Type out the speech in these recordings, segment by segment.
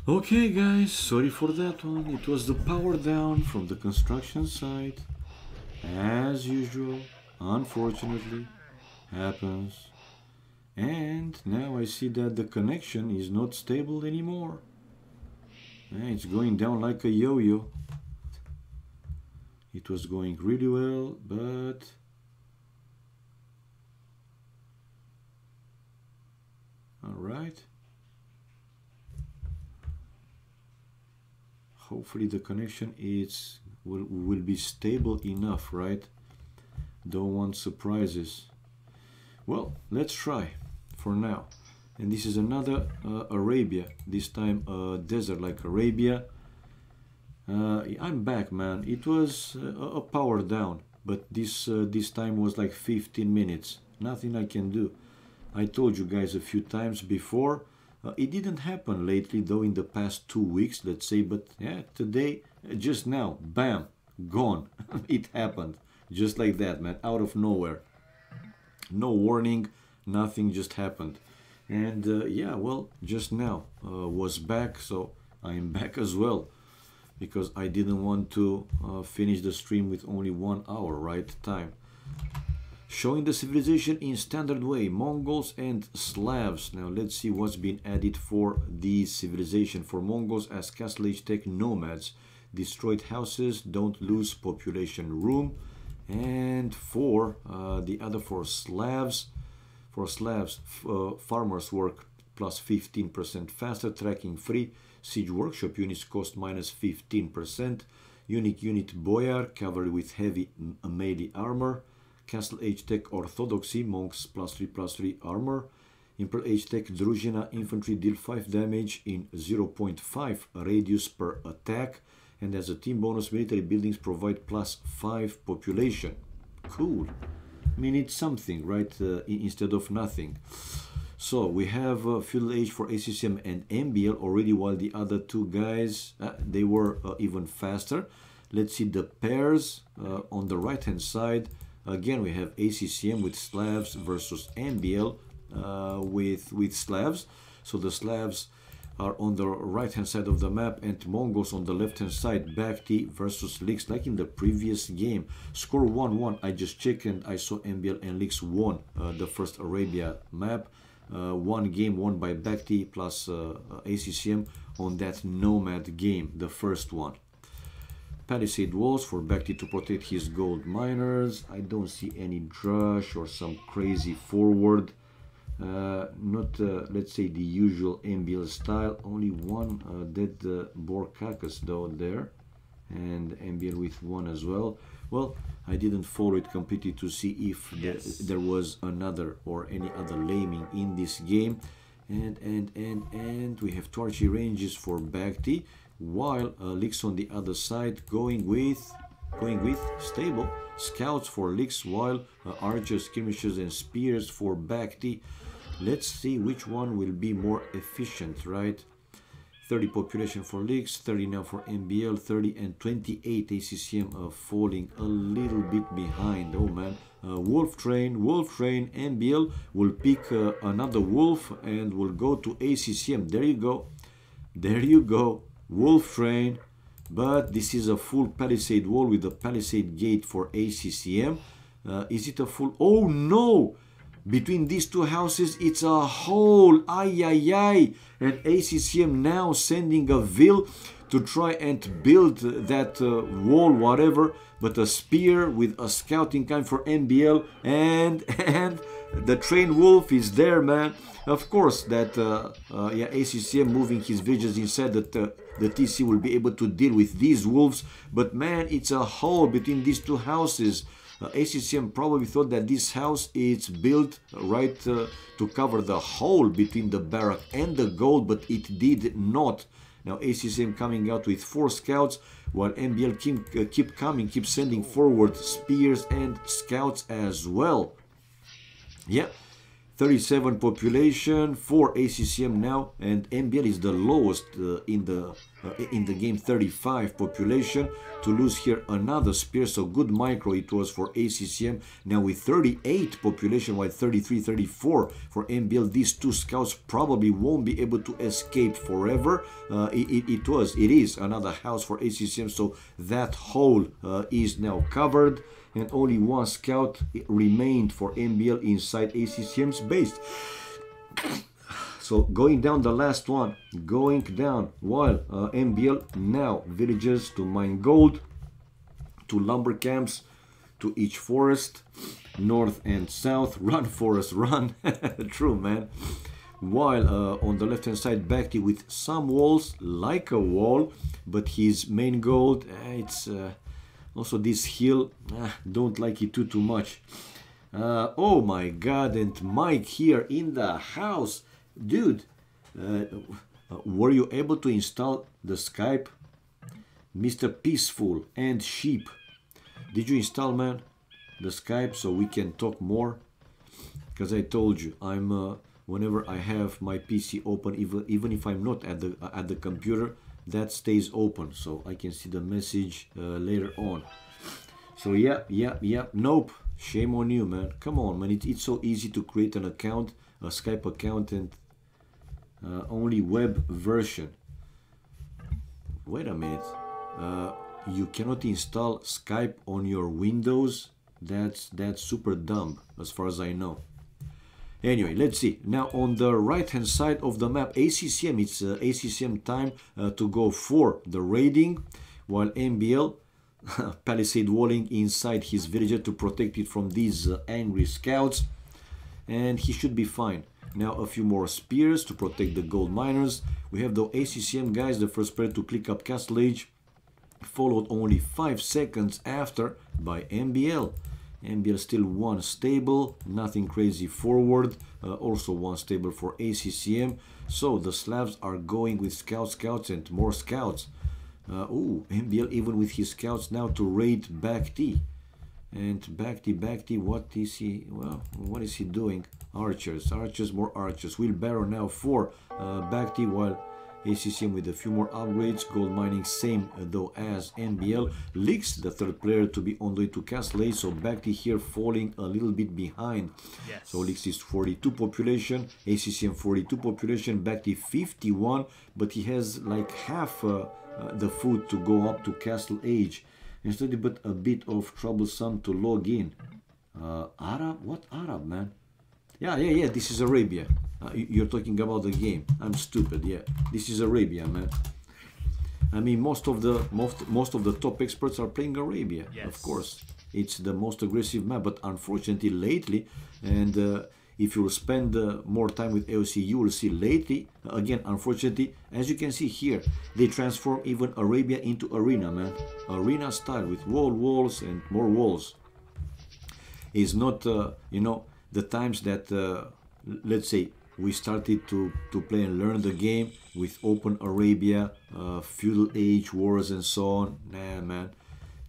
Okay guys, sorry for that one. It was the power down from the construction site. As usual, unfortunately, happens. And now I see that the connection is not stable anymore. It's going down like a yo-yo. It was going really well, but all right. Hopefully the connection will be stable enough, right? Don't want surprises. Well, let's try for now. And this is another Arabia, this time desert like Arabia. I'm back, man. It was a power down, but this time was like 15 minutes. Nothing I can do. I told you guys a few times before. It didn't happen lately, though, in the past 2 weeks, let's say. But yeah, today, just now, bam, gone. It happened. Just like that, man, out of nowhere. No warning, nothing, just happened. And yeah, well, just now was back, so I am back as well. Because I didn't want to finish the stream with only 1 hour, right, time. Showing the civilization in standard way, Mongols and Slavs. Now let's see what's been added for the civilization. For Mongols as Castle Age tech nomads. Destroyed houses, don't lose population room. And for the other for Slavs, farmers work plus 15% faster, tracking free. Siege workshop units cost minus 15%. Unique unit Boyar, cavalry with heavy melee armor. Castle Age Tech Orthodoxy, monks +3/+3 armor. Imperial Age Tech Druzhina, infantry deal 5 damage in 0.5 radius per attack. And as a team bonus, military buildings provide +5 population. Cool. I mean, it's something, right? Instead of nothing. So we have Feudal Age for ACCM and MBL already, while the other two guys, they were even faster. Let's see the pairs on the right hand side. Again, we have ACCM with Slavs versus MBL with Slavs. So the Slavs are on the right hand side of the map and Mongols on the left hand side. Bhakti versus Lix, like in the previous game. Score 1-1. I just checked and I saw MBL and Lix won the first Arabia map. One game won by Bhakti plus ACCM on that Nomad game, the first one. Palisade walls for Bhakti to protect his gold miners. I don't see any drush or some crazy forward. Not, let's say, the usual MBL style. Only one dead Borkakas though there. And MBL with one as well. Well, I didn't follow it completely to see if there was another or any other laming in this game. And we have two archery ranges for Bhakti, while Lix on the other side going with stable scouts for Lix, while archers, skirmishers and spears for Bhakti. Let's see which one will be more efficient, right? 30 population for Lix, 30 now for MBL, 30 and 28 ACCM falling a little bit behind. Oh man, Wolf Train, MBL will pick another Wolf and will go to ACCM. There you go, Wolf Train. But this is a full palisade wall with a palisade gate for ACCM. Is it a full? Oh no! Between these two houses, it's a hole. Ay, ay, ay. And ACCM now sending a Vil to try and build that wall, whatever. But a spear with a scouting kind for MBL. And the trained wolf is there, man. Of course, that yeah, ACCM moving his villages inside that the TC will be able to deal with these wolves. But man, it's a hole between these two houses. ACCM probably thought that this house is built right to cover the hole between the barrack and the gold, but it did not. Now ACCM coming out with 4 scouts, while MBL keep sending forward spears and scouts as well. Yeah, 37 population for ACCM now, and MBL is the lowest in the game, 35 population. To lose here another spear, so good micro it was for ACCM. Now with 38 population, while 33, 34 for MBL, these two scouts probably won't be able to escape forever. It is another house for ACCM, so that hole is now covered. And only one scout remained for MBL inside ACCM's base. So going down the last one, going down, while MBL now villages to mine gold, to lumber camps, to each forest, north and south. Run, forest, run. True, man. While on the left hand side, Bhakti with some walls, like a wall, but his main gold, it's... also this hill, don't like it too much. Oh my god, and Mike here in the house. Dude, were you able to install the Skype? Mr. Peaceful and Sheep. Did you install, man, the Skype so we can talk more? Because I told you, I'm whenever I have my PC open, even if I'm not at the computer, that stays open, so I can see the message later on. So yeah, nope, shame on you, man. Come on, man, it's so easy to create an account, a Skype account, and only web version. Wait a minute, you cannot install Skype on your Windows? That's super dumb, as far as I know. Anyway, let's see. Now on the right hand side of the map, ACCM, it's ACCM time to go for the raiding, while MBL palisade walling inside his villager to protect it from these angry scouts, and he should be fine. Now a few more spears to protect the gold miners. We have the ACCM guys, the first player to click up Castle Age, followed only 5 seconds after by MBL. MBL still one stable, nothing crazy forward, also one stable for ACCM. So the Slavs are going with scouts and more scouts. MBL even with his scouts now to raid Bhakti. And Bhakti, what is he, well, what is he doing? Archers, more archers. Wheelbarrow now for Bhakti, while ACCM with a few more upgrades. Gold mining same though as MBL. Lix, the third player to be on the way to Castle Age, so Bhakti here falling a little bit behind. Yes. So Lix is 42 population, ACCM 42 population, Bhakti 51, but he has like half the food to go up to Castle Age. Instead, but a bit of troublesome to log in. Arab? What Arab, man? Yeah, this is Arabia. You're talking about the game. I'm stupid, yeah. This is Arabia, man. I mean, most of the top experts are playing Arabia, yes. Of course. It's the most aggressive map, but unfortunately lately, and if you spend more time with AoC, you will see lately, again, unfortunately, as you can see here, they transform even Arabia into arena, man. Arena style with walls and more walls. Is not, you know, the times that, let's say, we started to play and learn the game with open Arabia, feudal age wars and so on. Nah, man.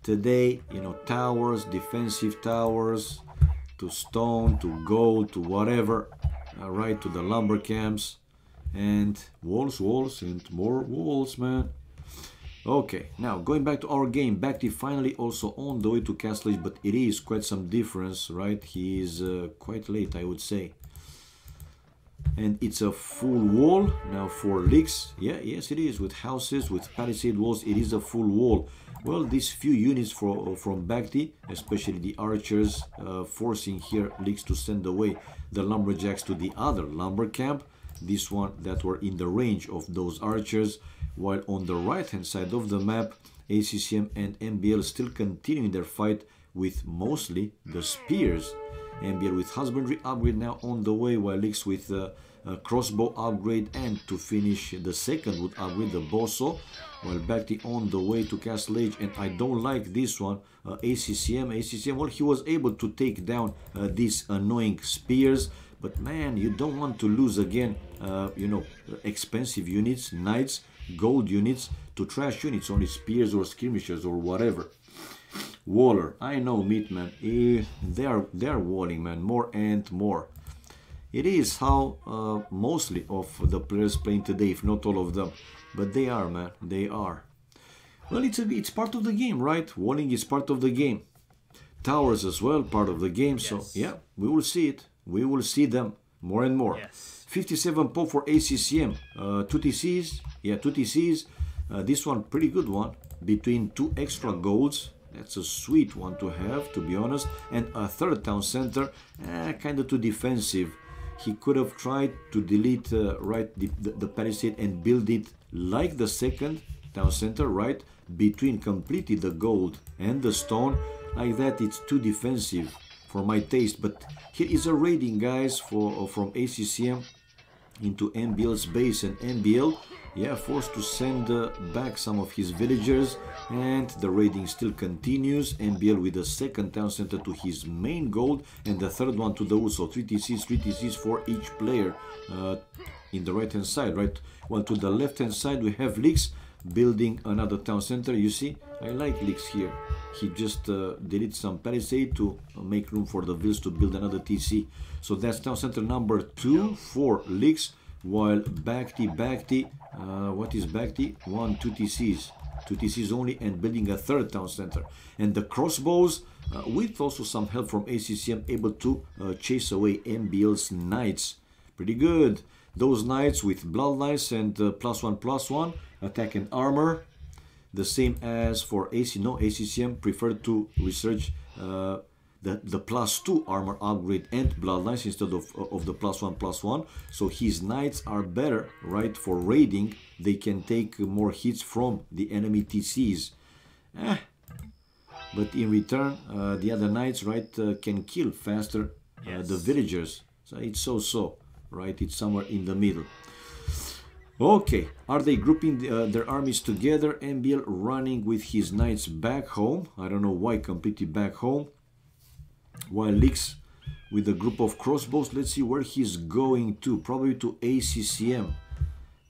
Today, you know, towers, defensive towers, to stone, to gold, to whatever, right, to the lumber camps, and walls, and more walls, man. Okay, now going back to our game, Bhakti finally also on the way to Castle Age, but it is quite some difference, right? He is quite late, I would say. And it's a full wall now for Lix. Yeah, yes it is, with houses, with palisade walls, it is a full wall. Well, these few units from Bhakti, especially the archers, forcing here Lix to send away the lumberjacks to the other lumber camp. This one that were in the range of those archers, while on the right hand side of the map, ACCM and MBL still continuing their fight with mostly the spears. MBL with husbandry upgrade now on the way, while Lix with a crossbow upgrade, and to finish the second wood upgrade, the bosso, while Bhakti on the way to Castle Age. And I don't like this one, ACCM, well, he was able to take down these annoying spears, but man, you don't want to lose again, you know, expensive units, knights, gold units to trash units, only spears or skirmishers or whatever. Waller, I know, Meatman, they are walling, man, more and more. It is how mostly of the players playing today, if not all of them. But they are, man. They are. Well, it's part of the game, right? Walling is part of the game. Towers as well, part of the game. Yes. So, yeah, we will see it. We will see them more and more. Yes. 57 pop for ACCM. 2 TCs. Yeah, 2 TCs. This one, pretty good one. Between 2 extra golds. That's a sweet one to have, to be honest. And a third town center. Kind of too defensive. He could have tried to delete the palisade and build it like the second town center, right? Between completely the gold and the stone. Like that, it's too defensive for my taste. But here is a raiding, guys, from ACCM into MBL's base, and MBL, yeah, forced to send back some of his villagers, and the raiding still continues. MBL with the second town center to his main gold, and the third one to the wood. So 3 TCs for each player in the right hand side, right? Well, to the left hand side we have Lix building another town center. You see, I like Lix here. He just deleted some palisade to make room for the vills to build another TC. So that's town center number 2 for Lix, while Bhakti, what is Bhakti? 2 TCs. 2 TCs only, and building a third town center. And the crossbows, with also some help from ACCM, able to chase away MBL's knights. Pretty good. Those knights with bloodlines and +1/+1 attack and armor. The same as for AC. No, ACCM preferred to research the +2 armor upgrade and bloodlines instead of the +1/+1. So his knights are better, right, for raiding. They can take more hits from the enemy TCs. But in return, the other knights, right, can kill faster the villagers. So it's so-so, right? It's somewhere in the middle. Okay, are they grouping their armies together? MBL running with his knights back home. I don't know why completely back home. While Lix with a group of crossbows. Let's see where he's going to. Probably to ACCM.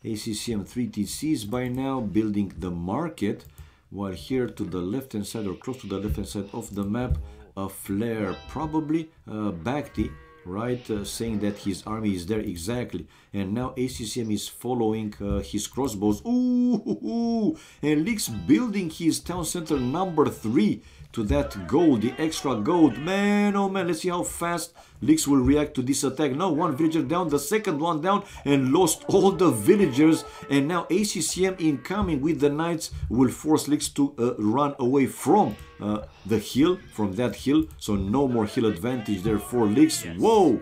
ACCM 3 TCs by now, building the market. While here to the left hand side, or close to the left hand side of the map, a flare. Probably Bhakti, right, saying that his army is there, exactly. And now ACCM is following his crossbows. Ooh, and Lix building his town center number 3 to that gold, the extra gold. Man, oh man, let's see how fast Lix will react to this attack. Now one villager down, the second one down, and lost all the villagers. And now ACCM incoming with the knights will force Lix to run away from the hill, from that hill. So no more hill advantage there for Lix. Yes. Whoa,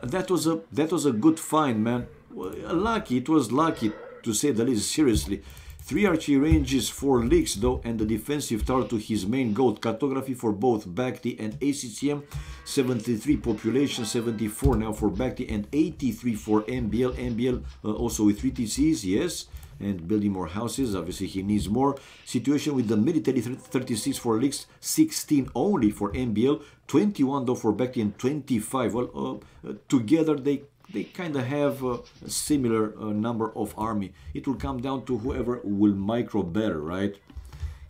that was a good find, man. Lucky, it was lucky to say the least. Seriously. 3 archery ranges for Lix though, and the defensive tower to his main gold. Cartography for both Bhakti and ACCM. 73 population, 74 now for Bhakti, and 83 for MBL. MBL also with 3 TCs, yes, and building more houses. Obviously he needs more. Situation with the military, 36 for Lix, 16 only for MBL, 21 though for Bhakti, and 25. Well, together they kind of have a similar number of army. It will come down to whoever will micro better, right?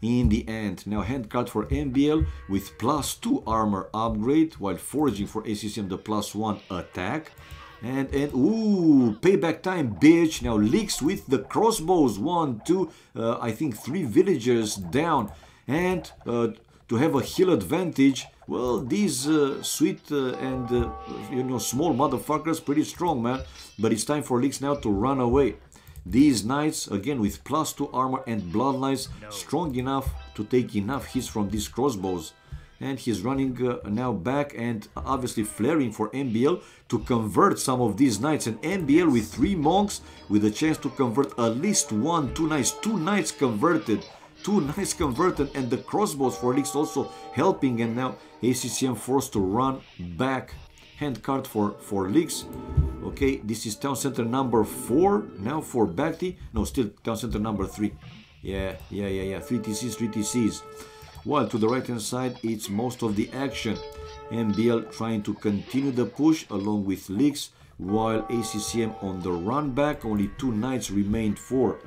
In the end. Now handcart for MBL with +2 armor upgrade, while forging for ACCM the +1 attack. And ooh, payback time, bitch. Now Lix with the crossbows. 1, 2, I think 3 villagers down. And to have a hill advantage. Well, these sweet and you know, small motherfuckers, pretty strong, man. But it's time for Lix now to run away. These knights, again, with +2 armor and bloodlines, strong enough to take enough hits from these crossbows. And he's running now back, and obviously flaring for MBL to convert some of these knights. And MBL with 3 monks with a chance to convert at least 1, 2 knights. 2 knights converted. 2 knights converted, and the crossbows for Lix also helping. And now ACCM forced to run back. Handcart for Lix. Okay, this is town center number 4 now for Bhakti. No, still town center number 3. Yeah. 3 TCs. While to the right hand side, it's most of the action. MBL trying to continue the push along with Lix, while ACCM on the run back. Only 2 knights remained for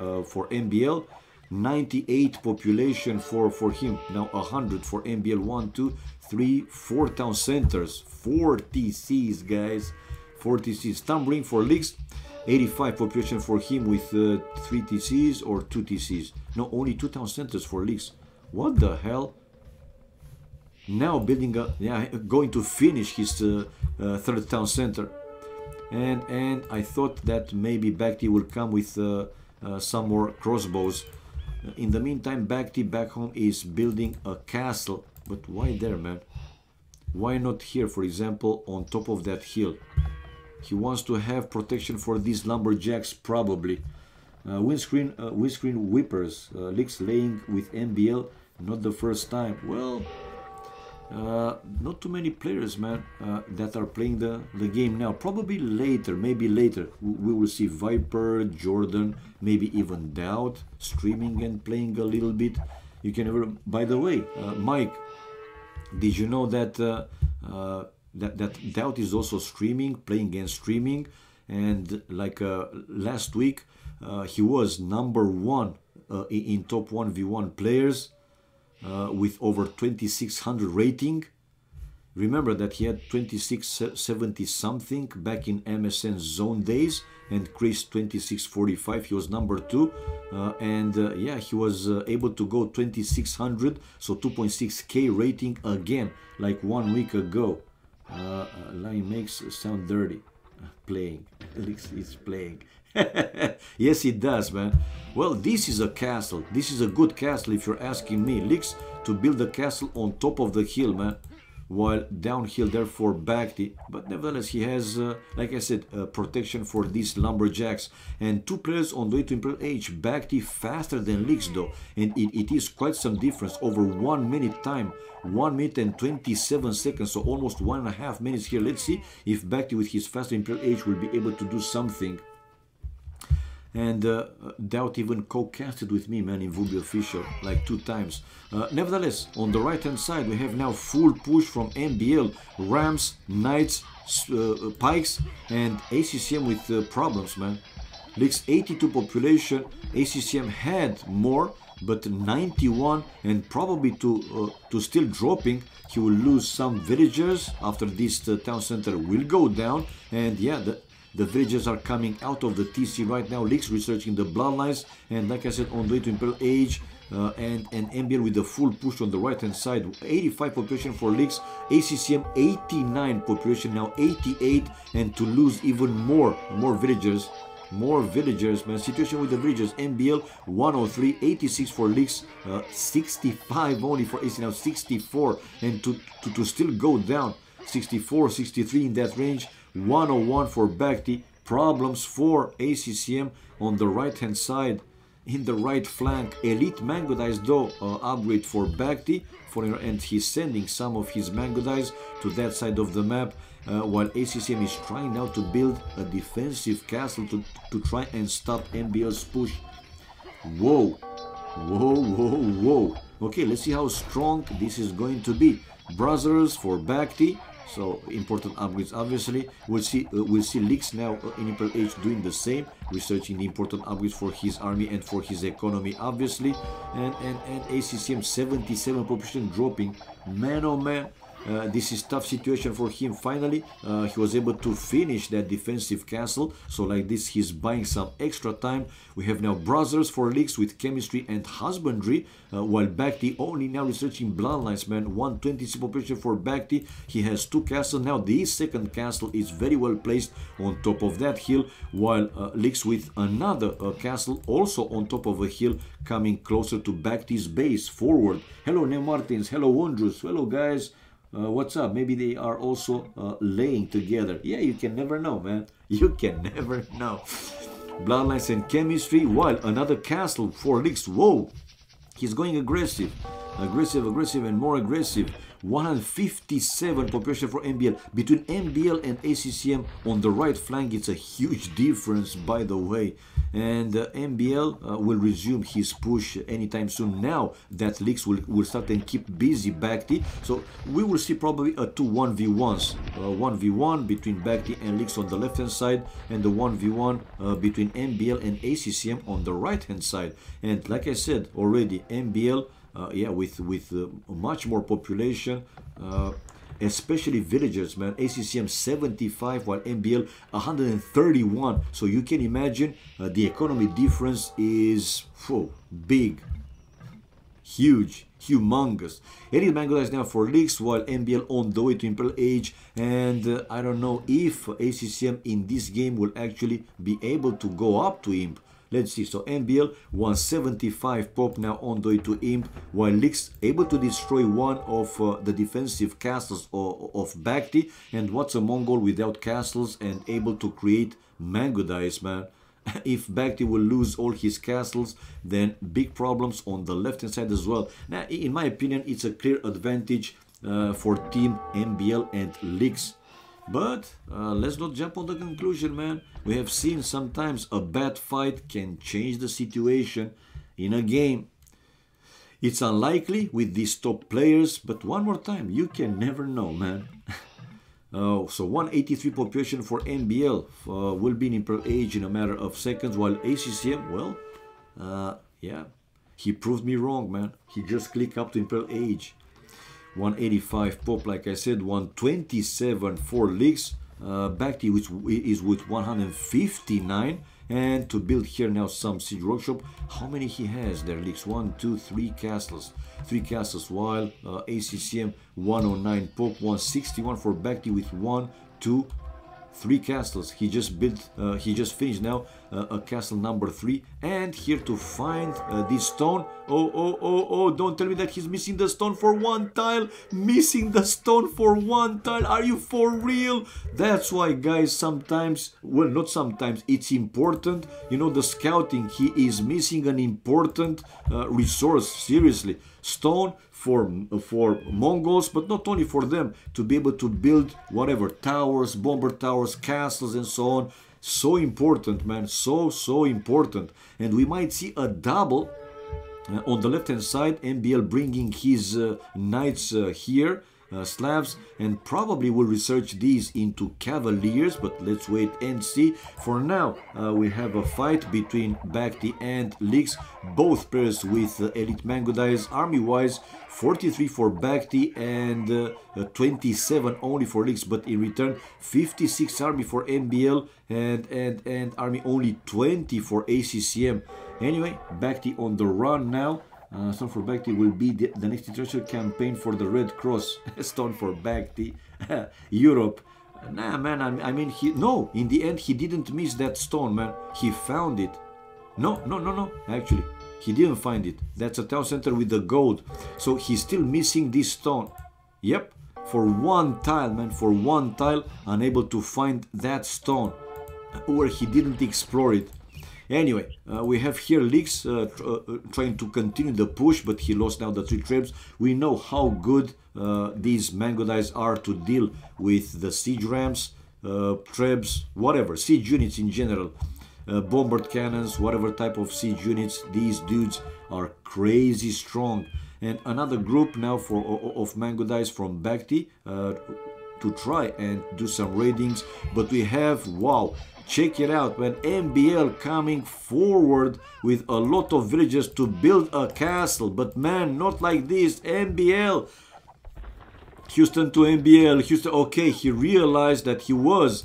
MBL. 98 population for him. Now 100 for MBL. 1, 2, 3, 4 town centers. 4 TCs, guys. 4 TCs. Tumbling for leaks, 85 population for him with 3 TCs or 2 TCs. No, only 2 town centers for leaks. What the hell? Now building a, yeah, going to finish his third town center. And I thought that maybe Bhakti will come with some more crossbows. In the meantime, Bhakti back home is building a castle. But why there, man? Why not here, for example, on top of that hill? He wants to have protection for these lumberjacks, probably. Windscreen whippers. Leaks laying with MBL, not the first time. Well, not too many players, man, that are playing the game now. Probably later, maybe later, we will see Viper, Jordan, maybe even Doubt streaming and playing a little bit. You can never. By the way, Mike, did you know that that Doubt is also streaming, playing and streaming? And like last week, he was #1 in top 1v1 players. With over 2600 rating. Remember that he had 2670 something back in MSN zone days, and Chris 2645. He was #2, and yeah, he was able to go 2600, so 2.6k rating again, like 1 week ago. Line makes sound dirty. Playing, Alex is playing. Yes, it does, man. Well, this is a castle. This is a good castle, if you're asking me. Leaks to build a castle on top of the hill, man. While downhill, therefore, Bhakti. But nevertheless, he has, like I said, protection for these lumberjacks. And 2 players on the way to Imperial Age. Bhakti faster than Leaks, though. And it is quite some difference. Over 1 minute time. 1 minute and 27 seconds. So almost 1.5 minutes here. Let's see if Bhakti with his faster Imperial Age will be able to do something. And Doubt even co-casted with me, man, in Vubi Official, like 2 times. Nevertheless, on the right-hand side, we have now full push from MBL, Rams, Knights, Pikes, and ACCM with problems, man. Leaks 82 population, ACCM had more, but 91, and probably to still dropping. He will lose some villagers after this town center will go down, and yeah, the villagers are coming out of the TC right now. Leaks researching the bloodlines, and like I said, on the way to Imperial Age, and MBL with the full push on the right hand side. 85 population for Leaks, ACCM 89 population, now 88, and to lose even more villagers. More villagers, man. Situation with the villagers. MBL 103, 86 for Leaks, 65 only for AC, now 64, and to still go down. 64, 63 in that range. 101 for Bhakti. Problems for ACCM on the right hand side, in the right flank. Elite Mango Dice though, upgrade for Bhakti, and he's sending some of his Mango Dice to that side of the map, while ACCM is trying now to build a defensive castle to try and stop MBL's push. Whoa, whoa, whoa, whoa. Okay, let's see how strong this is going to be. Brothers for Bhakti. So important upgrades, obviously. We'll see Leaks now in Imperial Age doing the same, researching the important upgrades for his army and for his economy, obviously. And ACCM 77 population dropping. Man, oh man. This is tough situation for him. Finally, he was able to finish that defensive castle. So like this, he's buying some extra time. We have now brothers for Leaks with chemistry and husbandry, while Bhakti only now researching bloodlines, man. 120 population for Bhakti. He has 2 castles now. The second castle is very well placed on top of that hill, while Leaks with another castle also on top of a hill, coming closer to Bhakti's base forward. Hello, Ne Martins. Hello, Wondrous. Hello, guys. What's up? Maybe they are also laying together. Yeah, you can never know, man. You can never know. Bloodlines and chemistry, while another castle for Leaks. Whoa, he's going aggressive, and more aggressive. 157 population for MBL. Between MBL and ACCM on the right flank, it's a huge difference, by the way. And MBL will resume his push anytime soon, now that Leaks will start and keep busy Bhakti. So we will see probably a 2 1v1s. 1v1 between Bhakti and Leaks on the left hand side, and the 1v1 between MBL and ACCM on the right hand side. And like I said already, MBL yeah, with much more population, especially villagers, man. ACCM 75 while MBL 131. So you can imagine the economy difference is big, huge, humongous. Elite Mango is now for leaks while MBL on the way to Imperial Age, and I don't know if ACCM in this game will actually be able to go up to Imp. Let's see. So MBL 175 pop now on the way to Imp, while Lix able to destroy one of the defensive castles of Bhakti. And what's a Mongol without castles and able to create Mango Dice, man? If Bhakti will lose all his castles, then big problems on the left hand side as well. Now, in my opinion, it's a clear advantage for Team MBL and Lix. But let's not jump on the conclusion, man. We have seen sometimes a bad fight can change the situation in a game. It's unlikely with these top players, but one more time, you can never know, man. Oh, so 183 population for MBL will be in Imperial Age in a matter of seconds, while ACCM, well, yeah, he proved me wrong, man. He just clicked up to Imperial Age. 185 pop, like I said, 127 for leaks. Bhakti which is with 159, and to build here now some siege workshop. How many he has there? Leaks 1, 2, 3 castles, 3 castles. While ACCM 109 pop, 161 for Bhakti with 1, 2, 3 castles. He just built, he just finished now a castle number 3, and here to find this stone. Oh, don't tell me that he's missing the stone for 1 tile. Missing the stone for 1 tile. Are you for real? That's why, guys, sometimes, well, not sometimes, it's important. You know, the scouting, he is missing an important resource, seriously. Stone for Mongols, but not only for them, to be able to build whatever, towers, bomber towers, castles, and so on. So important, man, so important. And we might see a double on the left hand side, MBL bringing his knights here, Slavs, and probably will research these into Cavaliers, but let's wait and see. For now, we have a fight between Bhakti and Lix, both pairs with Elite Mango Dice. Army-wise, 43 for Bhakti and 27 only for Lix, but in return, 56 army for MBL and army only 20 for ACCM. Anyway, Bhakti on the run now. Stone for Bhakti will be the next international campaign for the Red Cross. Stone for Bhakti, Europe. Nah, man, I mean, no, in the end, he didn't miss that stone, man. He found it. No, actually, he didn't find it. That's a town center with the gold. So he's still missing this stone. Yep, for 1 tile, man, for 1 tile, unable to find that stone, or he didn't explore it. Anyway, we have here Lix trying to continue the push, but he lost now the 3 trebs. We know how good these Mango Dice are to deal with the siege rams, trebs, whatever, siege units in general. Bombard cannons, whatever type of siege units, these dudes are crazy strong. And another group now of Mango Dice from Bhakti to try and do some raidings. But we have, wow, check it out, man, MBL coming forward with a lot of villagers to build a castle. But man, not like this. MBL, Houston to MBL, Houston, okay, he realized that he was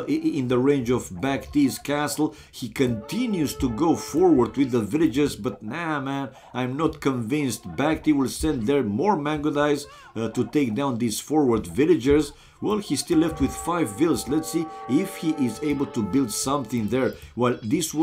in the range of Bhakti's castle. He continues to go forward with the villagers, but nah, man, I'm not convinced. Bhakti will send there more Mango Dice to take down these forward villagers. Well, he's still left with 5 villas. Let's see if he is able to build something there. Well, this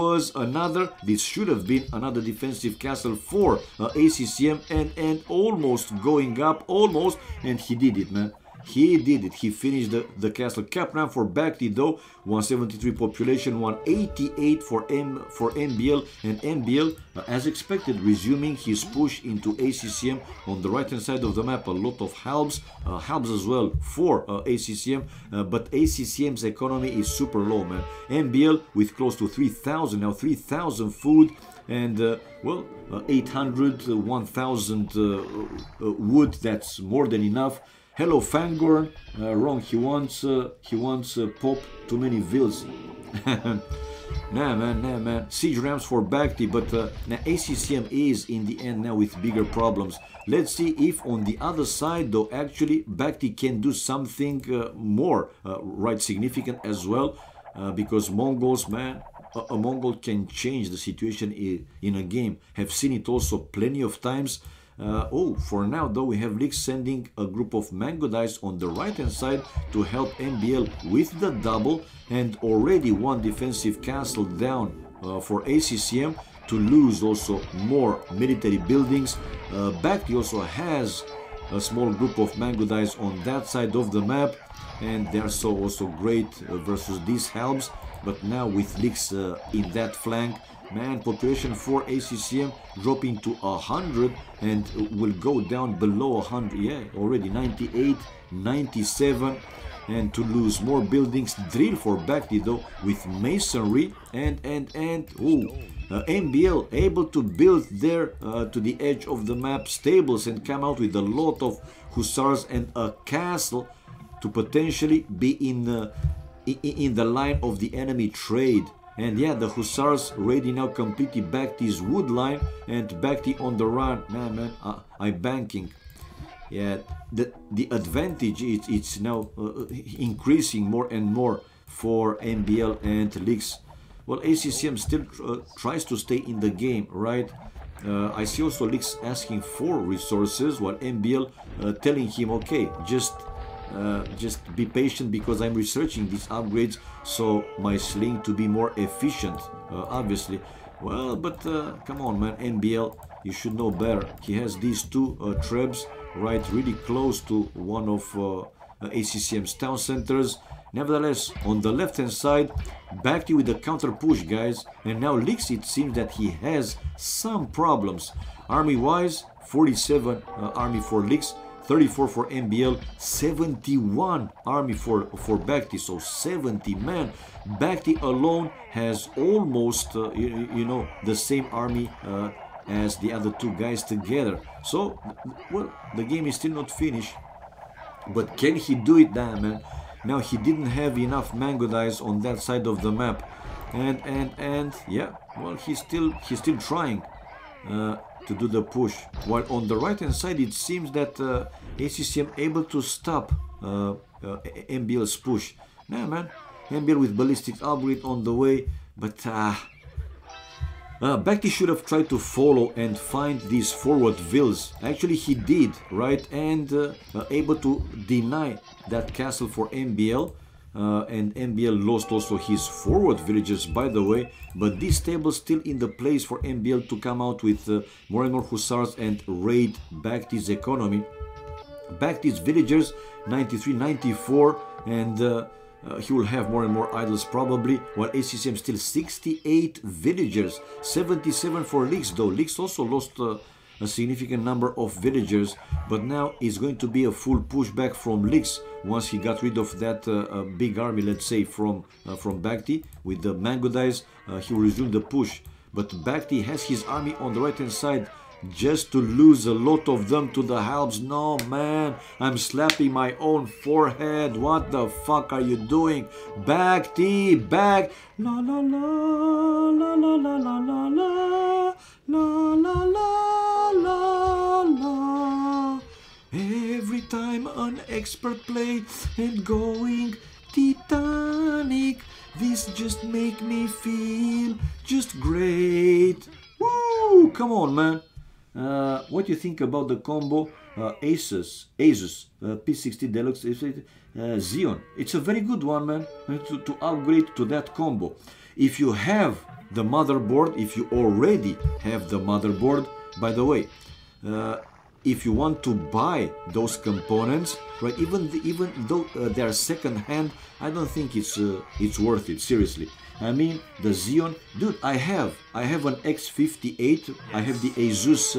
should have been another defensive castle for ACCM, and almost going up, almost, and he did it, man. He did it. He finished the castle. Cap now for Bhakti though, 173 population, 188 for MBL, and MBL, as expected, resuming his push into ACCM on the right hand side of the map. A lot of halbs as well for ACCM, but ACCM's economy is super low, man. MBL with close to 3,000 now, 3,000 food, and well, 800, 1,000 wood. That's more than enough. Hello Fangorn, wrong, he wants pop too many vills. Nah man, siege ramps for Bhakti, but now ACCM is in the end now with bigger problems. Let's see if on the other side though actually Bhakti can do something more right significant as well, because Mongols, man, a Mongol can change the situation in a game. Have seen it also plenty of times. Oh, for now though we have Lix sending a group of Mango Dice on the right hand side to help MBL with the double, and already one defensive castle down for ACCM to lose also more military buildings. Bhakti also has a small group of Mango Dice on that side of the map, and they are so also great versus these helms. But now with Lix in that flank, man, population for ACCM dropping to 100 and will go down below 100. Yeah, already 98, 97, and to lose more buildings. Drill for Bhakti though with masonry and MBL able to build there to the edge of the map stables and come out with a lot of hussars and a castle to potentially be in the line of the enemy trade. And yeah, the hussars ready now completely Bhakti's wood line, and Bhakti on the run. Man, I'm banking. Yeah, the advantage it's now increasing more and more for MBL and Lix. Well, ACCM still tries to stay in the game, right? I see also Lix asking for resources, while MBL telling him, okay, just be patient because I'm researching these upgrades, so my sling to be more efficient, obviously. Well, but come on, man, MBL, you should know better. He has these two trebs, right, really close to one of ACCM's town centers. Nevertheless, on the left-hand side, Bhakti with the counter push, guys. And now Lix, it seems that he has some problems. Army-wise, 47 army for Lix, 34 for MBL, 71 army for Bhakti, so 70 man. Bhakti alone has almost, you know, the same army as the other two guys together. So, well, the game is still not finished. But can he do it? Nah, man. Now he didn't have enough Mango Dice on that side of the map. And yeah, well, he's still trying to do the push. While on the right hand side, it seems that ACCM able to stop MBL's push. Nah, man, MBL with ballistic upgrade on the way, but Bhakti should have tried to follow and find these forward vills. Actually, he did, right? And able to deny that castle for MBL. And MBL lost also his forward villagers, by the way. But this table still in the place for MBL to come out with more and more hussars and raid Bhakti's economy. Bhakti's villagers, 93, 94, and he will have more and more idols probably, while ACCM still 68 villagers, 77 for Lix though. Lix also lost a significant number of villagers, but now it's going to be a full pushback from Lix once he got rid of that big army, let's say, from Bhakti with the Mango Dice. He will resume the push, but Bhakti has his army on the right hand side just to lose a lot of them to the Halbs. No, man, I'm slapping my own forehead. What the fuck are you doing? Bhakti, back. La la la la la la la la la la la la la. Every time an expert play and going Titanic, this just make me feel just great. Woo! Come on, man. What do you think about the combo Asus P60 Deluxe Xeon? It's a very good one, man, to upgrade to that combo. If you have the motherboard, if you already have the motherboard, by the way, if you want to buy those components, right, even though they are second hand, I don't think it's worth it, seriously. I mean, the Xeon, dude, I have an X58, I have the Asus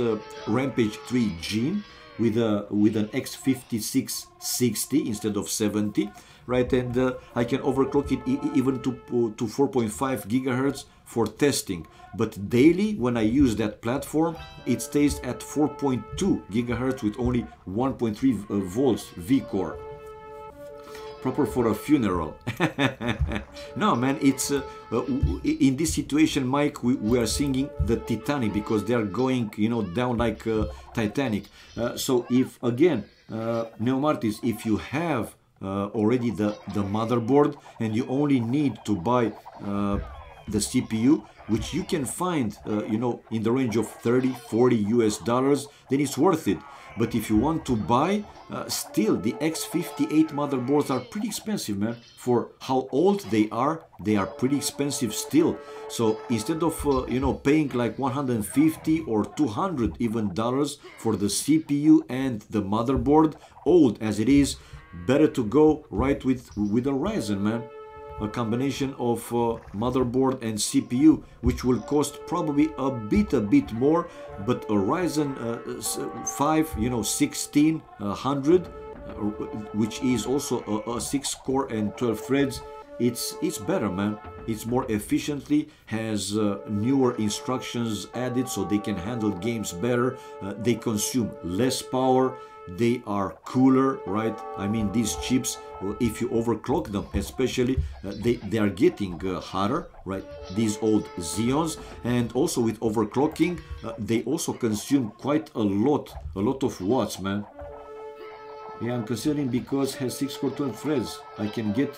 Rampage 3 Gene with an X5660 instead of 70, right, and I can overclock it even to 4.5 gigahertz for testing, but daily when I use that platform, it stays at 4.2 gigahertz with only 1.3 volts V-core. proper for a funeral. No, man, it's in this situation, Mike, we are singing the Titanic because they are going, you know, down like Titanic. So if, again, Neomartis, if you have already the motherboard and you only need to buy the CPU, which you can find, you know, in the range of 30-40 US dollars, then it's worth it. But if you want to buy, still the X58 motherboards are pretty expensive, man. For how old they are pretty expensive still. So instead of, you know, paying like 150 or 200 even dollars for the CPU and the motherboard, old as it is, better to go right with a Ryzen, man. A combination of motherboard and CPU, which will cost probably a bit more, but a Ryzen 5, you know, 1600, which is also a 6 core and 12 threads, it's better, man. It's more efficiently, has newer instructions added so they can handle games better. They consume less power. They are cooler, right? I mean, these chips, if you overclock them, especially, they are getting hotter, right? These old Xeons, and also with overclocking, they also consume quite a lot of watts, man. Yeah, I'm considering because it has 6 core 12 threads. I can get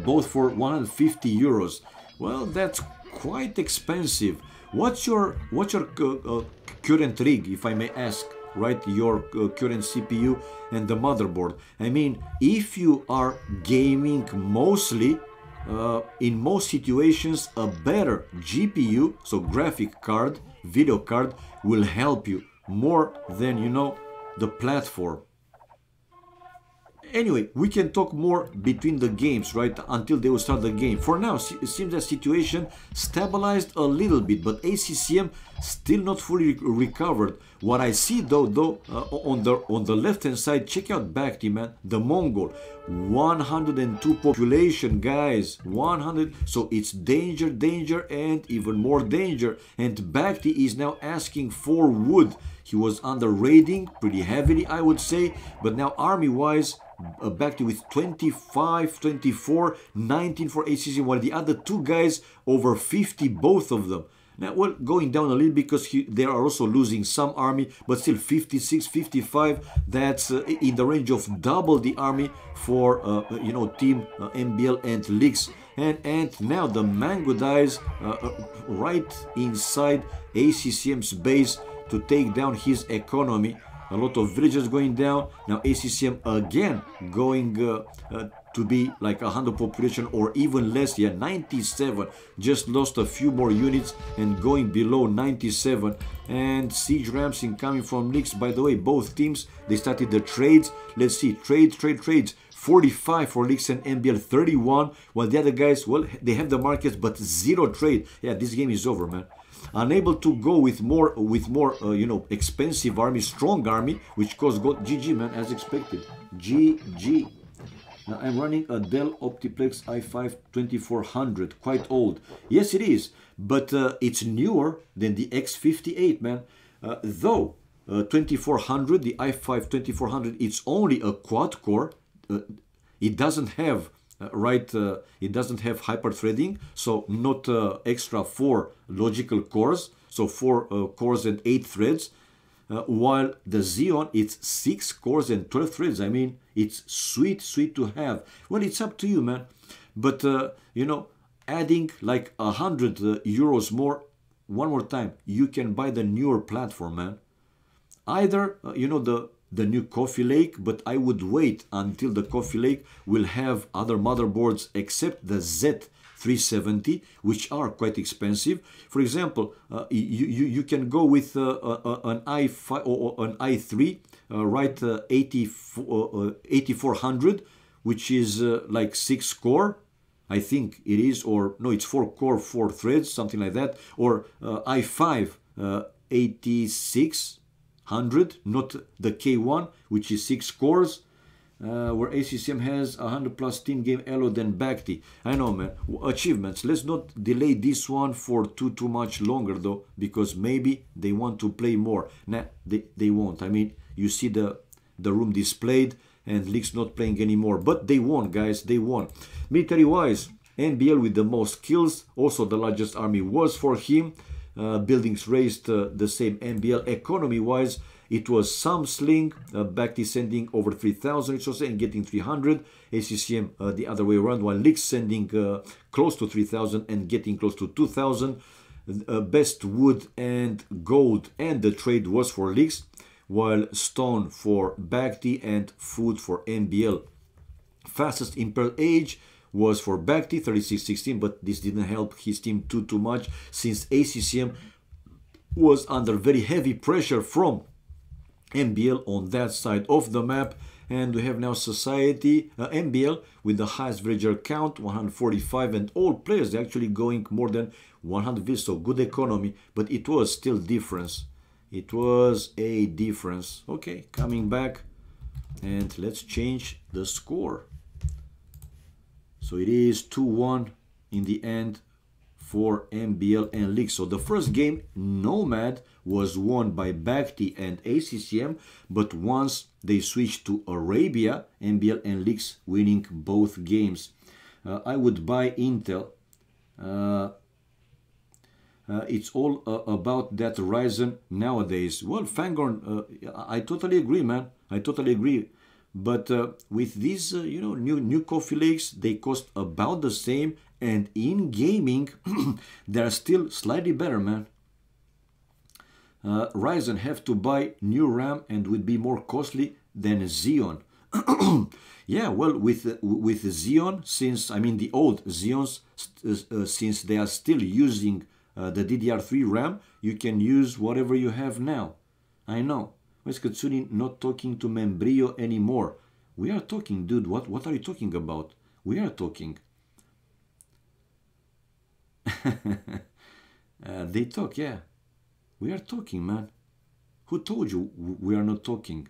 both for 150 euros. Well, that's quite expensive. What's your current rig, if I may ask? Right, your current CPU and the motherboard. I mean, if you are gaming mostly, in most situations, a better GPU, so graphic card, video card, will help you more than, you know, the platform. Anyway, we can talk more between the games, right, until they will start the game. For now, it seems the situation stabilized a little bit, but ACCM still not fully recovered. What I see though, on the left hand side, check out Bakhti, man, the Mongol, 102 population, guys, 100. So it's danger, and even more danger. And Bakhti is now asking for wood. He was under raiding pretty heavily, I would say, but now army-wise, Bakhti with 25, 24, 19 for ACC, while the other two guys over 50, both of them. Now, well, going down a little because they are also losing some army, but still 56, 55, that's in the range of double the army for, you know, Team MBL and Lix. And now the Mango dies right inside ACCM's base to take down his economy. A lot of villagers going down. Now ACCM again going to be like 100 population or even less. Yeah, 97. Just lost a few more units and going below 97. And siege ramps incoming from Lix. By the way, both teams, they started the trades. Let's see, trades. 45 for Lix and MBL, 31. While the other guys, well, they have the markets, but zero trade. Yeah, this game is over, man. Unable to go with more you know, expensive army, strong army, which cost GG, man, as expected. GG. Now I'm running a Dell Optiplex i5 2400, quite old. Yes, it is, but it's newer than the X58, man. Though 2400, the i5 2400, it's only a quad core. It doesn't have it doesn't have hyper-threading, so not extra 4 logical cores, so 4 cores and 8 threads, while the Xeon, it's 6 cores and 12 threads. I mean, it's sweet to have. Well, it's up to you, man, but you know, adding like 100 euros more, one more time, you can buy the newer platform, man. Either you know, the new Coffee Lake, but I would wait until the Coffee Lake will have other motherboards except the Z370, which are quite expensive. For example, you can go with an i5 or an i3, right, 8400, which is like 6 core, I think it is, or no, it's 4 core, 4 threads, something like that, or i5 8600, not the K1, which is 6 cores, where ACCM has 100 plus team game elo than Bakhti. I know, man. Achievements. Let's not delay this one for too much longer, though, because maybe they want to play more. Nah, they won't. I mean, you see the room displayed. and Leaks not playing anymore. But they won, guys, they won. Military-wise, MBL with the most kills, also the largest army was for him. Buildings raised the same. MBL economy-wise, it was some sling, Bhakti sending over 3,000 resources and getting 300. ACCM the other way around, while Leaks sending close to 3,000 and getting close to 2,000. Best wood and gold and the trade was for Leaks, while stone for Bhakti and food for MBL. Fastest Imperial Age was for Bhakti, 3616, but this didn't help his team too much, since ACCM was under very heavy pressure from MBL on that side of the map. And we have now Society, MBL, with the highest villager count, 145, and all players actually going more than 100 villages, so good economy, but it was still difference. It was a difference. Okay, coming back, and let's change the score. So it is 2-1 in the end for MBL and Leaks. So the first game, Nomad, was won by Bhakti and ACCM, but once they switched to Arabia, MBL and Leaks winning both games. I would buy Intel. It's all about that Ryzen nowadays. Well, Fangorn, I totally agree, man. I totally agree. But with these, new coffee lakes, they cost about the same, and in gaming, they're still slightly better, man. Ryzen have to buy new RAM and would be more costly than Xeon. Yeah, well, with Xeon, since the old Xeons, since they are still using the DDR3 RAM, you can use whatever you have now. I know. Why is Katsuni not talking to Membrillo anymore? We are talking, dude. What are you talking about? We are talking. They talk, yeah. We are talking, man. Who told you we are not talking?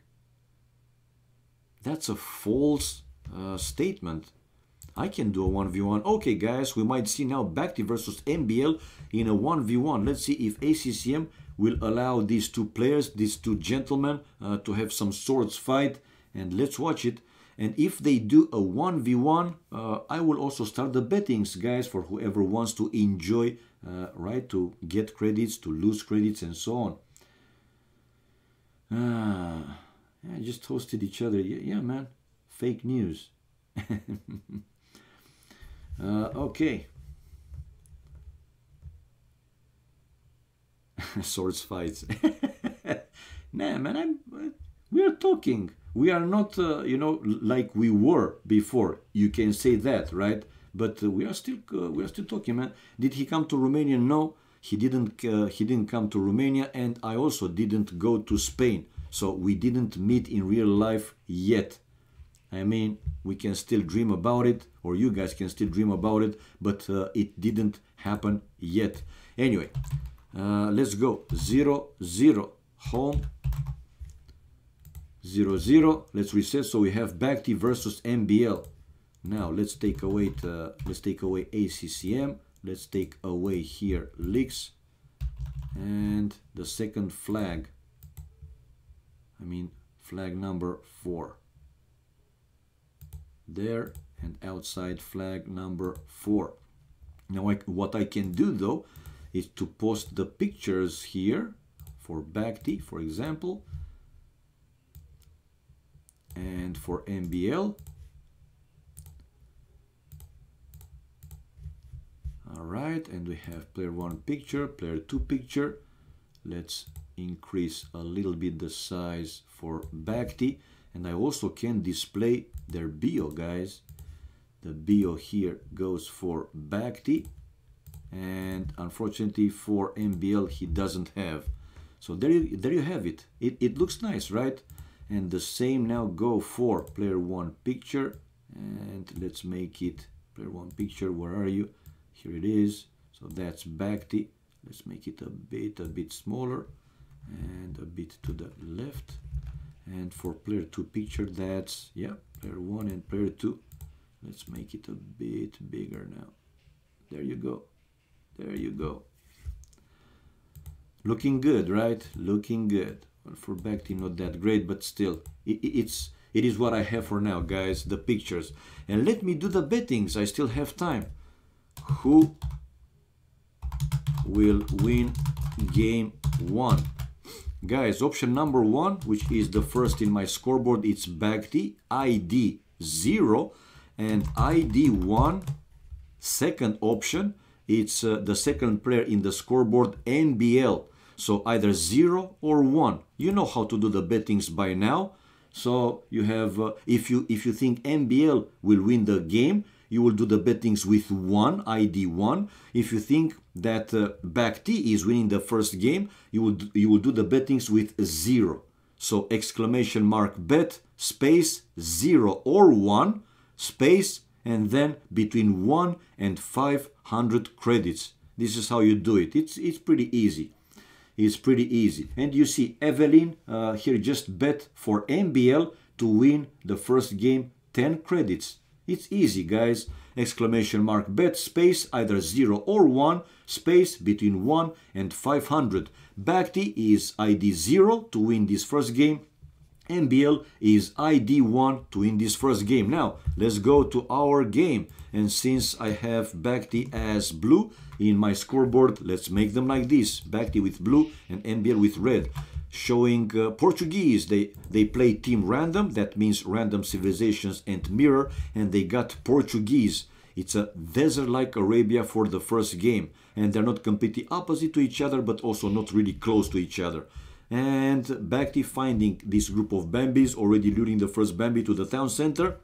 That's a false statement. I can do a 1v1. Okay, guys, we might see now Bhakti versus MBL in a 1v1. Let's see if ACCM will allow these two players, these two gentlemen, to have some swords fight. And let's watch it. And if they do a 1v1, I will also start the bettings, guys, for whoever wants to enjoy, right, to get credits, to lose credits, and so on. Yeah, just hosted each other. Yeah, man. Fake news. Okay. Swords fights. Nah, man, we are talking. We are not, like we were before. You can say that, right? But we are still talking, man. Did he come to Romania? No, he didn't. He didn't come to Romania, and I also didn't go to Spain. So we didn't meet in real life yet. I mean, we can still dream about it, or you guys can still dream about it, but it didn't happen yet. Anyway, let's go. 0-0 home. 0-0. Let's reset. So we have Bhakti versus MBL. Now let's take away ACCM. Let's take away here Leaks and the second flag. Flag number 4. There, and outside flag number 4. Now what I can do though is to post the pictures here for Bhakti, for example, and for MBL. Alright, and we have player 1 picture, player 2 picture. Let's increase a little bit the size for Bhakti, and I also can display their bio, guys. The bio here goes for Bhakti, and unfortunately for MBL he doesn't have. So there you have it. It looks nice, right? And the same now go for player 1 picture, and let's make it player 1 picture. Where are you? Here it is. So that's Bhakti. Let's make it a bit smaller and a bit to the left. And for player 2 picture, that's, yeah, player 1 and player 2. Let's make it a bit bigger now. There you go. There you go. Looking good, right? Looking good. Well, for Bhakti, not that great, but still, it is what I have for now, guys, the pictures. And let me do the bettings. I still have time. Who will win game 1? Guys, option number 1, which is the first in my scoreboard, it's Bagti, ID 0, and ID 1, second option, it's the second player in the scoreboard, NBL. So either 0 or 1. You know how to do the bettings by now. So you have, if you think NBL will win the game, you will do the bettings with 1, ID 1. If you think that Bagti is winning the first game, you will do the bettings with 0. So exclamation mark bet, space, 0 or 1, space, and then between 1 and 500 credits. This is how you do it. It's pretty easy. It's pretty easy. And you see Evelyn here just bet for NBL to win the first game, 10 credits. It's easy, guys. Exclamation mark bet, space, either 0 or 1, space, between 1 and 500. Bagti is ID 0 to win this first game. NBL is ID 1 to win this first game. Now, let's go to our game. And since I have Bagti as blue in my scoreboard, let's make them like this. Bagti with blue and NBL with red. Showing Portuguese, they play team random, that means random civilizations and mirror, and they got Portuguese. It's a desert like Arabia for the first game, and they're not completely opposite to each other, but also not really close to each other. And Bagti finding this group of Bambis, already luring the first Bambi to the town center.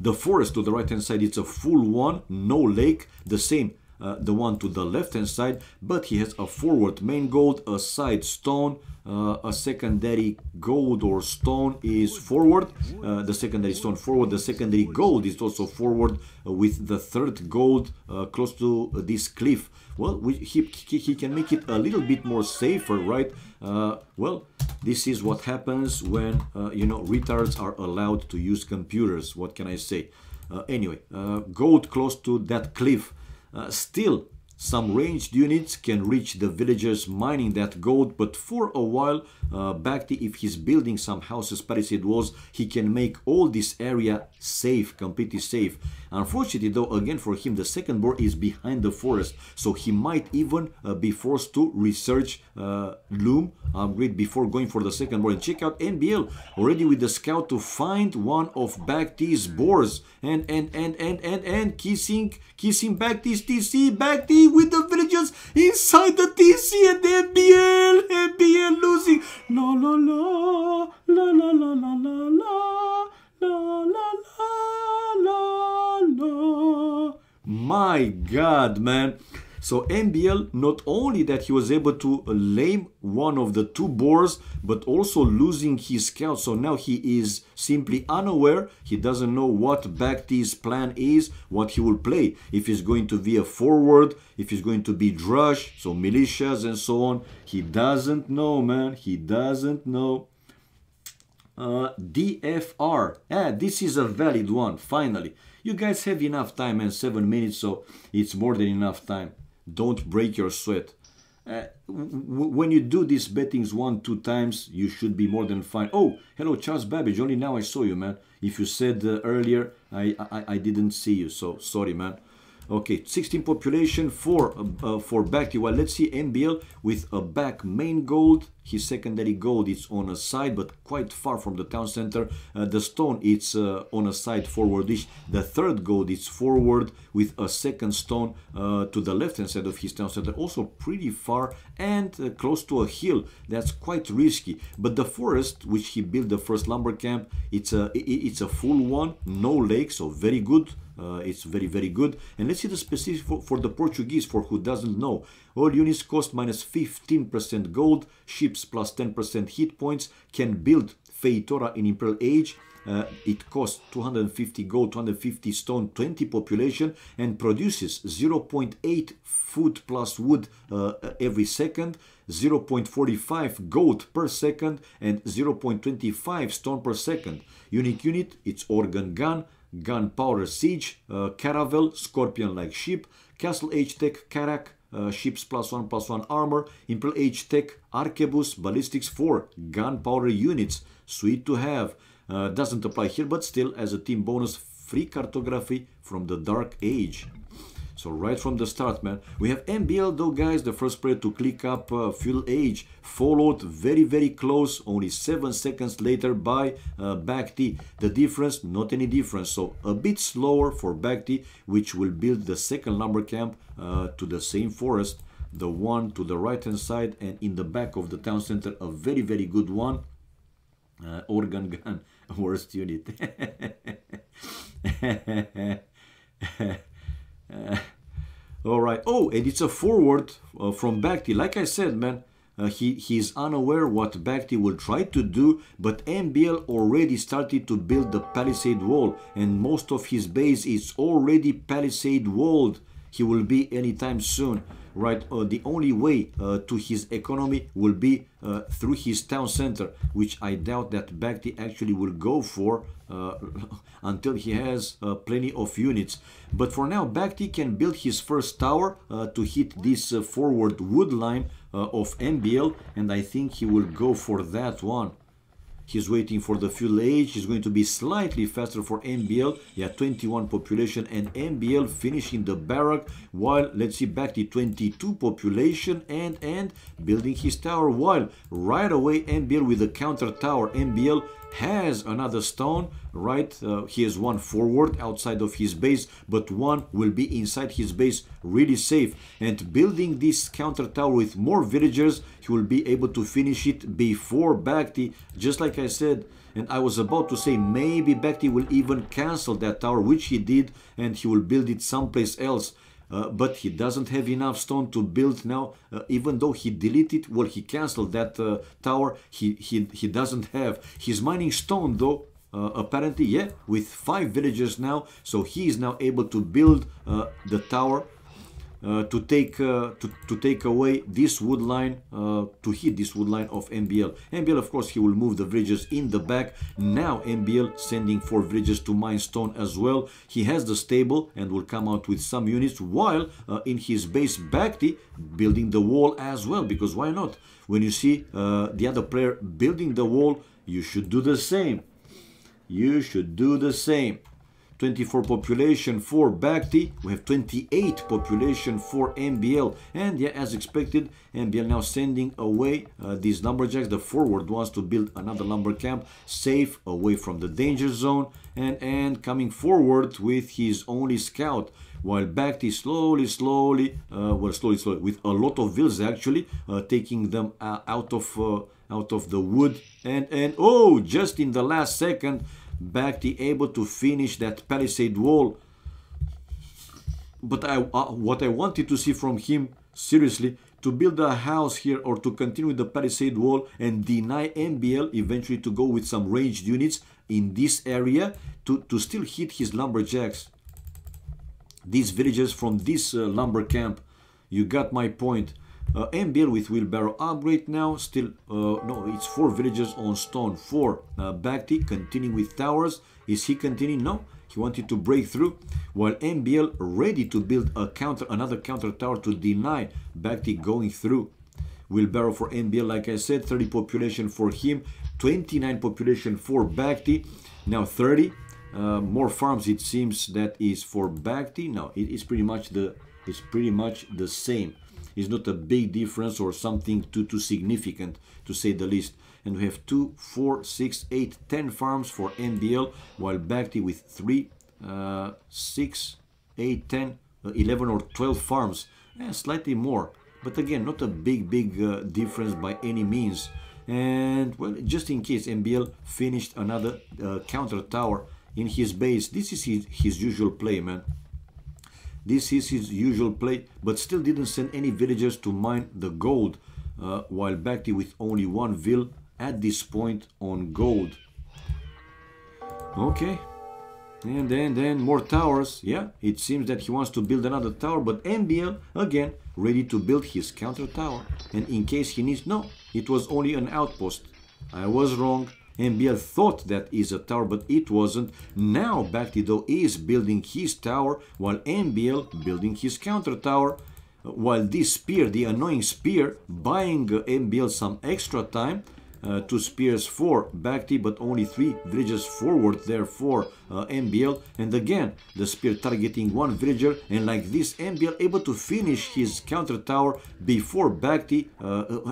The forest to the right hand side, it's a full one, no lake, the same the one to the left hand side, but he has a forward main gold, a side stone, a secondary gold or stone is forward, the secondary stone forward, the secondary gold is also forward with the third gold close to this cliff. Well, he can make it a little bit more safer, right? Well, this is what happens when, you know, retards are allowed to use computers. What can I say? Anyway, gold close to that cliff. Still, some ranged units can reach the villagers mining that gold, but for a while, Bagti, if he's building some houses, palisade walls, he can make all this area safe, completely safe. Unfortunately, though, again, for him, the second boar is behind the forest, so he might even be forced to research loom upgrade before going for the second boar. And check out NBL, already with the scout to find one of Bagti's boars, and kissing Bagti's TC, Bagti with the villagers inside the TC, and NBL losing. La la la la la la la la la la la la. My God, man. So NBL, not only that he was able to lame one of the two boars, but also losing his scout. So now he is simply unaware. He doesn't know what Bagti's plan is, what he will play. If he's going to be a forward, if he's going to be drush, so militias and so on. He doesn't know, man. He doesn't know. DFR. This is a valid one, finally. You guys have enough time, and 7 minutes, so it's more than enough time. Don't break your sweat. When you do these bettings 1-2 times, you should be more than fine. Oh, hello, Charles Babbage. Only now I saw you, man. If you said earlier, I didn't see you, so sorry, man. Okay, 16 population for Bagti. Well, let's see NBL with a back main gold. His secondary gold is on a side, but quite far from the town center. The stone, it's on a side forwardish. The third gold is forward with a second stone to the left-hand side of his town center. Also pretty far and close to a hill. That's quite risky. But the forest, which he built the first lumber camp, it's a full one, no lake, so very good. It's very, very good. And let's see the specifics for the Portuguese, for who doesn't know. All units cost minus 15% gold, ships plus 10% hit points, can build Feitora in Imperial Age. It costs 250 gold, 250 stone, 20 population, and produces 0.8 food plus wood every second, 0.45 gold per second, and 0.25 stone per second. Unique unit, it's organ gun, gunpowder siege, caravel, scorpion-like ship, castle age tech, Karak, ships +1/+1 armor, Imperial age tech, arquebus, ballistics 4, gunpowder units, sweet to have. Doesn't apply here, but still as a team bonus, free cartography from the Dark Age. So right from the start, man. We have MBL though, guys, the first player to click up Fuel Age, followed very close, only 7 seconds later by Bhakti. The difference, not any difference, so a bit slower for Bhakti, which will build the second lumber camp to the same forest, the one to the right hand side and in the back of the town center, a very good one. Organ gun, worst unit. All right. Oh, and it's a forward from Bhakti. Like I said, man, he's unaware what Bhakti will try to do, but MBL already started to build the palisade wall, and most of his base is already palisade walled. He will be anytime soon, right? The only way to his economy will be through his town center, which I doubt that Bhakti actually will go for until he has plenty of units. But for now, Bhakti can build his first tower to hit this forward wood line of MBL, and I think he will go for that one. He's waiting for the fuel age. He's going to be slightly faster for MBL. Yeah, 21 population and MBL finishing the barrack, while let's see Bhakti 22 population and building his tower, while right away MBL with a counter tower. MBL has another stone, right? He has one forward outside of his base, but one will be inside his base, really safe. And building this counter tower with more villagers, he will be able to finish it before Bhakti, just like I said. And I was about to say maybe Bhakti will even cancel that tower, which he did, and he will build it someplace else. But he doesn't have enough stone to build now, even though he deleted, well, he cancelled that tower, he doesn't have. He's mining stone though, apparently, yeah, with 5 villagers now, so he is now able to build the tower to take away this wood line, to hit this wood line of MBL. MBL, of course, he will move the villagers in the back. Now MBL sending 4 villagers to mine stone as well. He has the stable and will come out with some units, while in his base Bhakti building the wall as well, because why not? When you see the other player building the wall, you should do the same. You should do the same. 24 population for Bhakti. We have 28 population for MBL. And yeah, as expected, MBL now sending away these lumberjacks, the forward ones, to build another lumber camp, safe, away from the danger zone, and coming forward with his only scout, while Bhakti slowly, with a lot of vills actually, taking them out of the wood, and oh, just in the last second, Bhakti able to finish that palisade wall. But what I wanted to see from him, seriously, to build a house here or to continue with the palisade wall and deny MBL eventually to go with some ranged units in this area to still hit his lumberjacks. These villagers from this lumber camp, you got my point. MBL with wheelbarrow upgrade now, still, no, it's 4 villagers on stone for Bhakti, continuing with towers. Is he continuing? No, he wanted to break through, while MBL ready to build another counter tower to deny Bhakti going through. Wheelbarrow for MBL, like I said, 30 population for him, 29 population for Bhakti, now 30. More farms, it seems, that is for Bhakti. No, it is pretty much the same. It's not a big difference or something too significant, to say the least. And we have 2, 4, 6, 8, 10 farms for MBL, while Bhakti with 3, 6, 8, 10, 11 or 12 farms, slightly more. But again, not a big difference by any means. And well, just in case, MBL finished another counter tower in his base. This is his usual play, man. This is his usual play, but still didn't send any villagers to mine the gold, while Bhakti with only 1 vill at this point on gold. Okay, and then more towers. Yeah, it seems that he wants to build another tower, but MBL, again, ready to build his counter tower. And in case he needs, no, it was only an outpost. I was wrong. MBL thought that is a tower, but it wasn't. Now Bhakti though is building his tower, while MBL building his counter tower, while this spear, the annoying spear, buying MBL some extra time. 2 spears for Bhakti, but only 3 villages forward there for MBL. And again, the spear targeting 1 villager, and like this, MBL able to finish his counter tower before Bhakti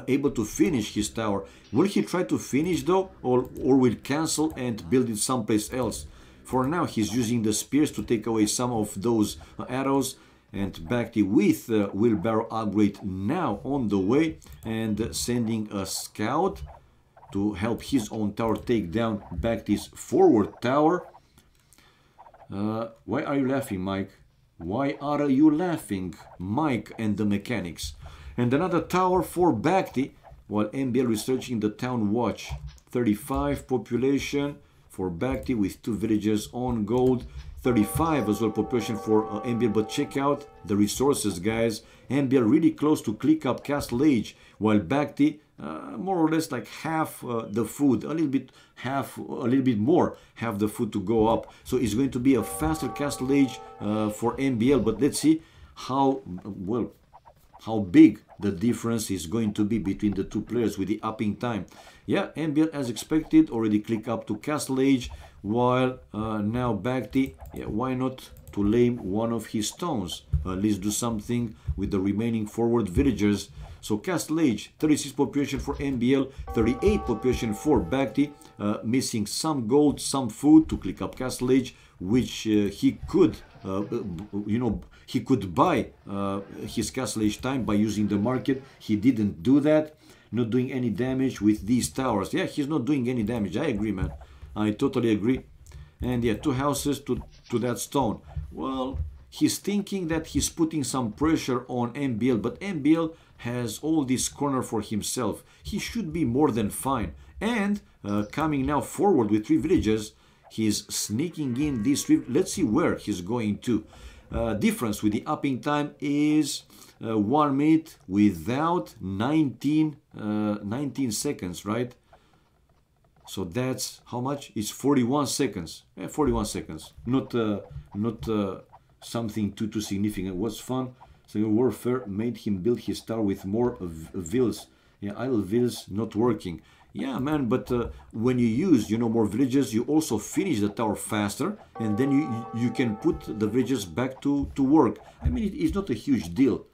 able to finish his tower. Will he try to finish though, or will cancel and build it someplace else? For now, he's using the spears to take away some of those arrows. And Bhakti with wheelbarrow upgrade now on the way, and sending a scout to help his own tower take down Bhakti's forward tower. Why are you laughing, Mike? Why are you laughing, Mike and the mechanics? And another tower for Bhakti, while MBL researching the town watch. 35 population for Bhakti with 2 villages on gold. 35 as well population for MBL, but check out the resources, guys. MBL really close to click up Castle Age, while Bhakti more or less like half the food, a little bit more, half the food to go up. So it's going to be a faster Castle Age for MBL, but let's see how big the difference is going to be between the two players with the upping time. Yeah, MBL as expected already click up to Castle Age, while now Bhakti, yeah, why not to lay one of his stones? At least do something with the remaining forward villagers. So Castle Age, 36 population for MBL, 38 population for Bhakti, missing some gold, some food to click up Castle Age, which he could, he could buy his Castle Age time by using the market. He didn't do that. Not doing any damage with these towers. Yeah, he's not doing any damage. I agree, man. I totally agree. And yeah, 2 houses to that stone. Well, he's thinking that he's putting some pressure on MBL, but MBL has all this corner for himself. He should be more than fine. And coming now forward with 3 villages, he's sneaking in these 3. Let's see where he's going to. Difference with the upping time is 1 minute without 19 seconds, right? So that's how much? It's 41 seconds. 41 seconds. Not something too significant. What's fun? So warfare made him build his tower with more villas. Yeah, idle villas not working. Yeah, man, but when you use, more villages, you also finish the tower faster, and then you can put the villages back to work. I mean, it's not a huge deal.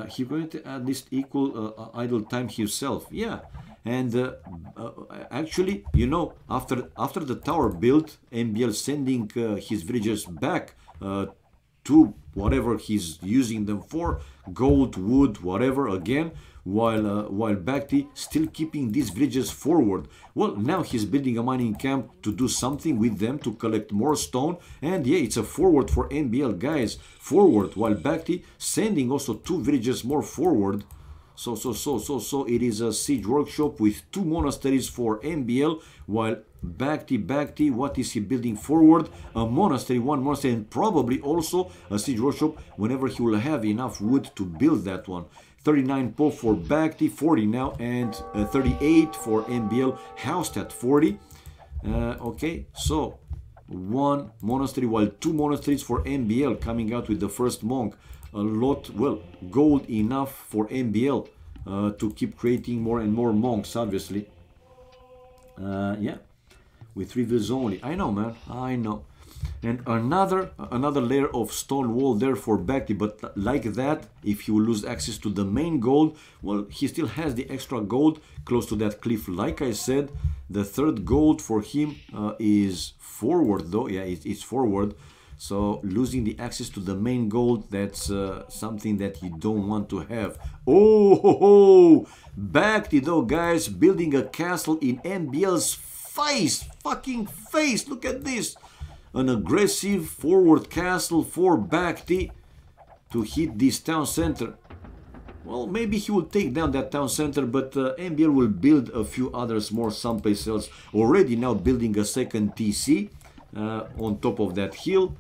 He's going to at least equal idle time himself. Yeah, and actually, after the tower built, MBL sending his villagers back to whatever he's using them for, gold, wood, whatever, again, while Bhakti still keeping these villages forward. Well, now he's building a mining camp to do something with them, to collect more stone, and yeah, it's a forward for MBL, guys, forward, while Bhakti sending also 2 villages more forward. So it is a siege workshop with 2 monasteries for MBL, while Bhakti, what is he building forward? A monastery, 1 monastery, and probably also a siege workshop whenever he will have enough wood to build that one. 39 pole for Bhakti, 40 now, and 38 for MBL, housed at 40. Okay, so 1 monastery, while 2 monasteries for MBL coming out with the first monk. A lot, well, gold enough for MBL to keep creating more and more monks, obviously. Yeah, with 3 villas only. I know, man, I know. And another layer of stone wall there for Bhakti, but like that, if he will lose access to the main gold, well, he still has the extra gold close to that cliff. Like I said, the 3rd gold for him is forward, though. Yeah, it's forward. So losing the access to the main gold, that's something that you don't want to have. Oh, Bhakti though, guys, building a castle in MBL's fucking face. Look at this. An aggressive forward castle for Bhakti to hit this town center. Well, maybe he will take down that town center, but MBL will build a few others more someplace else. Already now building a 2nd TC on top of that hill.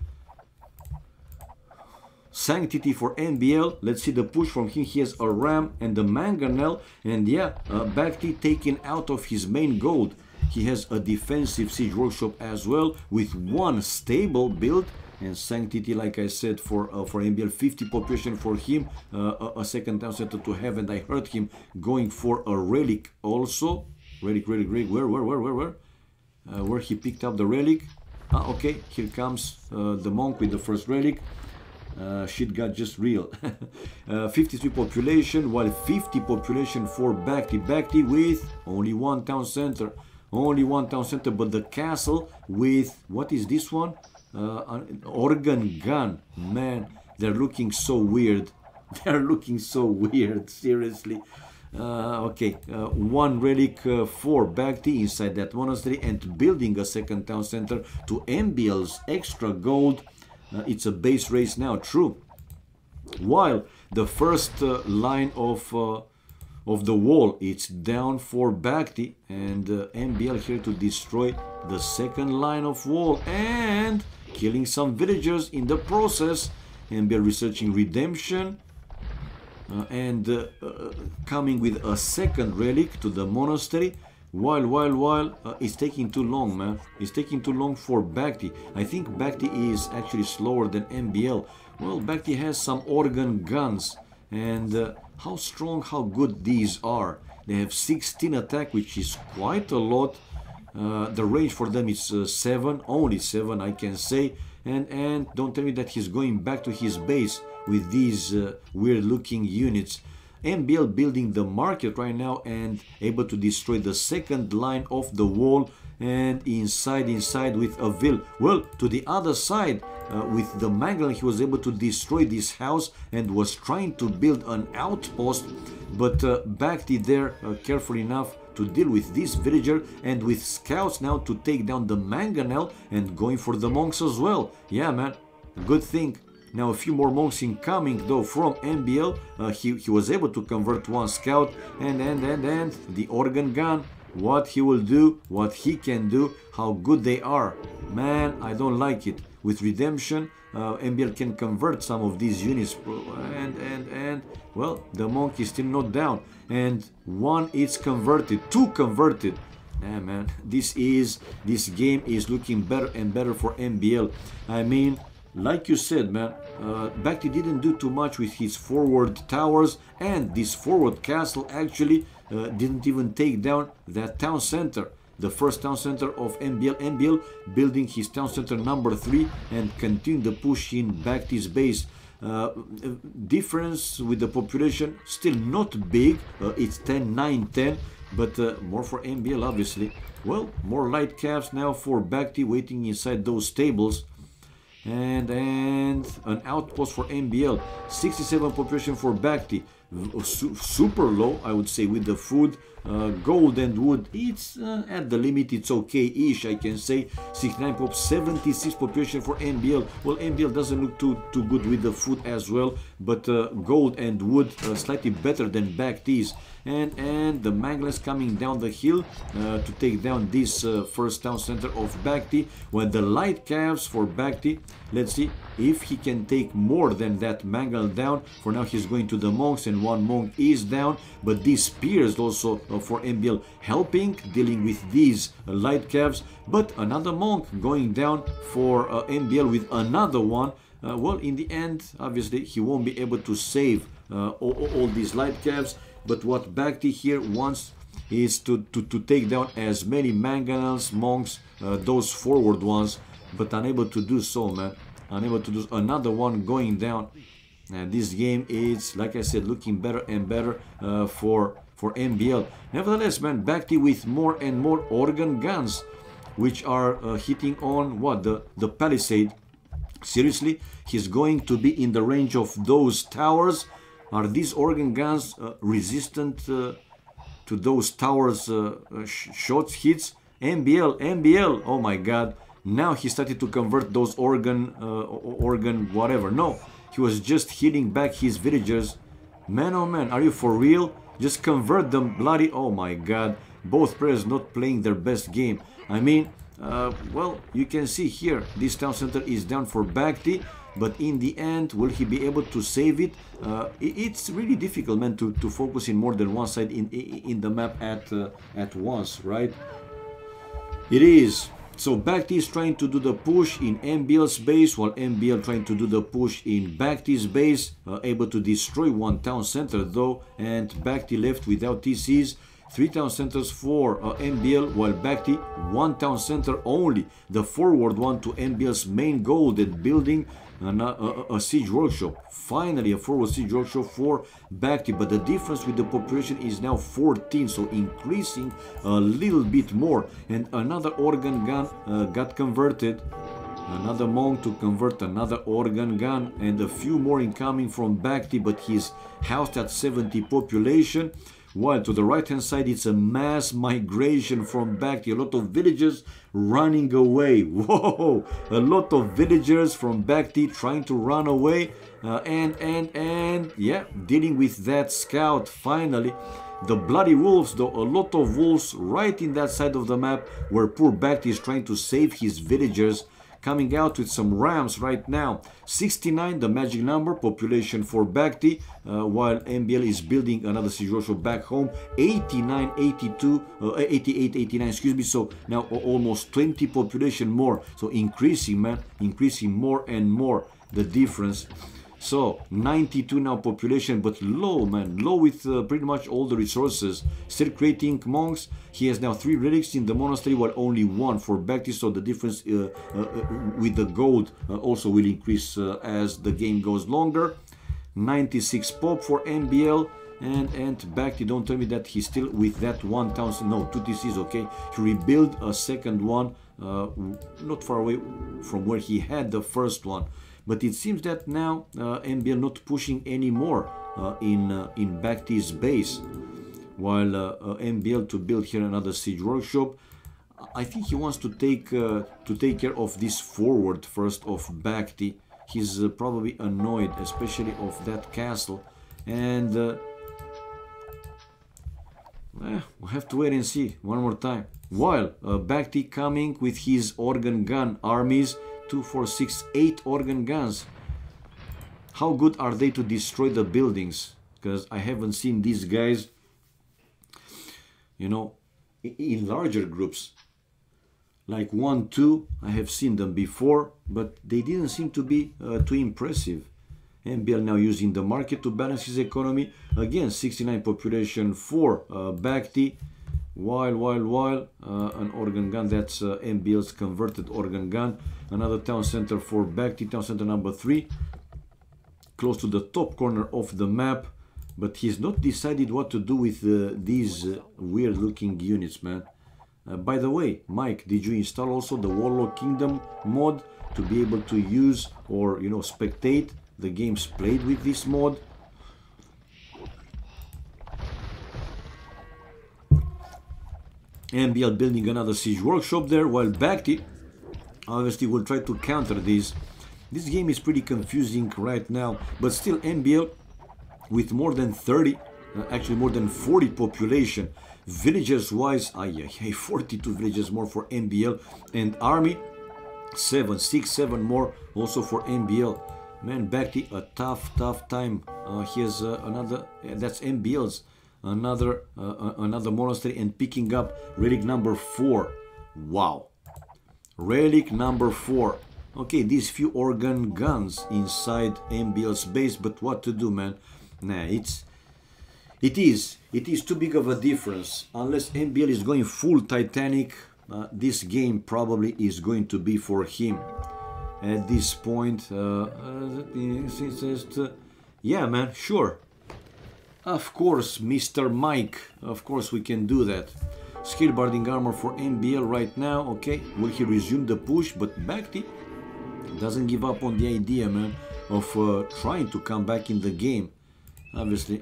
Sanctity for MBL. Let's see the push from him. He has a ram and the mangonel, and yeah, Bhakti taken out of his main gold. He has a defensive siege workshop as well with 1 stable build, And Sanctity, like I said, for MBL, 50 population for him, a second town center to have, and I heard him going for a relic also. Relic, where he picked up the relic. Okay, here comes the monk with the first relic. Shit got just real. 53 population, while 50 population for Bhakti with only one town center. Only one town center, but the castle with, what is this one? An organ gun. Man, they're looking so weird. They're looking so weird, seriously. Okay, one relic for Bhakti inside that monastery, and building a second town center to MBL's extra gold. It's a base race now, true. While the first line of the wall, it's down for Bhakti, and MBL here to destroy the second line of wall and killing some villagers in the process. MBL researching redemption. And coming with a second relic to the monastery, while it's taking too long, man. It's taking too long for Bhakti. I think Bhakti is actually slower than MBL. Well, Bhakti has some organ guns, and how strong, how good these are. They have 16 attack, which is quite a lot. The range for them is 7, only 7, I can say. And don't tell me that he's going back to his base with these weird looking units. MBL building the market right now and able to destroy the second line of the wall, and inside with a vill. Well, to the other side with the Mangal, he was able to destroy this house and was trying to build an outpost, but Bhakti there careful enough to deal with this villager, and with scouts now to take down the mangonel and going for the monks as well. Yeah, man, good thing. Now a few more monks incoming though from MBL. He was able to convert one scout, and the organ gun. What he will do, what he can do, how good they are. Man, I don't like it. With redemption, MBL can convert some of these units, and well, the monk is still not down, and one is converted, two converted. Yeah, man, this game is looking better and better for MBL. I mean, like you said, man, Bhakti didn't do too much with his forward towers, and this forward castle actually didn't even take down that town center, the first town center of MBL. MBL building his town center number 3 and continue the push in Bhakti's base. Difference with the population still not big, it's 10, 9, 10, but more for MBL obviously. Well, more light caps now for Bhakti waiting inside those stables. And an outpost for MBL. 67 population for Bhakti. Super low, I would say, with the food. Gold and wood, it's at the limit, it's okay-ish, I can say. 69 pop, 76 population for MBL. Well, MBL doesn't look too good with the food as well, but gold and wood slightly better than Bhakti's. And the Manglers coming down the hill to take down this first town center of Bhakti. When the light calves for Bhakti, let's see if he can take more than that Mangal down. For now he's going to the monks, and one monk is down, but these spears also for MBL helping, dealing with these light calves. But another monk going down for MBL with another one. Well, in the end, obviously he won't be able to save all these light calves. But what Bhakti here wants is to take down as many mangonels, monks, those forward ones, but unable to do so, man. Unable to do. Another one going down. And this game is, like I said, looking better and better for MBL. Nevertheless, man, Bhakti with more and more organ guns, which are hitting on what, the palisade. Seriously, he's going to be in the range of those towers. Are these organ guns resistant to those towers shots, hits? MBL, oh my god. Now he started to convert those organ whatever. No, he was just healing back his villagers. Man, oh man, are you for real? Just convert them, bloody, oh my god. Both players not playing their best game. I mean, well, you can see here, this town center is down for Bhakti. But in the end, will he be able to save it? It's really difficult, man, to focus in more than one side in the map at once, right? It is. So Bhakti is trying to do the push in MBL's base, while MBL trying to do the push in Bhakti's base, able to destroy one town center though, and Bhakti left without TCs. 3 town centers for MBL, while Bhakti 1 town center only, the forward one to MBL's main goal, that building a siege workshop. Finally a forward siege workshop for Bhakti, but the difference with the population is now 14, so increasing a little bit more. And another organ gun got converted, another monk to convert another organ gun, and a few more incoming from Bhakti, but he's housed at 70 population. While to the right hand side it's a mass migration from Bhakti, a lot of villagers running away. Whoa, a lot of villagers from Bhakti trying to run away, and yeah, dealing with that scout. Finally the bloody wolves though, a lot of wolves right in that side of the map where poor Bhakti is trying to save his villagers, coming out with some rams right now. 69, the magic number, population for Bhakti, while MBL is building another siege workshop back home. 89, 82, 88, 89, excuse me. So now almost 20 population more. So increasing, man, increasing more and more the difference. So 92 now population, but low, man, low with pretty much all the resources. Still creating monks. He has now 3 relics in the monastery, while only 1 for Bhakti. So the difference with the gold also will increase as the game goes longer. 96 pop for MBL. And Bhakti, don't tell me that he's still with that 1,000. No, 2 TCs, okay. He rebuilt a second one, not far away from where he had the first one. But it seems that now MBL not pushing anymore in Bhakti's base, while MBL to build here another siege workshop. I think he wants to take care of this forward first of Bhakti. He's probably annoyed, especially of that castle, and we'll have to wait and see one more time. While Bhakti coming with his organ gun armies. 2, 4, 6, 8 organ guns. How good are they to destroy the buildings? Because I haven't seen these guys, you know, in larger groups. Like 1, 2, I have seen them before, but they didn't seem to be too impressive. MBL now using the market to balance his economy. Again, 69 population for Bhakti. While an organ gun, that's MBL's converted organ gun. Another town center for Bhakti, town center number 3, close to the top corner of the map. But he's not decided what to do with these weird looking units, man. By the way, Mike, did you install also the Warlock Kingdom mod to be able to use or, you know, spectate the games played with this mod? MBL building another siege workshop there, while Bhakti obviously will try to counter these. This game is pretty confusing right now, but still MBL with more than 30, actually more than 40 population. Villagers wise, 42 villages more for MBL, and army 6, 7 more also for MBL. Man, Bhakti, a tough time. Here's another, that's MBL's. Another monastery, and picking up relic number 4. Wow, relic number 4. Okay, these few organ guns inside MBL's base, but what to do, man? Nah, it is too big of a difference. Unless MBL is going full Titanic, this game probably is going to be for him at this point. Yeah, man, sure. Of course, Mr. Mike, of course we can do that. Skill barding armor for MBL right now, okay. Will he resume the push? But Bhakti doesn't give up on the idea, man, of trying to come back in the game. Obviously,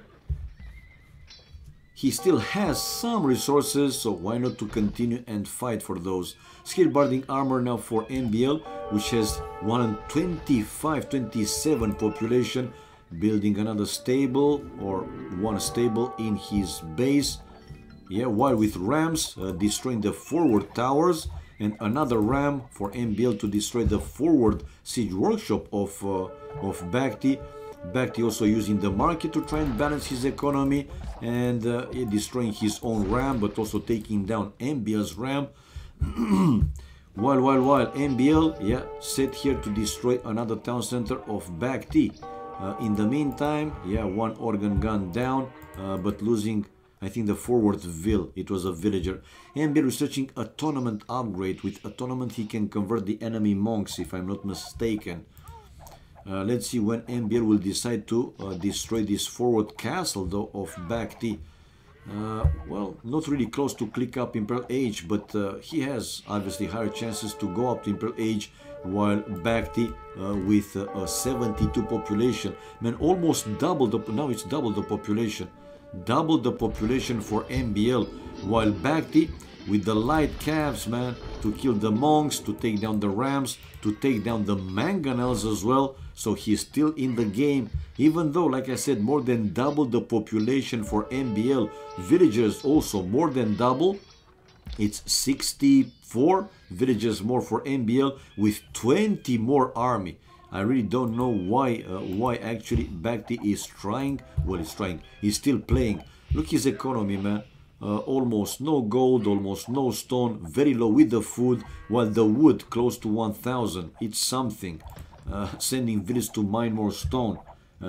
he still has some resources, so why not to continue and fight for those. Skill barding armor now for MBL, which has 125, 27 population. Building another stable, or one stable in his base. Yeah, while with rams destroying the forward towers, and another ram for MBL to destroy the forward siege workshop of Bhakti. Bhakti also using the market to try and balance his economy, and destroying his own ram, but also taking down MBL's ram. While MBL, yeah, set here to destroy another town center of Bakhti. In the meantime, yeah, one organ gun down, but losing, I think, the forward Vil. It was a villager. MBL researching a tournament upgrade. With a tournament, he can convert the enemy monks, if I'm not mistaken. Let's see when MBL will decide to destroy this forward castle, though, of Bakhti. Well, not really close to click up Imperial Age, but he has obviously higher chances to go up to Imperial Age, while Bakhti with a 72 population, man, almost double the, now it's double the population for MBL, while Bakhti with the light calves, man, to kill the monks, to take down the rams, to take down the mangonels as well. So he's still in the game, even though, like I said, more than double the population for MBL. Villagers also more than double. It's 64 villages more for MBL with 20 more army. I really don't know why actually Bakhti is trying. Well, he's trying. He's still playing. Look his economy, man. Almost no gold, almost no stone, very low with the food, while the wood close to 1000. It's something. Sending village to mine more stone.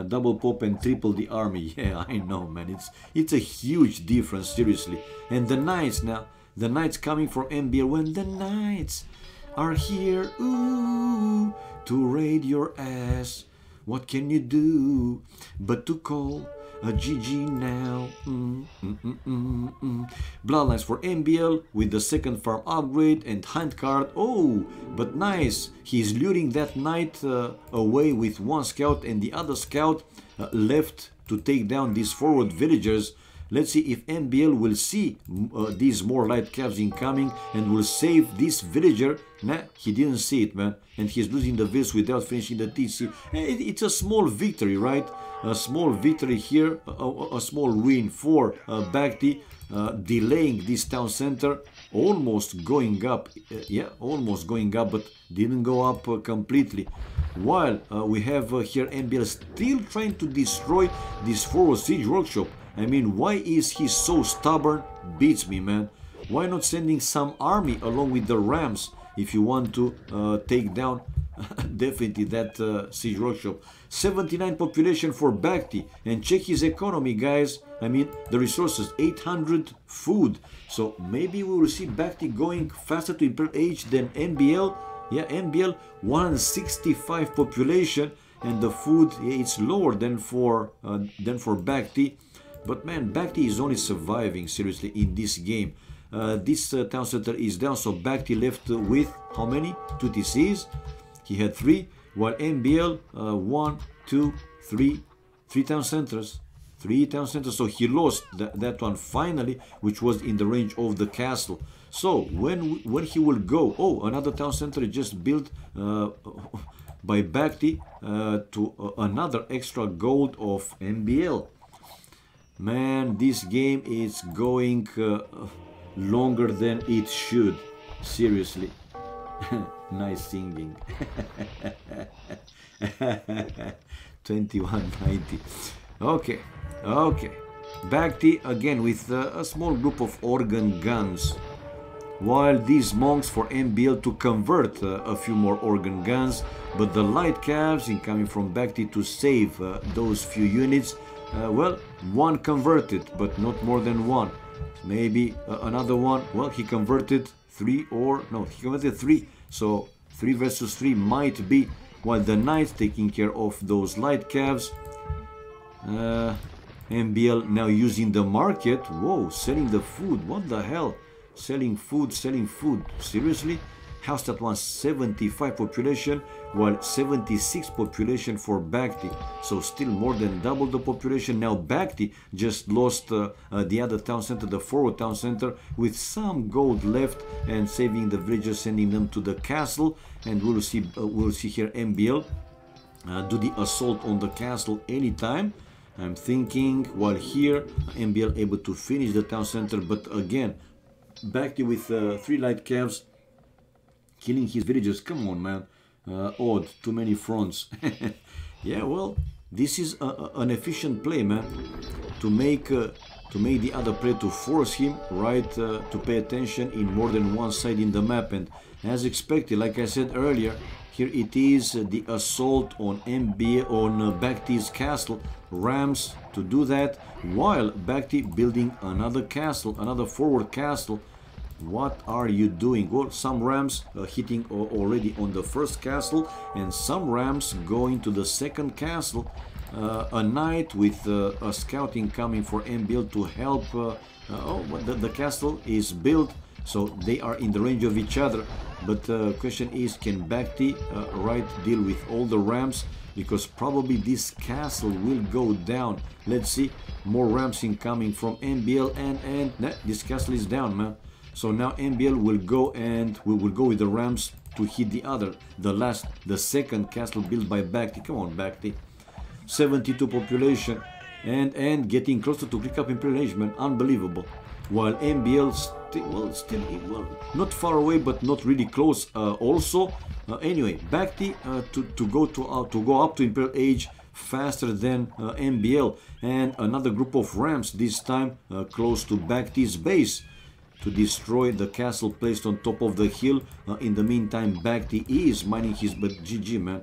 Double pop and triple the army. Yeah, I know, man. It's a huge difference, seriously. And the knights now. The knights coming from MBL. When the knights are here, ooh, to raid your ass, what can you do but to call a GG now? Bloodlines for MBL with the second farm upgrade and hunt card. Oh, but nice. He's luring that knight away with one scout, and the other scout left to take down these forward villagers. Let's see if MBL will see these more light calves incoming and will save this villager. Nah, he didn't see it, man. And he's losing the vills without finishing the TC. It's a small victory, right? A small victory here, a small win for Bakhti, delaying this town center, almost going up. Yeah, almost going up, but didn't go up completely. While we have here MBL still trying to destroy this forward siege workshop. I mean, why is he so stubborn? Beats me, man. Why not sending some army along with the rams if you want to take down definitely that siege workshop? 79 population for Bakhti, and check his economy, guys. I mean, the resources, 800 food. So maybe we will see Bakhti going faster to Imperial Age than MBL. Yeah, MBL 165 population, and the food, yeah, it's lower than for Bakhti. But man, Bakhti is only surviving, seriously, in this game. This town center is down, so Bakhti left with how many? 2 TCs. He had 3, while MBL 1, 2, 3 town centers. 3 town centers, so he lost that one finally, which was in the range of the castle. So when he will go, oh, another town center just built by Bakhti to another extra gold of MBL. Man, this game is going longer than it should. Seriously. Nice singing. 2190. Okay. Bakhti again with a small group of organ guns. While these monks for MBL to convert a few more organ guns, but the light calves incoming from Bakhti to save those few units. Well, one converted, but not more than one. Maybe another one. Well, he converted 3 or... no, he converted 3. So 3 versus 3 might be, while the knights taking care of those light calves. MBL now using the market. Whoa, selling the food. What the hell? Selling food. Seriously? How's that one? 75 population, while 76 population for Bakhti. So still more than double the population. Now Bakhti just lost the other town center, the forward town center, with some gold left, and saving the villagers, sending them to the castle. And we'll see here MBL do the assault on the castle anytime. I'm thinking, while here MBL able to finish the town center, but again Bakhti with 3 light calves, killing his villagers. Come on, man. Odd, too many fronts. Yeah, well, this is an efficient play, man. To make to make the other player to force him, right, to pay attention in more than one side in the map. And as expected, like I said earlier, here it is, the assault on Bakhti's castle. Rams to do that, while Bakhti building another castle, another forward castle. What are you doing? Well, some Rams hitting already on the first castle, and some Rams going to the second castle. A knight with a scouting coming for MBL to help. The castle is built, so they are in the range of each other. But the question is, can Bakhti right deal with all the Rams? Because probably this castle will go down. Let's see, more Rams incoming from MBL, and this castle is down, man. So now MBL will go, and we will go with the Rams to hit the second castle built by Bakhti. Come on, Bakhti. 72 population, and getting closer to click up Imperial Age, man. Unbelievable. While MBL still not far away, but not really close. Also, anyway, Bakhti to go up to Imperial Age faster than MBL, and another group of Rams, this time close to Bakhti's base, to destroy the castle placed on top of the hill. In the meantime, Bakhti is mining his, but GG, man.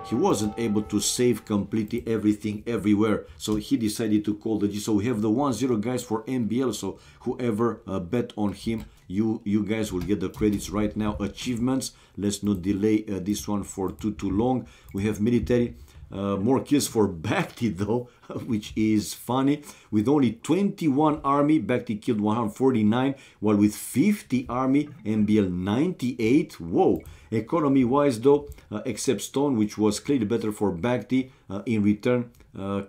He wasn't able to save completely everything everywhere, so he decided to call the G. So we have the 1-0 guys for MBL, so whoever bet on him, you guys will get the credits right now. Achievements, let's not delay this one for too long. We have military. More kills for Bakhti though, which is funny. With only 21 army, Bakhti killed 149, while with 50 army, MBL 98. Whoa! Economy wise though, except stone, which was clearly better for Bakhti. In return,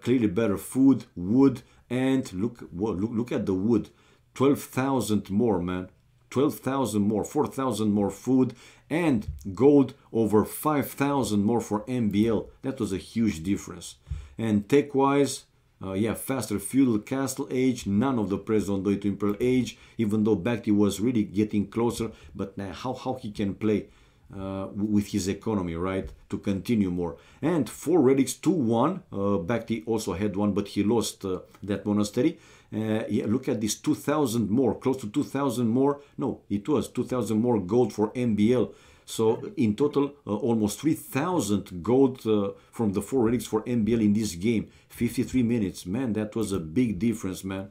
clearly better food, wood, and look at the wood. 12,000 more, man. 12,000 more, 4,000 more food, and gold over 5,000 more for MBL. That was a huge difference. And tech-wise, yeah, faster feudal castle age. None of the president going to Imperial Age, even though Bakhti was really getting closer. But how he can play with his economy, right, to continue more. And 4 relics, 2-1. Bakhti also had one, but he lost that monastery. Yeah, look at this, 2,000 more, close to 2,000 more. No, it was 2,000 more gold for MBL. So in total, almost 3,000 gold from the 4 relics for MBL in this game. 53 minutes, man, that was a big difference, man.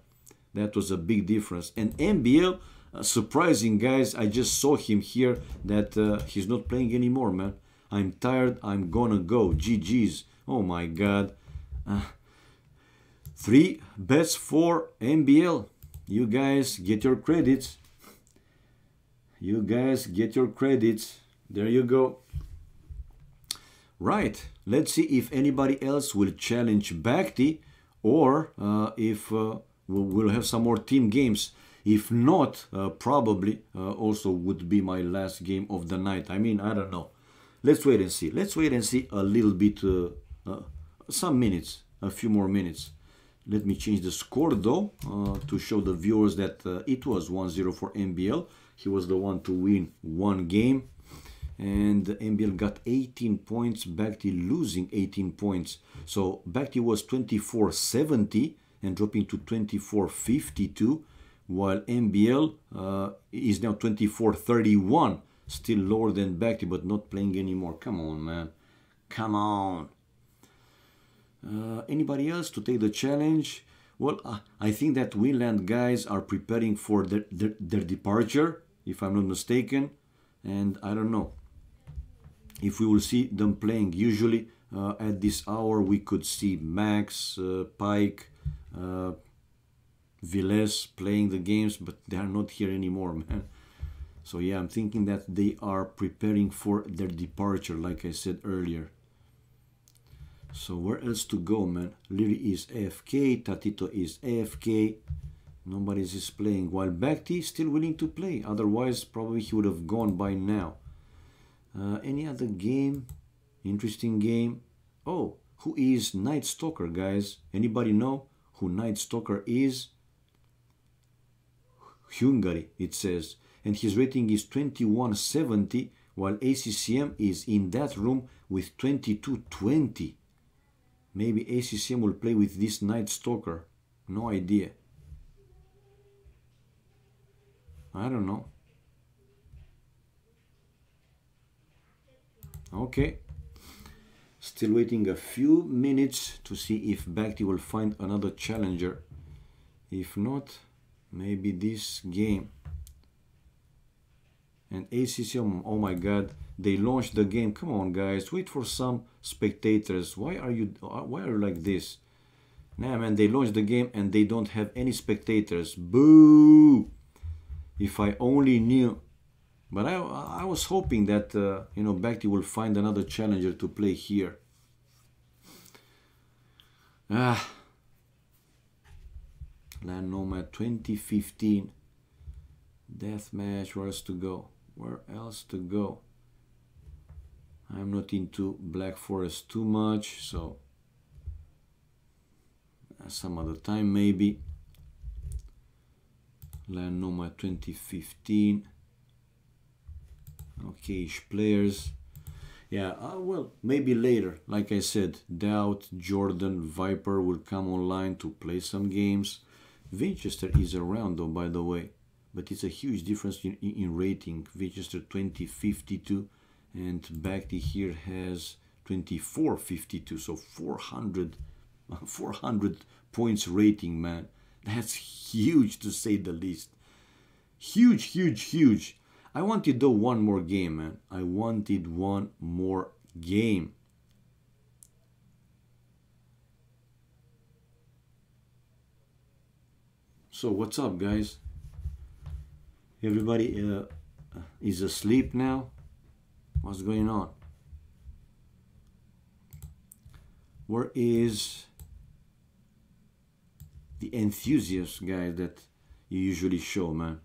That was a big difference. And MBL, surprising, guys, I just saw him here that he's not playing anymore, man. I'm tired, I'm gonna go. GG's. Oh my God. 3 bets for MBL. You guys get your credits. You guys get your credits. There you go. Right. Let's see if anybody else will challenge Bakhti, or if we'll have some more team games. If not, probably also would be my last game of the night. I mean, I don't know. Let's wait and see. Let's wait and see a little bit, some minutes, a few more minutes. Let me change the score though, to show the viewers that it was 1-0 for MBL. He was the one to win one game. And MBL got 18 points, Bakhti losing 18 points. So Bakhti was 24.70 and dropping to 24.52, while MBL is now 24.31, still lower than Bakhti, but not playing anymore. Come on, man. Come on. Anybody else to take the challenge? Well, I think that Winland guys are preparing for their departure, if I'm not mistaken. And I don't know if we will see them playing. Usually at this hour we could see Max, Pike, Viles playing the games, but they are not here anymore, man. So yeah, I'm thinking that they are preparing for their departure, like I said earlier. So where else to go, man? Liri is AFK, Tatito is AFK. Nobody is playing, while Bakhti is still willing to play. Otherwise, probably he would have gone by now. Any other game? Interesting game? Oh, who is Night Stalker, guys? Anybody know who Night Stalker is? Hungary, it says. And his rating is 2170, while ACCM is in that room with 2220. Maybe ACCM will play with this Night Stalker. No idea. I don't know. Okay. Still waiting a few minutes to see if Bhakti will find another challenger. If not, maybe this game. And ACC, oh my god, they launched the game. Come on guys, wait for some spectators. Why are you like this? Nah man, they launched the game and they don't have any spectators. Boo! If I only knew. But I was hoping that, you know, Bhakti will find another challenger to play here. Land Nomad 2015. Deathmatch, where else to go? Where else to go? I'm not into Black Forest too much, so some other time maybe. Land Nomad 2015. Okay-ish players. Yeah, well, maybe later. Like I said, Doubt, Jordan, Viper will come online to play some games. Winchester is around though, by the way. But it's a huge difference in rating. Winchester 2052 and Bhakti here has 2452. So 400 points rating, man. That's huge to say the least. Huge, huge, huge. I wanted though one more game, man. I wanted one more game. So what's up, guys? Everybody is asleep now? What's going on? Where is the enthusiast guy that you usually show, man?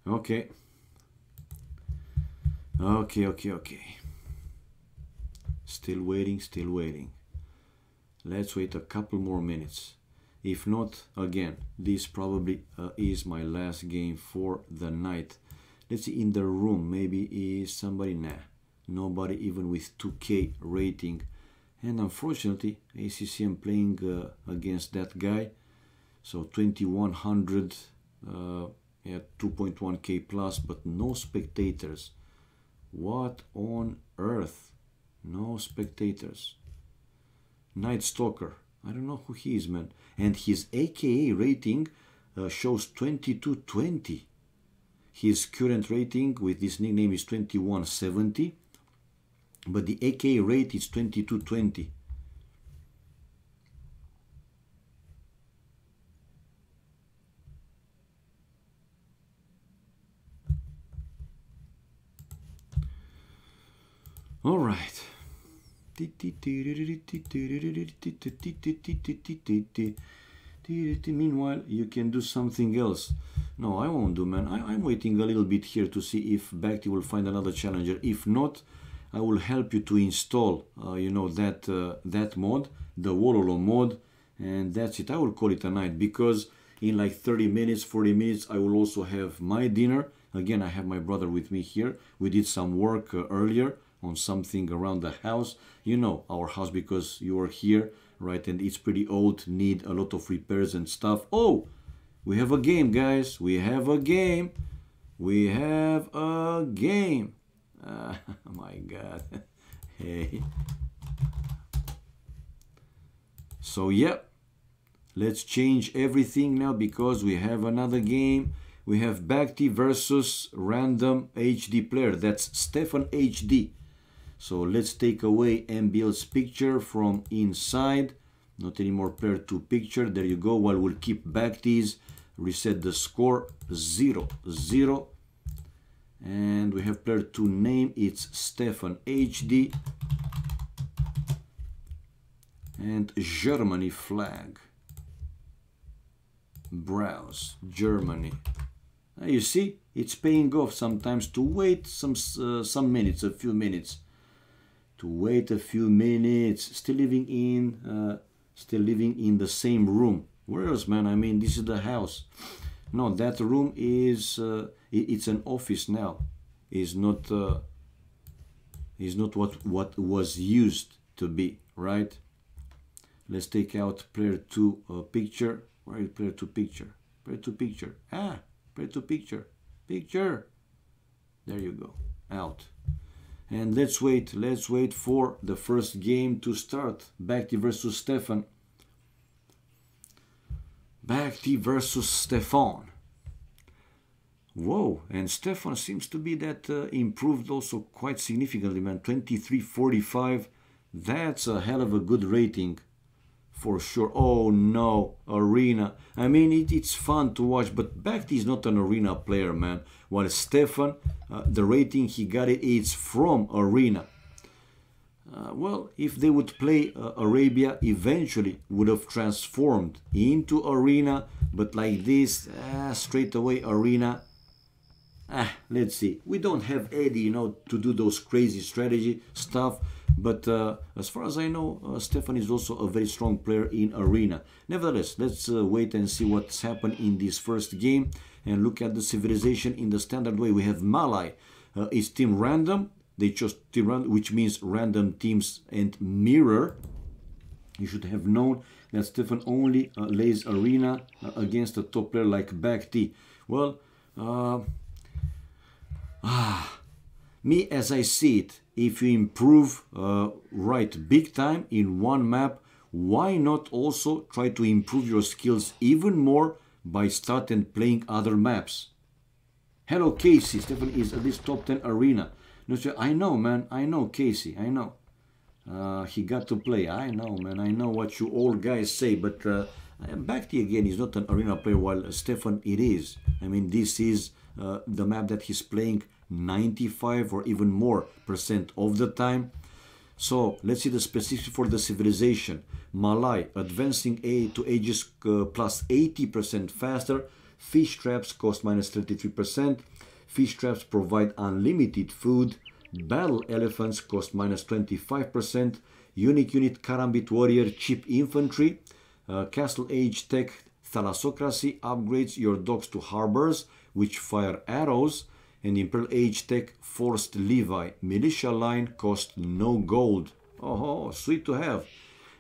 Okay. Okay. Still waiting. Let's wait a couple more minutes. If not, again, this probably is my last game for the night. Let's see in the room. Maybe is somebody? Nah. Nobody even with 2K rating. And unfortunately, ACC I'm playing against that guy. So 2100. Yeah, 2.1k plus, but no spectators. What on earth? No spectators. Night Stalker. I don't know who he is, man. And his AKA rating shows 2220. His current rating with this nickname is 2170. But the AKA rate is 2220. All right. Meanwhile, you can do something else. No, I won't do, man. I'm waiting a little bit here to see if Bhakti will find another challenger. If not, I will help you to install, you know, that mod, the Wololo mod, and that's it. I will call it a night because in like 30 minutes, 40 minutes, I will also have my dinner. Again, I have my brother with me here. We did some work earlier on something around the house. You know our house because you are here, right? And it's pretty old, need a lot of repairs and stuff. Oh, we have a game, guys. We have a game. We have a game. My God. Hey. So, yeah. Let's change everything now because we have another game. We have Bhakti versus random HD player. That's Stefan HD. So let's take away MBL's picture from inside. Not any more player 2 picture. There you go. While we'll keep Bhakti's. Reset the score 0-0. And we have player 2 name. It's Stefan HD. And Germany flag. Browse. Germany. You see? it's paying off sometimes to wait some minutes, a few minutes. To wait a few minutes. Still living in the same room. Where else, man? I mean, this is the house. No, that room is it's an office now. Is not what was used to be, right? Let's take out player 2 picture. Where is player 2 picture? Player 2 picture. Player 2 picture. Picture. There you go. Out. And let's wait for the first game to start. Bakhti versus Stefan. Bakhti versus Stefan. Whoa, and Stefan seems to be that improved also quite significantly, man. 23.45. That's a hell of a good rating for sure. Oh no, arena. I mean, it's fun to watch, but Bakhti is not an arena player, man. While Stefan, the rating he got it's from arena. Well, if they would play Arabia, eventually would have transformed into arena, but like this, straight away arena. Let's see. We don't have Eddie, you know, to do those crazy strategy stuff. But as far as I know, Stefan is also a very strong player in arena. Nevertheless, let's wait and see what's happened in this first game and look at the civilization in the standard way. We have Malay. It's team random. They chose team random, which means random teams and mirror. You should have known that Stefan only lays arena against a top player like Bakhti. Well, me as I see it, if you improve right big time in one map, why not also try to improve your skills even more by starting playing other maps? Hello Casey, Stefan is at least top 10 arena. No, I know, man, I know Casey, I know. He got to play, I know, man, I know what you all guys say, but Bakhti again is not an arena player, while Stefan it is. I mean, this is the map that he's playing 95 or even more % of the time. So let's see the specifics for the civilization. Malay advancing to ages plus 80% faster. Fish traps cost minus 33%. Fish traps provide unlimited food. Battle elephants cost minus 25%. Unique unit Karambit warrior cheap infantry. Castle age tech thalassocracy upgrades your dogs to harbors which fire arrows. And Imperial Age Tech Forced Levi Militia line cost no gold. Oh, sweet to have.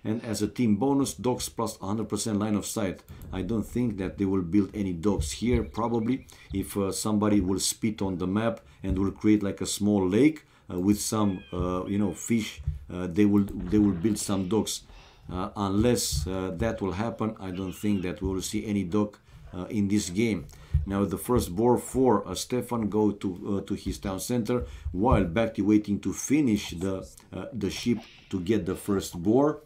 And as a team bonus, dogs plus 100% line of sight. I don't think that they will build any dogs here. Probably if somebody will spit on the map and will create like a small lake with some fish, they will build some dogs. Unless that will happen, I don't think that we will see any dog in this game. Now the first boar for Stefan go to his town center, while Bakhti waiting to finish the ship to get the first boar.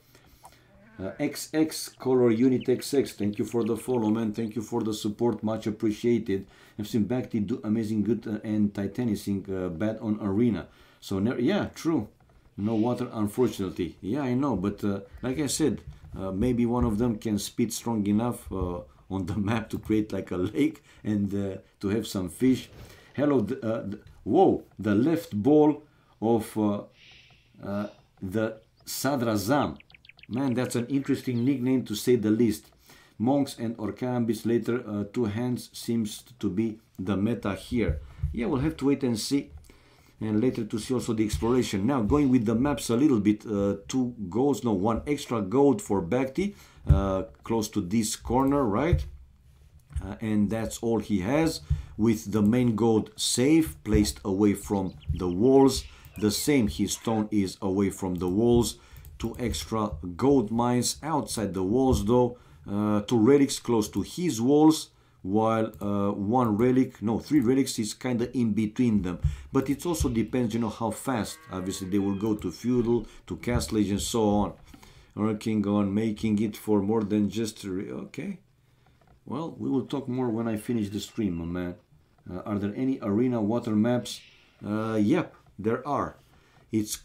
XX color unit XX, thank you for the follow, man. Thank you for the support, much appreciated. I've seen Bakhti do amazing good and Titanicing bad on arena. So yeah, true. No water, unfortunately. Yeah, I know, but like I said, maybe one of them can speed strong enough on the map to create like a lake and to have some fish. Hello, whoa, the left ball of the Sadrazam. Man, that's an interesting nickname to say the least. Monks and Orcambis later, two hands seems to be the meta here. Yeah, we'll have to wait and see. And later to see also the exploration. Now going with the maps a little bit, 2 golds, no, 1 extra gold for Bakhti, close to this corner, right? And that's all he has, with the main gold safe, placed away from the walls. The same, his stone is away from the walls. 2 extra gold mines outside the walls though, 2 relics close to his walls, while 1 relic, no, 3 relics is kind of in between them. But it also depends, you know, how fast. Obviously they will go to feudal, to castle age and so on. Working on making it for more than just, okay. Well, we will talk more when I finish the stream, my man. Are there any arena water maps? Yep, there are. It's,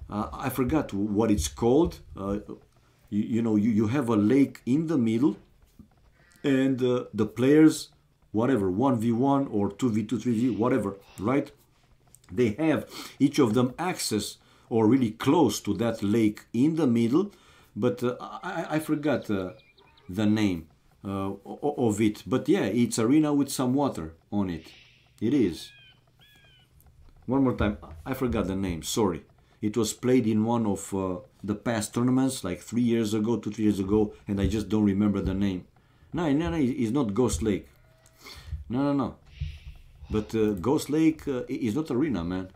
I forgot what it's called. You have a lake in the middle, and the players whatever, 1v1 or 2v2, 3v, whatever, right? They have each of them access or really close to that lake in the middle, but I forgot the name of it. But yeah, it's arena with some water on it. It is. One more time, I forgot the name, sorry. It was played in one of the past tournaments, like 3 years ago, 2-3 years ago, and I just don't remember the name. No, it's not Ghost Lake. No. But Ghost Lake is not arena, man.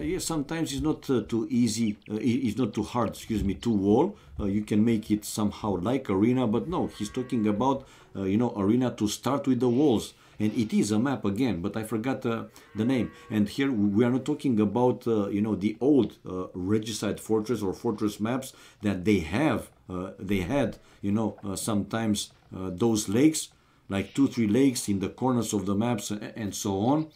Yeah, sometimes it's not too easy, it's not too hard, excuse me, to wall. You can make it somehow like arena, but no, he's talking about, you know, arena to start with the walls. And it is a map again, but I forgot the name. And here we are not talking about, you know, the old Regicide Fortress or Fortress maps that they have. They had, you know, sometimes those lakes, like 2-3 lakes in the corners of the maps and so on.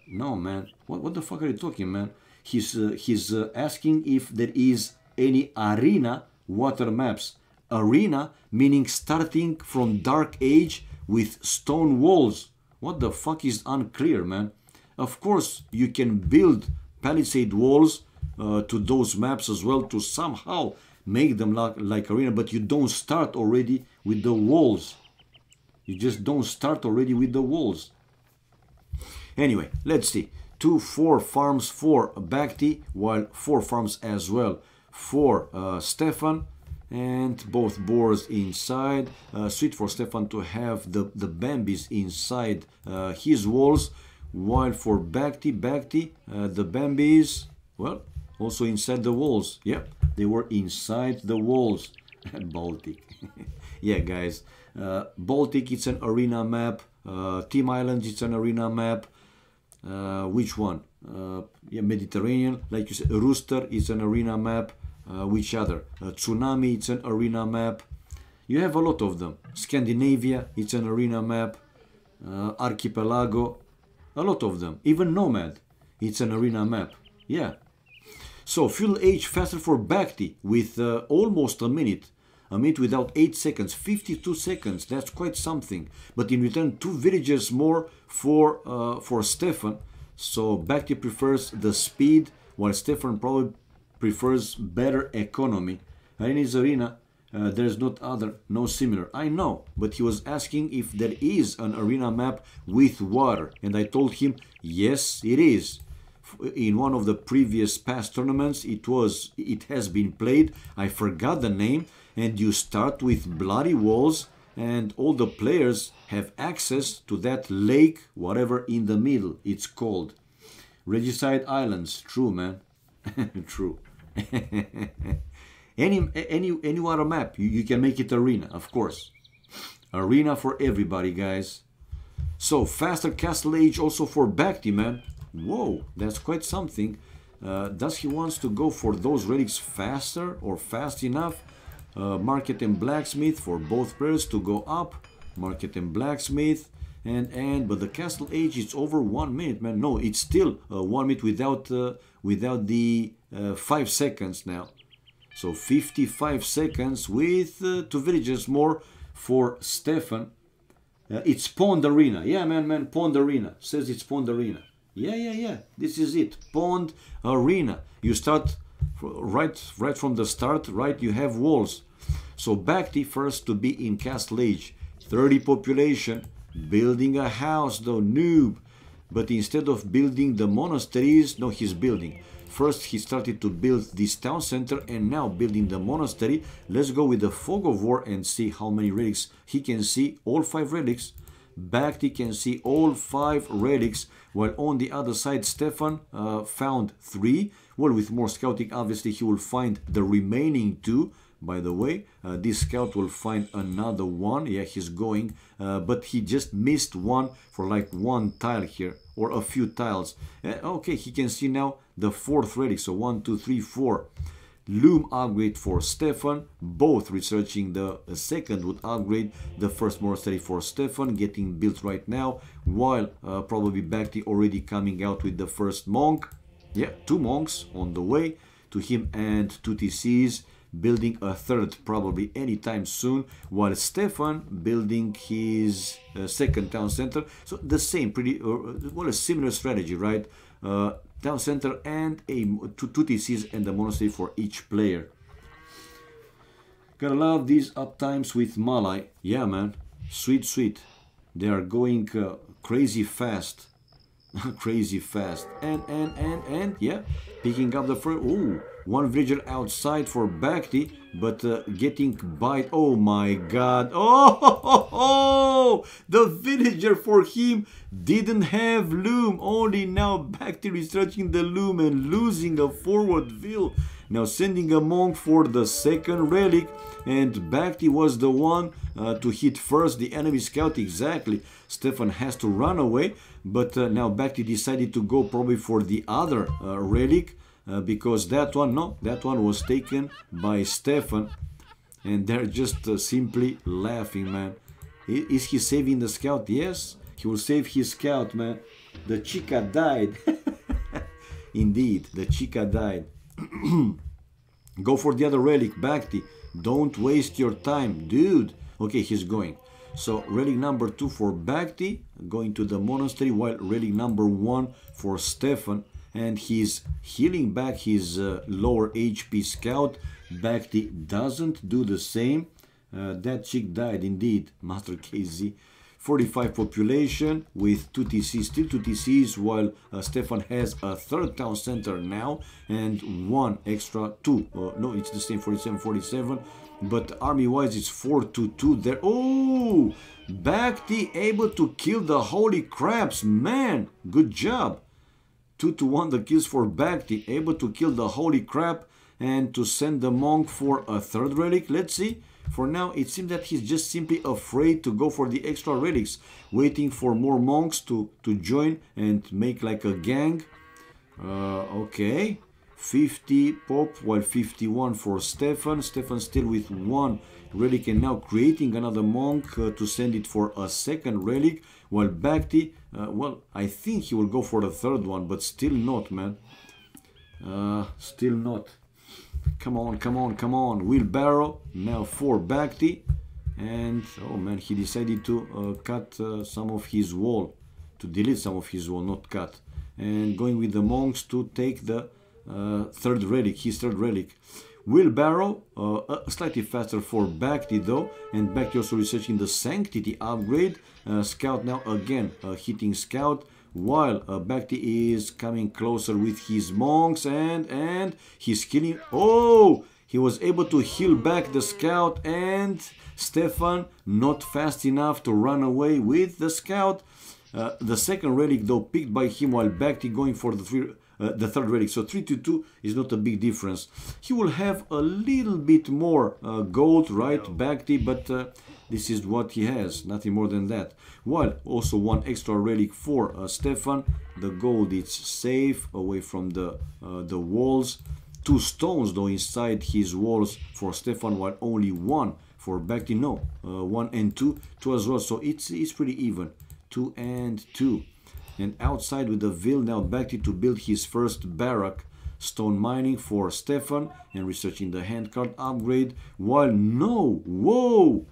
No, man. What the fuck are you talking, man? He's asking if there is any arena water maps. Arena meaning starting from Dark Age with stone walls. What the fuck is unclear, man? Of course, you can build palisade walls to those maps as well to somehow make them like arena, but you don't start already with the walls. You just don't start already with the walls. Anyway, let's see. 4 farms for Bhakti, while 4 farms as well for Stefan. And both boars inside. Sweet for Stefan to have the Bambis inside his walls, while for Bhakti, the Bambis, well, also inside the walls. Yep, they were inside the walls. Baltic. Yeah, guys. Baltic, it's an arena map. Team Islands, it's an arena map. Which one? Yeah, Mediterranean, like you said. Rooster is an arena map. Which other? Tsunami, it's an arena map. You have a lot of them. Scandinavia, it's an arena map. Archipelago, a lot of them. Even Nomad, it's an arena map. Yeah. So fuel age faster for Bhakti with almost a minute. A minute without 8 seconds, 52 seconds. That's quite something. But in return, 2 villagers more for Stefan. So Bhakti prefers the speed, while Stefan probably prefers better economy. In his arena, there's no similar. I know, but he was asking if there is an arena map with water, and I told him yes, it is. In one of the previous past tournaments, it has been played. I forgot the name, and you start with bloody walls, and all the players have access to that lake, whatever in the middle it's called. Regicide Islands, true, man. True. any water map, you can make it arena, of course. Arena for everybody, guys. So faster castle age also for Bhakti, man. Whoa, that's quite something. Does he wants to go for those relics faster or fast enough? Market and blacksmith for both players to go up. Market and blacksmith. But the castle age is over 1 minute, man. No, it's still 1 minute without the 5 seconds now. So 55 seconds with 2 villagers more for Stefan. It's Pond Arena. Yeah, man, Pond Arena. Says it's Pond Arena. Yeah. This is it. Pond Arena. You start right from the start, right? You have walls. So Bhakti first to be in castle age. 30 population. Building a house though, noob. But instead of building the monasteries, no, he's building. First he started to build this town center and now building the monastery. Let's go with the Fog of War and see how many relics he can see. All 5 relics. Bhakti can see all 5 relics, while on the other side Stefan found 3. Well, with more scouting obviously he will find the remaining 2. By the way, this scout will find another 1. Yeah, he's going, but he just missed 1 for like 1 tile here, or a few tiles. Okay, he can see now the 4th relic, so 1, 2, 3, 4. Loom upgrade for Stefan, both researching the second would upgrade. The first monastery for Stefan getting built right now, while probably Bhakti already coming out with the first monk. Yeah, 2 monks on the way to him and 2 TCs. building a third probably anytime soon, while Stefan building his second town center. So the same, pretty well, a similar strategy, right? Town center and two TCs and a monastery for each player. Gotta love these uptimes with Malai. Yeah, man, sweet, sweet. They are going crazy fast. Crazy fast. And yeah, picking up the first. Ooh, one villager outside for Bhakti, but getting bite. Oh my god. Oh, the villager for him didn't have loom. Only now Bhakti researching the loom and losing a forward will. Now sending a monk for the second relic, and Bhakti was the one to hit first the enemy scout. Exactly. Stefan has to run away, but now Bhakti decided to go probably for the other relic, because that one was taken by Stefan, and they're just simply laughing, man. Is he saving the scout? Yes, he will save his scout, man. The chica died. Indeed, the chica died. Go for the other relic, Bhakti. Don't waste your time, dude. Okay, he's going. So relic number 2 for Bhakti, going to the monastery, while relic number 1 for Stefan, and he's healing back his lower HP scout. Bhakti doesn't do the same. That chick died indeed, Master KZ. 45 population with 2 TCs, still 2 TCs, while Stefan has a third town center now and one extra 2. No, it's the same, 47, 47. But army-wise, it's 4-2 there. Oh, Bhakti able to kill the holy crabs, man. Good job. 2-1 the kills for Bhakti, able to kill the holy crab and to send the monk for a third relic. Let's see. For now, it seems that he's just simply afraid to go for the extra relics, waiting for more monks to join and make like a gang. Okay, 50 pop, while 51 for Stefan. Stefan still with 1 relic and now creating another monk to send it for a second relic, while Bhakti, well, I think he will go for the third one, but still not, man. Still not. Come on, come on, come on. Wheelbarrow, now for Bhakti. And, oh man, he decided to cut some of his wall. To delete some of his wall, not cut. And going with the monks to take the third relic, his third relic. Wheelbarrow, slightly faster for Bhakti though. And Bhakti also researching the Sanctity upgrade. Scout now again, hitting Scout. While Bhakti is coming closer with his monks and he's killing. Oh, he was able to heal back the scout, and Stefan not fast enough to run away with the scout. The second relic though picked by him, while Bhakti going for the third relic. So 3-2 is not a big difference. He will have a little bit more gold, right, Bhakti, but this is what he has, nothing more than that. While also 1 extra relic for Stefan. The gold is safe away from the walls. 2 stones though inside his walls for Stefan, while only 1 for Bhakti. No, 1 and 2 as well. So it's pretty even. 2 and 2. And outside with the Vil now Bhakti to build his first barrack. Stone mining for Stefan and researching the handcart upgrade. While no, whoa!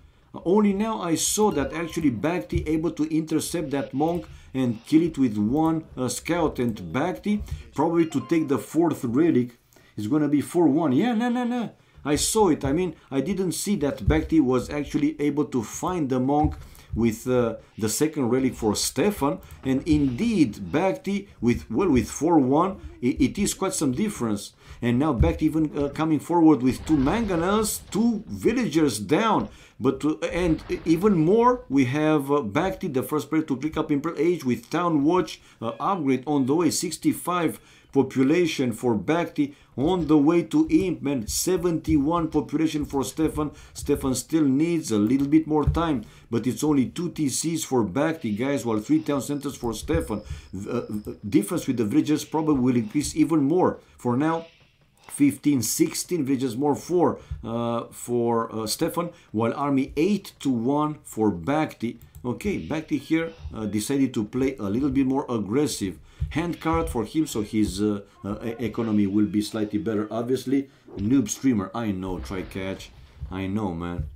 Only now I saw that actually Bhakti able to intercept that monk and kill it with 1 scout, and Bhakti probably to take the 4th relic is gonna be 4-1. Yeah, no. I saw it. I mean, I didn't see that Bhakti was actually able to find the monk with the second relic for Stefan, and indeed Bhakti with 4-1, it is quite some difference. And now Bhakti even coming forward with 2 mangonels, 2 villagers down. But and even more, we have Bhakti, the first player to click up Imperial Age with Town Watch upgrade on the way. 65 population for Bhakti on the way to Imp, man. 71 population for Stefan. Stefan still needs a little bit more time, but it's only 2 TCs for Bhakti, guys, while 3 town centers for Stefan. Difference with the villagers probably will increase even more. For now, 15, 16 villages more for Stefan, while army 8-1 for Bakhti. Okay, Bakhti here decided to play a little bit more aggressive. Hand card for him, so his economy will be slightly better, obviously. Noob streamer, I know, try catch. I know, man.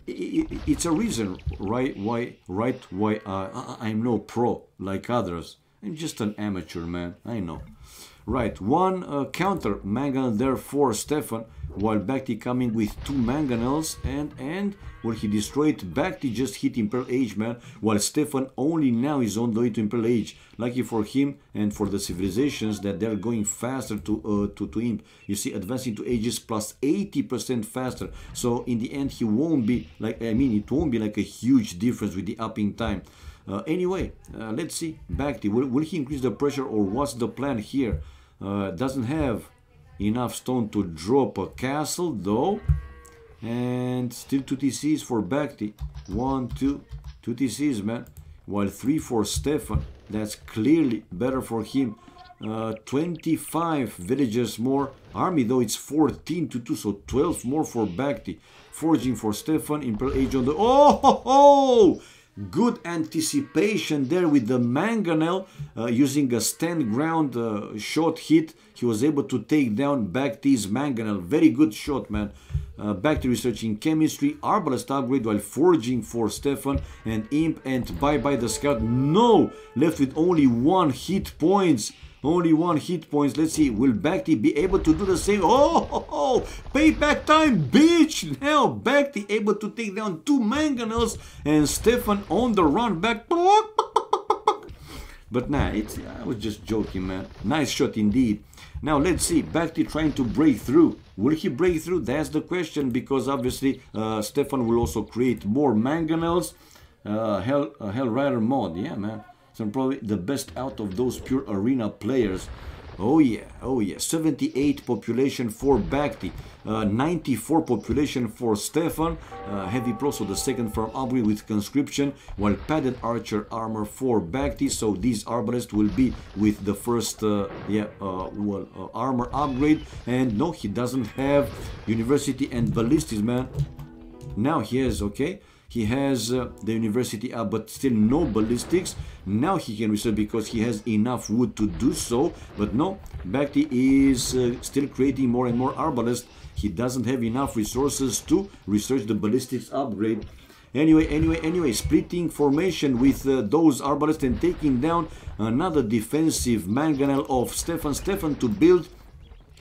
It's a reason, right? Why I'm no pro like others. I'm just an amateur, man. I know. Right, one counter mangonel there for Stefan, while Bakhti coming with 2 mangonels, and well, he destroyed. Bakhti just hit Imperial Age, man, while Stefan only now is on the way to Imperial Age. Lucky for him and for the civilizations that they're going faster to Imp. You see, advancing to ages plus 80% faster. So in the end, he won't be like, I mean, it won't be like a huge difference with the upping time. Anyway, let's see. Bakhti, will he increase the pressure, or what's the plan here? Doesn't have enough stone to drop a castle though, and still 2 TCs for Bakhti. 1, 2 TCs, man, while 3 for Stefan. That's clearly better for him. 25 villagers more. Army though, it's 14-2, so 12 more for Bakhti. Forging for Stefan. Imperial Age on the... Oh! Good anticipation there with the mangonel, using a stand ground shot hit. He was able to take down Bakhti's mangonel. Very good shot, man. Bakhti researching chemistry, arbalest upgrade while forging for Stefan and Imp, and bye-bye the scout. No! Left with only 1 hit points. Only 1 hit points. Let's see, will Bakhti be able to do the same? Oh, payback time, bitch! Now Bakhti able to take down 2 mangonels, and Stefan on the run back. But nah, I was just joking, man. Nice shot indeed. Now let's see, Bakhti trying to break through. Will he break through? That's the question, because obviously Stefan will also create more mangonels. Hell Rider mod, yeah, man. So probably the best out of those pure arena players. Oh yeah, 78 population for Bakhti, 94 population for Stefan, heavy pro, so the second farm upgrade with conscription, while padded archer armor for Bakhti. So these arbalists will be with the first armor upgrade. And no, he doesn't have university and ballistics, man. Now he has, okay, he has the university up, but still no ballistics. Now he can research because he has enough wood to do so. But no, Bakhti is still creating more and more arbalists. He doesn't have enough resources to research the ballistics upgrade. Anyway, splitting formation with those arbalists and taking down another defensive mangonel of Stefan to build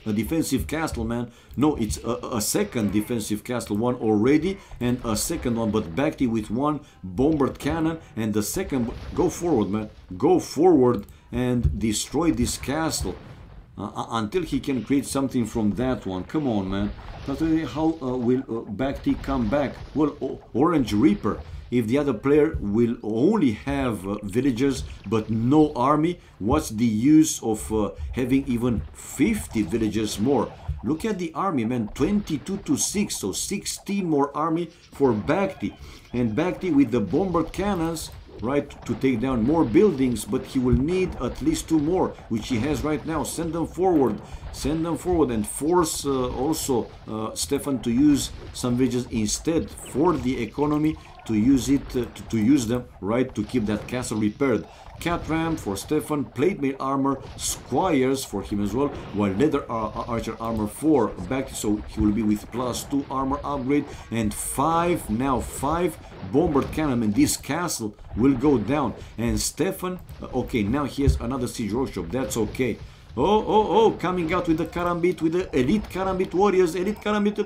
a defensive castle, man. No, it's a second defensive castle, one already and a second one, but Bakhti with 1 bombard cannon, and the second. Go forward, man, go forward and destroy this castle until he can create something from that one. Come on, man. How will Bakhti come back? Well, Orange Reaper. If the other player will only have villagers but no army, what's the use of having even 50 villagers more? Look at the army, man, 22-6, so 16 more army for Bakhti. And Bakhti with the bombard cannons, right, to take down more buildings, but he will need at least 2 more, which he has right now. Send them forward, and force also Stefan to use some villages instead for the economy, to use it, to use them, right, to keep that castle repaired. Cat ram for Stefan, plate mail armor, squires for him as well, while leather archer armor for Bakhti, so he will be with +2 armor upgrade, and 5 bombard cannon, and this castle will go down. And Stefan, okay, now he has another siege workshop, that's okay. Oh, coming out with the Karambit, with the elite Karambit warriors, elite Karambit.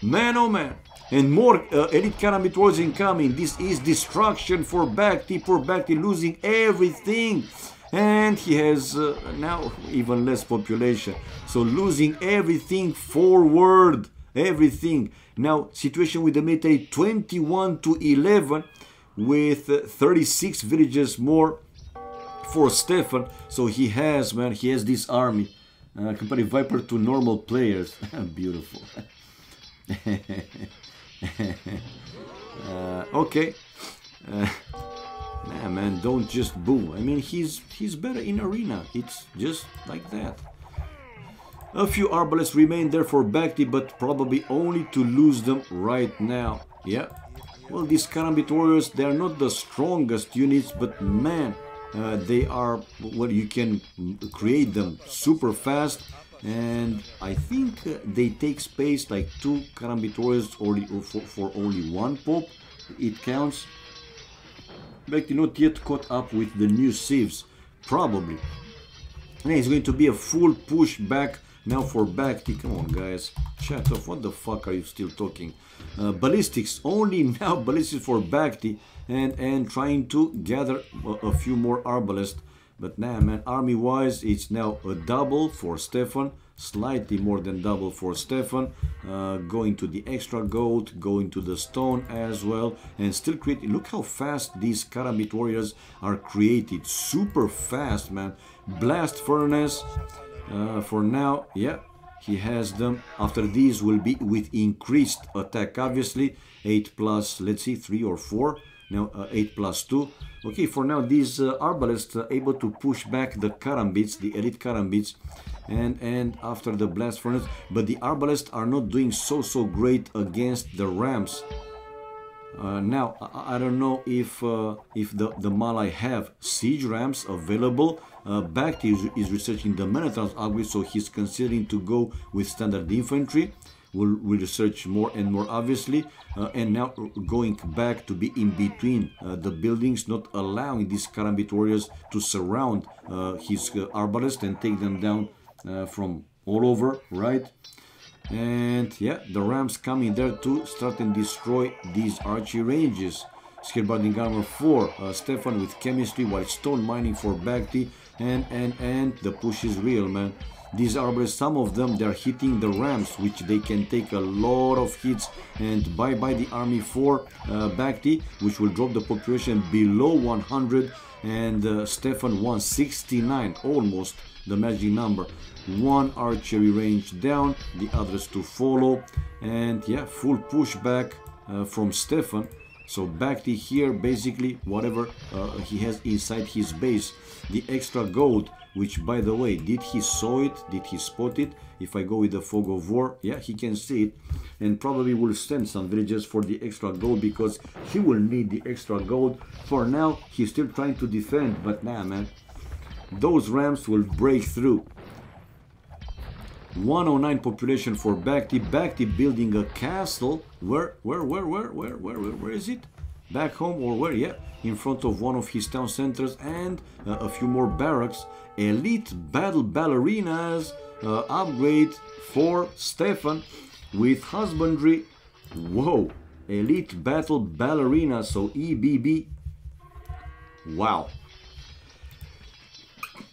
Man, oh man. And more elite Karambit warriors incoming. This is destruction for Bakhti, poor Bakhti losing everything. And he has now even less population. So losing everything forward, everything. Now, situation with the military 21-11. With 36 villages more for Stefan. So he has, man, he has this army. Comparing Viper to normal players. Beautiful. Okay. Nah, man, don't just boo. I mean, he's better in arena. It's just like that. A few arbalests remain there for Bhakti, but probably only to lose them right now. Yeah. Well, these Karambit warriors, they are not the strongest units, but man, they are, well, you can create them super fast. And I think they take space like 2 Karambit warriors for only 1 pop. It counts. Bhakti not yet caught up with the new sieves. Probably. And it's going to be a full push back now for Bhakti. Come on, guys. Chat off. What the fuck are you still talking? Ballistics. Only now ballistics for Bhakti. And trying to gather a few more arbalests. But nah, man. Army-wise, it's now a double for Stefan. Slightly more than double for Stefan. Going to the extra gold. Going to the stone as well. And still creating. Look how fast these Karambit warriors are created. Super fast, man. Blast furnace. For now, yeah, he has them. After these will be with increased attack, obviously. 8 plus, let's see, 3 or 4. Now 8 plus 2. Okay, for now these arbalests are able to push back the Karambits, the elite Karambits. And after the blast furnace. But the arbalests are not doing so great against the rams. Now, I don't know if the Malay have siege rams available. Bhakti is researching the Minotaur's algorithm, so he's considering to go with standard infantry. We'll research more and more, obviously. And now going back to be in between the buildings, not allowing these Karambit warriors to surround his arbalest and take them down from all over, right? And yeah, the rams coming there to start and destroy these archery ranges. Skillbarding armor for Stefan with chemistry, while stone mining for Bhakti. And the push is real, man. These arbalists, some of them, they're hitting the rams, which they can take a lot of hits. And bye the army for Bhakti, which will drop the population below 100. And Stefan 169, almost the magic number. 1 archery range down, the others to follow. And yeah, full pushback from Stefan. So Bhakti here, basically whatever he has inside his base. The extra gold, which by the way, did he saw it? Did he spot it? If I go with the fog of war, yeah, he can see it. And probably will send some villagers for the extra gold, because he will need the extra gold. For now, he's still trying to defend, but nah, man. Those rams will break through. 109 population for Bhakti. Bhakti building a castle. Where is it? Back home or where? Yeah, in front of one of his town centers, and a few more barracks. Elite battle ballerinas upgrade for Stefan with husbandry. Whoa, elite battle ballerina, so EBB. Wow.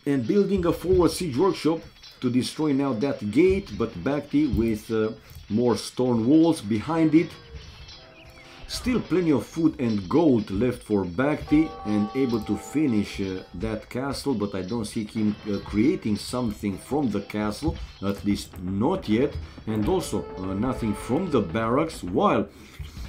And building a forward siege workshop to destroy now that gate, but Bhakti with more stone walls behind it. Still plenty of food and gold left for Bhakti, and able to finish that castle, but I don't see him creating something from the castle, at least not yet. And also nothing from the barracks, while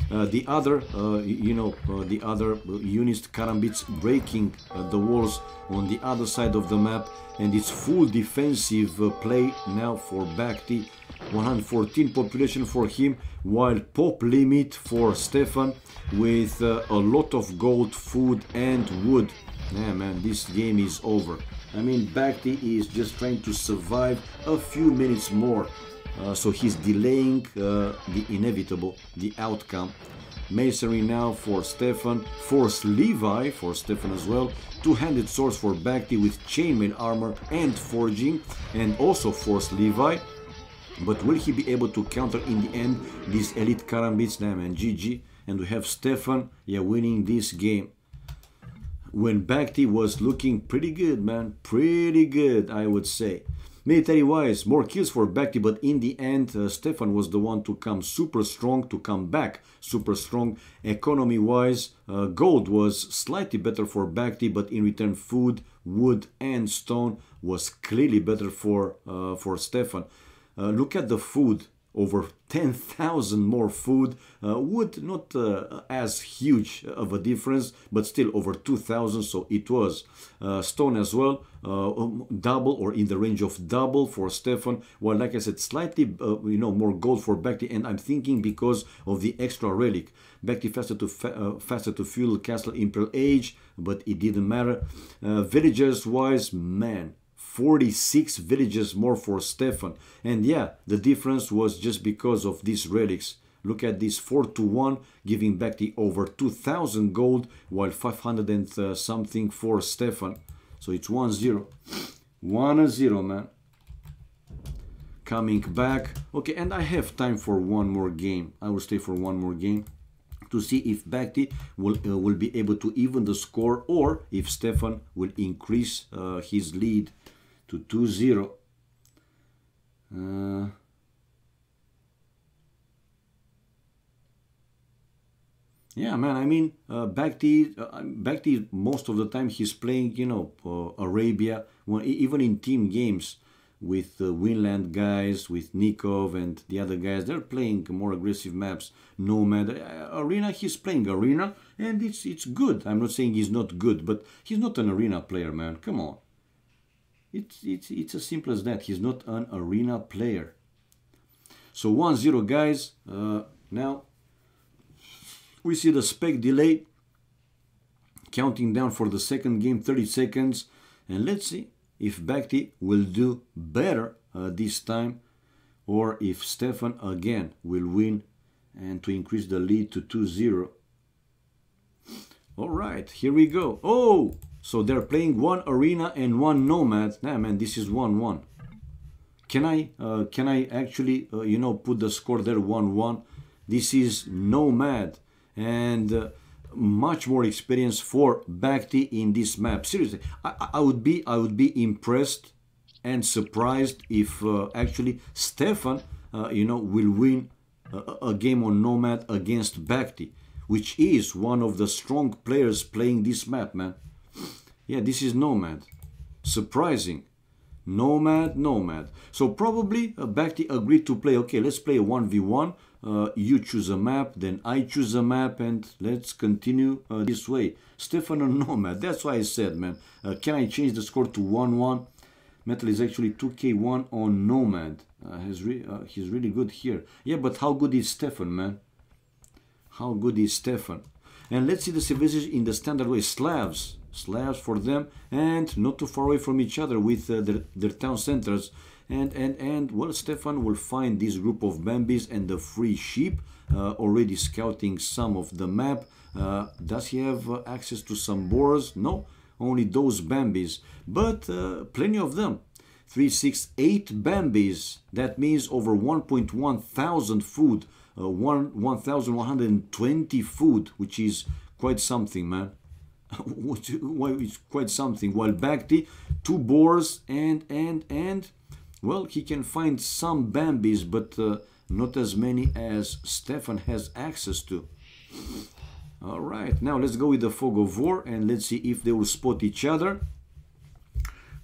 the other, the other units, Karambits, breaking the walls on the other side of the map. And it's full defensive play now for Bhakti. 114 population for him, while pop limit for Stefan with a lot of gold, food and wood. Yeah, man, this game is over. I mean, Bhakti is just trying to survive a few minutes more. So he's delaying the inevitable, the outcome. Masonry now for Stefan, Force Levi for Stefan as well, two-handed swords for Bhakti with chainmail armor and forging, and also Force Levi. But will he be able to counter in the end these elite Karambits? Nah, man, GG. And we have Stefan, yeah, winning this game. When Bhakti was looking pretty good, man, pretty good, I would say. Military-wise, more kills for Bhakti, but in the end, Stefan was the one to come super strong, to come back super strong. Economy-wise, gold was slightly better for Bhakti, but in return, food, wood, and stone was clearly better for Stefan. Look at the food. over 10,000 more food, wood not as huge of a difference, but still over 2,000, so it was. Stone as well, double or in the range of double for Stefan. Well, like I said, slightly more gold for Bakti, and I'm thinking because of the extra relic. Bakti faster to fuel Castle Imperial Age, but it didn't matter. Villagers wise, man, 46 villages more for Stefan. And yeah, the difference was just because of these relics. Look at this, 4 to 1, giving back the over 2,000 gold, while 500 and something for Stefan. So it's 1-0. 1-0, man. Coming back. Okay, and I have time for one more game. I will stay for one more game to see if Bakti will be able to even the score, or if Stefan will increase his lead to 2-0. Yeah, man, I mean, Bakti most of the time he's playing, Arabia, even in team games with Winland guys, with Nikov and the other guys, they're playing more aggressive maps. Nomad, Arena, he's playing Arena, and it's good. I'm not saying he's not good, but he's not an Arena player, man. Come on. It's as simple as that. He's not an Arena player. So 1-0, guys. Now we see the spec delay counting down for the second game, 30 seconds, and let's see if Bakti will do better this time, or if Stefan again will win and to increase the lead to 2-0. All right, here we go. Oh, so they're playing one Arena and one Nomad. Nah, man, this is 1-1. Can I actually put the score there 1-1? This is Nomad, and much more experience for Bakti in this map. Seriously, I would be impressed and surprised if actually Stefan will win a game on Nomad against Bakti, which is one of the strong players playing this map, man. Yeah, this is Nomad. Surprising. Nomad. So probably Bakti agreed to play, okay, let's play a 1v1. You choose a map, then I choose a map, and let's continue this way. Stefan on Nomad. That's why I said, man, can I change the score to 1-1? Metal is actually 2k1 on Nomad. He's really good here. Yeah, but how good is Stefan, man? How good is Stefan? And let's see the civilizations in the standard way. Slavs for them, and not too far away from each other with their town centers. And well, Stefan will find this group of Bambis and the free sheep, already scouting some of the map. Does he have access to some boars? No, only those Bambis, but plenty of them. 3, 6, 8 Bambis. That means over 1.1 thousand food, 1,120 food, which is quite something, man. It's quite something. While Bakti, 2 boars and well, he can find some Bambis, but not as many as Stefan has access to. All right, now let's go with the fog of war, and let's see if they will spot each other.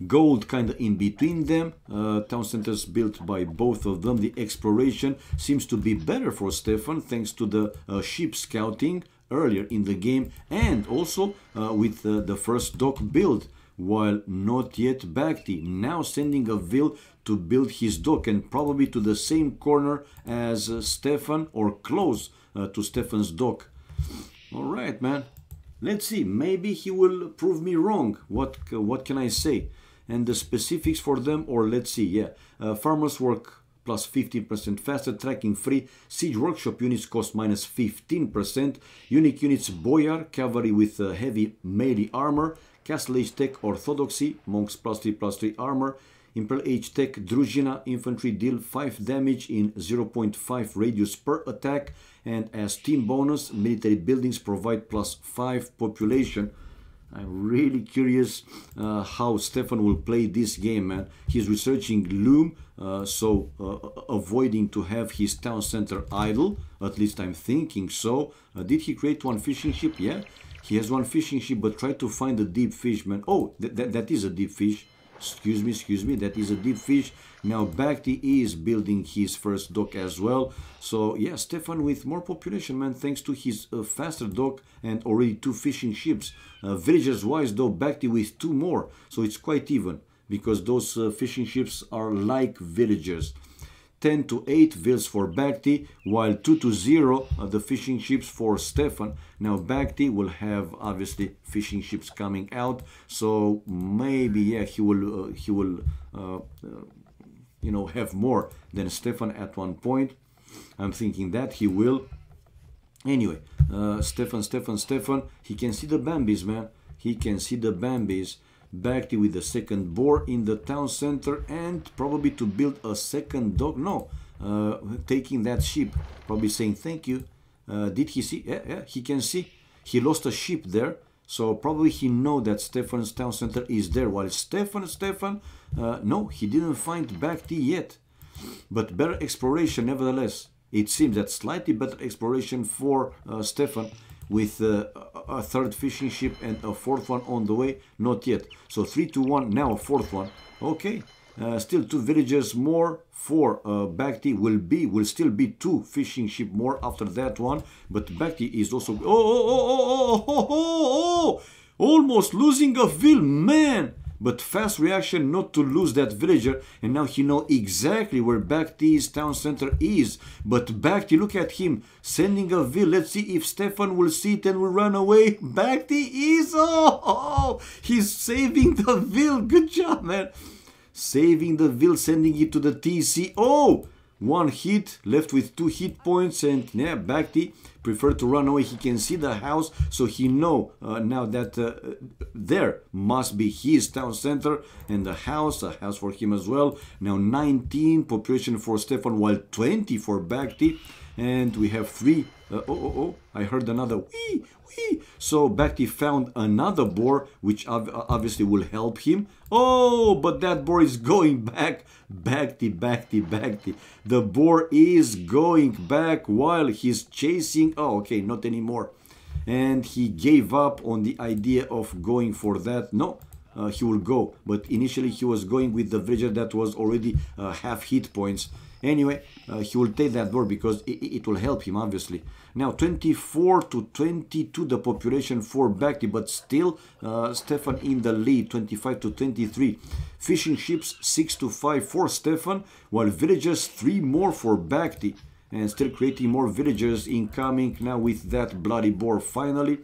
Gold kind of in between them. Town centers built by both of them. The exploration seems to be better for Stefan thanks to the sheep scouting earlier in the game, and also with the first dock build, while not yet Bakti, now sending a Vil to build his dock, and probably to the same corner as Stefan, or close to Stefan's dock. All right, man. Let's see. Maybe he will prove me wrong. What can I say? And the specifics for them, or let's see. Yeah, farmers work plus 15% faster, tracking free. Siege workshop units cost minus 15%. Unique units Boyar, cavalry with heavy melee armor. Castle Age Tech Orthodoxy, monks +3/+3 armor. Imperial Age Tech Druzhina, infantry deal 5 damage in 0.5 radius per attack. And as team bonus, military buildings provide +5 population. I'm really curious how Stefan will play this game, man. He's researching Loom, so avoiding to have his town center idle. At least I'm thinking so. Did he create one fishing ship? Yeah, he has one fishing ship, but try to find a deep fish, man. Oh, that is a deep fish. excuse me, that is a deep fish. Now Bhakti is building his first dock as well. So yeah, Stefan with more population, man, thanks to his faster dock and already 2 fishing ships. Villagers wise though, Bhakti with 2 more, so it's quite even, because those fishing ships are like villagers. 10 to 8 vills for Bhakti, while 2 to 0 the fishing ships for Stefan. Now Bhakti will have obviously fishing ships coming out, so maybe yeah, he will you know, have more than Stefan at one point. I'm thinking that he will. Anyway, Stefan, he can see the Bambis, man. He can see the Bambis. Bhakti with the second boar in the town center, and probably to build a second dock. No, taking that ship, probably saying thank you. Did he see? Yeah, he can see. He lost a ship there, so probably he know that Stefan's town center is there. While Stefan, no, he didn't find Bhakti yet. But better exploration nevertheless. It seems that slightly better exploration for Stefan, with a third fishing ship and a fourth one on the way. Not yet. So 3 to 1, now a fourth one. Okay, still 2 villagers more for Bhakti. Will still be 2 fishing ship more after that one. But Bhakti is also almost losing a vill, man. But fast reaction not to lose that villager, and now he know exactly where Bhakti's town center is. But Bhakti, look at him sending a vill. Let's see if Stefan will see it and will run away. Bhakti is he's saving the vill. Good job, man. Saving the vill, sending it to the TC. Oh, 1 hit, left with 2 hit points, and yeah, Bhakti preferred to run away. He can see the house, so he know now that there must be his town center, and a house for him as well. Now 19 population for Stefan, while 20 for Bhakti, and we have 3. I heard another wee. So Bhakti found another boar, which obviously will help him. Oh, but that boar is going back. Bhakti. The boar is going back while he's chasing. Oh, okay, not anymore. And he gave up on the idea of going for that. No, he will go. But initially he was going with the villager that was already half hit points. Anyway, he will take that boar because it will help him, obviously. Now 24 to 22 the population for Bhakti, but still Stefan in the lead, 25 to 23. Fishing ships 6 to 5 for Stefan, while villagers 3 more for Bhakti. And still creating more villagers incoming now with that bloody boar finally.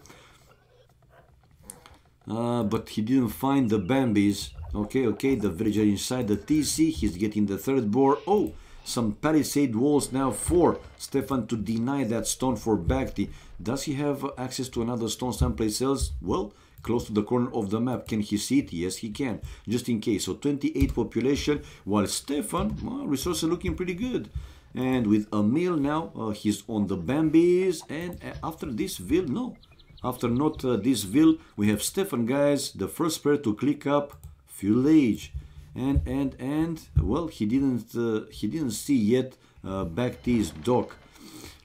But he didn't find the Bambis. Okay, the villager inside the TC, he's getting the third boar. Oh, some palisade walls now for Stefan to deny that stone for Bhakti. Does he have access to another stone someplace else? Well, close to the corner of the map. Can he see it? Yes, he can. Just in case. So 28 population, while Stefan, well, resources looking pretty good. And with a mill now, he's on the Bambis. And after this vill, no. After not this vill, we have Stefan, guys. The first player to click up Fuel Age. And well, he didn't see yet Bhakti's dock.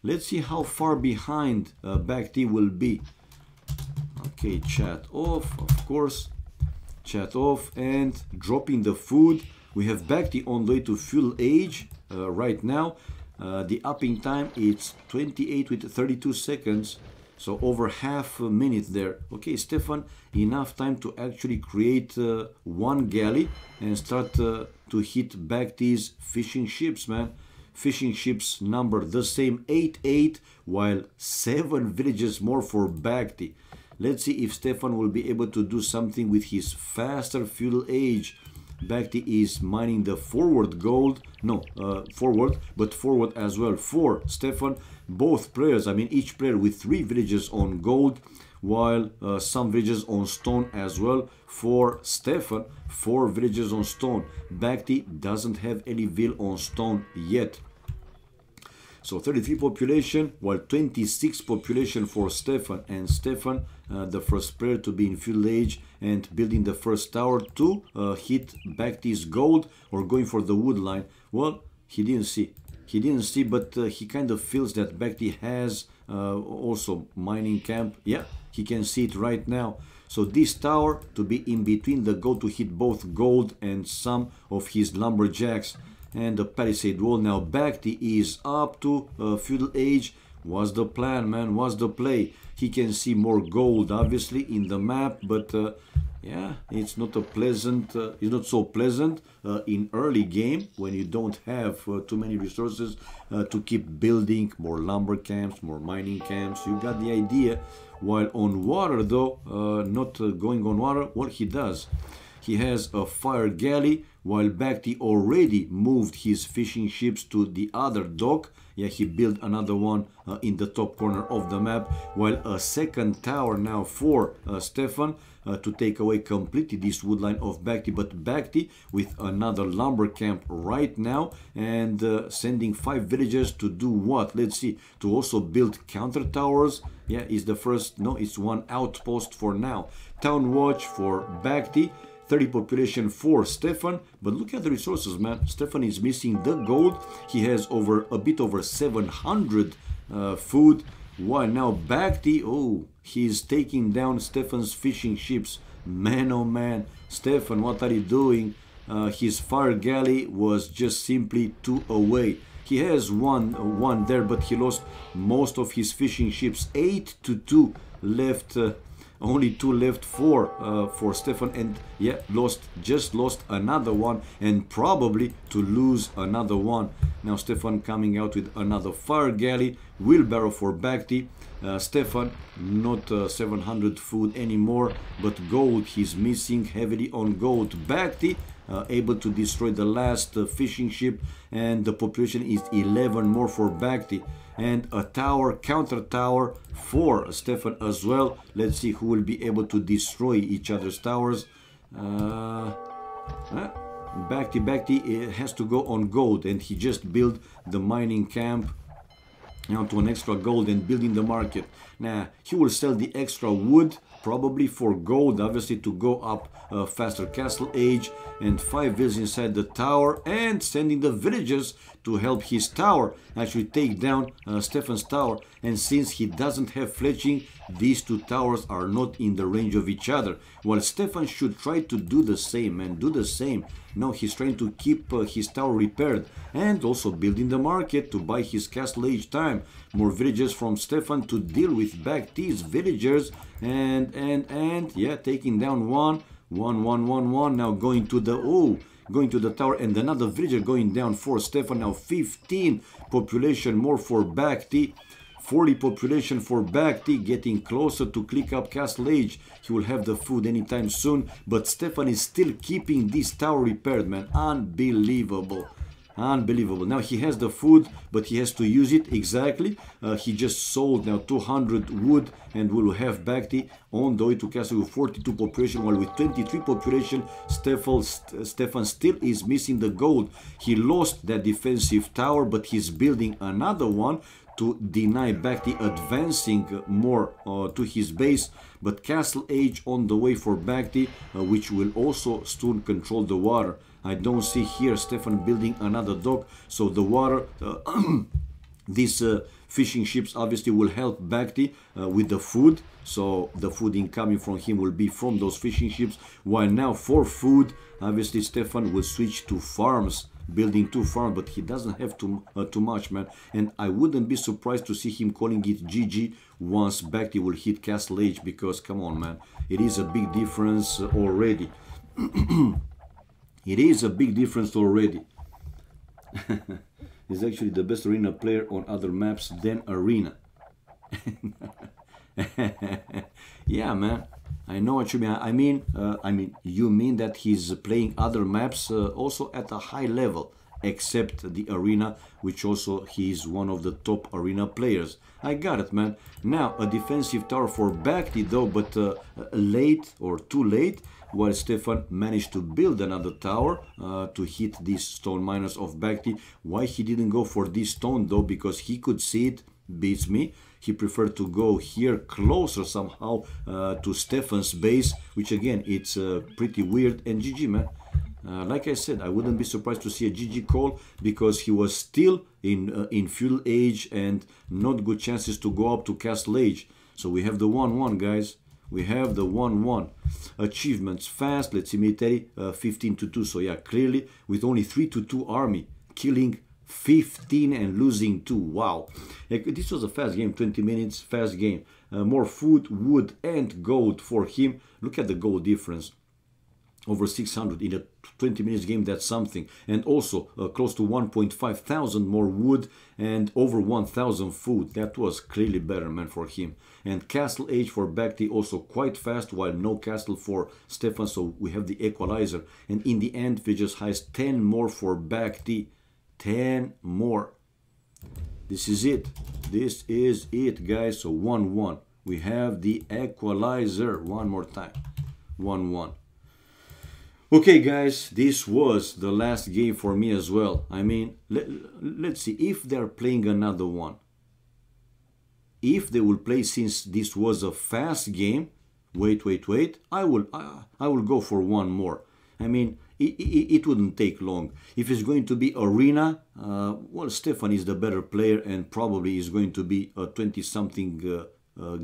Let's see how far behind Bhakti will be. Okay, chat off, of course. Chat off, and dropping the food. We have Bhakti on the way to Fuel Age right now. The upping time is 28 with 32 seconds. So over half a minute there. Okay, Stefan, enough time to actually create 1 galley and start to hit back these fishing ships, man. Fishing ships number the same, 8, while 7 villages more for Bhakti. Let's see if Stefan will be able to do something with his faster Fuel Age. Bhakti is mining the forward gold. No, forward, but forward as well for Stefan. Both players, I mean each player with 3 villages on gold, while some villages on stone as well. For Stefan, 4 villages on stone. Bhakti doesn't have any vill on stone yet. So 33 population, while 26 population for Stefan. And Stefan, the first player to be in Fuel Age and building the first tower to hit Bhakti's gold, or going for the wood line. Well, he didn't see. He didn't see, but he kind of feels that Bhakti has also mining camp. Yeah, He can see it right now. So this tower to be in between the gold to hit both gold and some of his lumberjacks. And the palisade wall now back. He is up to feudal age. What's the plan, man? What's the play? He can see more gold, obviously, in the map, but yeah, it's not a pleasant. It's not so pleasant in early game when you don't have too many resources to keep building more lumber camps, more mining camps. You got the idea. While on water, though, not going on water, what he does, he has a fire galley. While Bhakti already moved his fishing ships to the other dock. Yeah, he built another one in the top corner of the map, while a second tower now for Stefan to take away completely this wood line of Bhakti. But Bhakti with another lumber camp right now and sending 5 villagers to do what? Let's see, to also build counter towers. Yeah, is the first, no, it's one outpost for now. Town watch for Bhakti. 30 population for Stefan, but look at the resources, man. Stefan is missing the gold. He has a bit over 700 food, while now Bhakti, oh, he's taking down Stefan's fishing ships. Man, oh man, Stefan, what are you doing? His fire galley was just simply 2 away. He has one there, but he lost most of his fishing ships. 8 to 2 left. Only 2 left for Stefan, and yeah, just lost another one, and probably to lose another one. Now Stefan coming out with another fire galley, wheelbarrow for Bhakti. Stefan not 700 food anymore, but gold he's missing heavily on gold. Bhakti able to destroy the last fishing ship, and the population is 11 more for Bhakti. And a tower, counter tower for Stefan as well. Let's see who will be able to destroy each other's towers. Bhakti has to go on gold, and he just built the mining camp to an extra gold and building the market. Now he will sell the extra wood probably for gold, obviously, to go up faster castle age, and 5 villas inside the tower, and sending the villagers to help his tower actually take down Stefan's tower. And since he doesn't have fletching, these 2 towers are not in the range of each other. While Stefan should try to do the same and do the same. No, he's trying to keep his tower repaired and also building the market to buy his castle age time. More villagers from Stefan to deal with Bhakti's villagers, and yeah, taking down one. Now going to the tower, and another villager going down for Stefan. Now 15 population more for Bhakti. 40 population for Bhakti, getting closer to click up castle age. He will have the food anytime soon, but Stefan is still keeping this tower repaired, man. Unbelievable. Unbelievable. Now he has the food, but he has to use it exactly. He just sold now 200 wood, and will have Bhakti on the way to castle with 42 population, while with 23 population, Stefan still is missing the gold. He lost that defensive tower, but he's building another one to deny Bhakti advancing more to his base. But castle age on the way for Bhakti, which will also soon control the water. I don't see here Stefan building another dock, so the water, these fishing ships obviously will help Bhakti with the food. So the food incoming from him will be from those fishing ships. While now for food, obviously Stefan will switch to farms, building 2 farms, but he doesn't have too much, man. And I wouldn't be surprised to see him calling it GG once Bhakti will hit castle age, because come on, man, it is a big difference already. It is a big difference already. He's actually the best arena player on other maps than arena. Yeah, man, I know what you mean. I mean, you mean that he's playing other maps also at a high level, except the arena, which also he's one of the top arena players. I got it, man. Now a defensive tower for Bhakti though, but late or too late. While Stefan managed to build another tower to hit these stone miners of Bhakti. Why he didn't go for this stone though? Because he could see it, beats me. He preferred to go here closer somehow to Stefan's base, which again, it's pretty weird. And GG, man. Like I said, I wouldn't be surprised to see a GG call, because he was still in feudal age and not good chances to go up to castle age. So we have the 1-1, guys. We have the 1-1. Achievements fast. Let's see, military 15-2. So yeah, clearly with only 3-2 army, killing 15 and losing 2. Wow. This was a fast game, 20 minutes, fast game. More food, wood and gold for him. Look at the gold difference. Over 600 in a 20 minutes game, that's something. And also close to 1.5 thousand more wood and over 1,000 food. That was clearly better, man, for him. And castle age for Bhakti also quite fast, while no castle for Stefan. So we have the equalizer. And in the end, we just has 10 more for Bhakti. 10 more. This is it. This is it, guys. So 1-1. We have the equalizer one more time. 1-1. Okay, guys, this was the last game for me as well. I mean, let's see if they're playing another one. If they will play, since this was a fast game, wait, I will go for one more. I mean, it wouldn't take long. If it's going to be arena, well, Stefan is the better player and probably is going to be a 20-something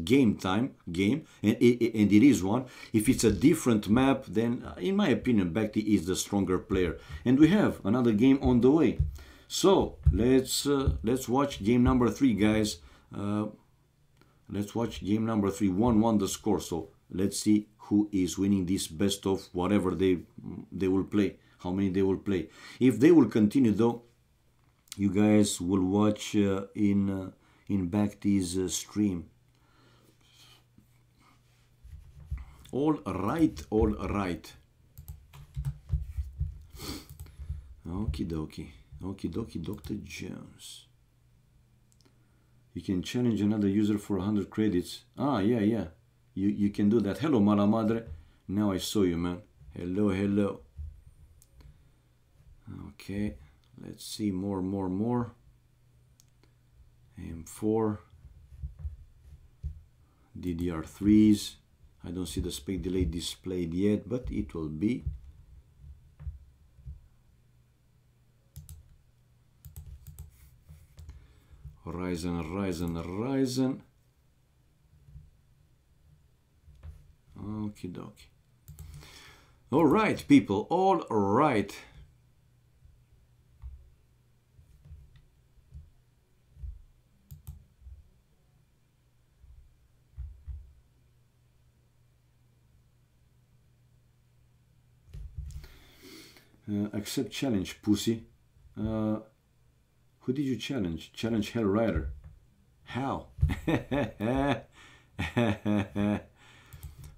game, and it is one. If it's a different map, then in my opinion Bhakti is the stronger player. And we have another game on the way. So let's watch game number 3, guys. Let's watch game number 3. 1-1 the score. So let's see who is winning this best of whatever they will play, how many they will play. If they will continue though, you guys will watch in Bhakti's stream. All right. Okie dokie, Dr. Jones. You can challenge another user for 100 credits. Ah, yeah. You can do that. Hello, Mala Madre. Now I saw you, man. Hello. Okay, let's see more. M4. DDR3s. I don't see the spec delay displayed yet, but it will be. Ryzen. Okie dokie. All right, people. All right. Accept challenge, pussy. Who did you challenge? Challenge Hell Rider. How?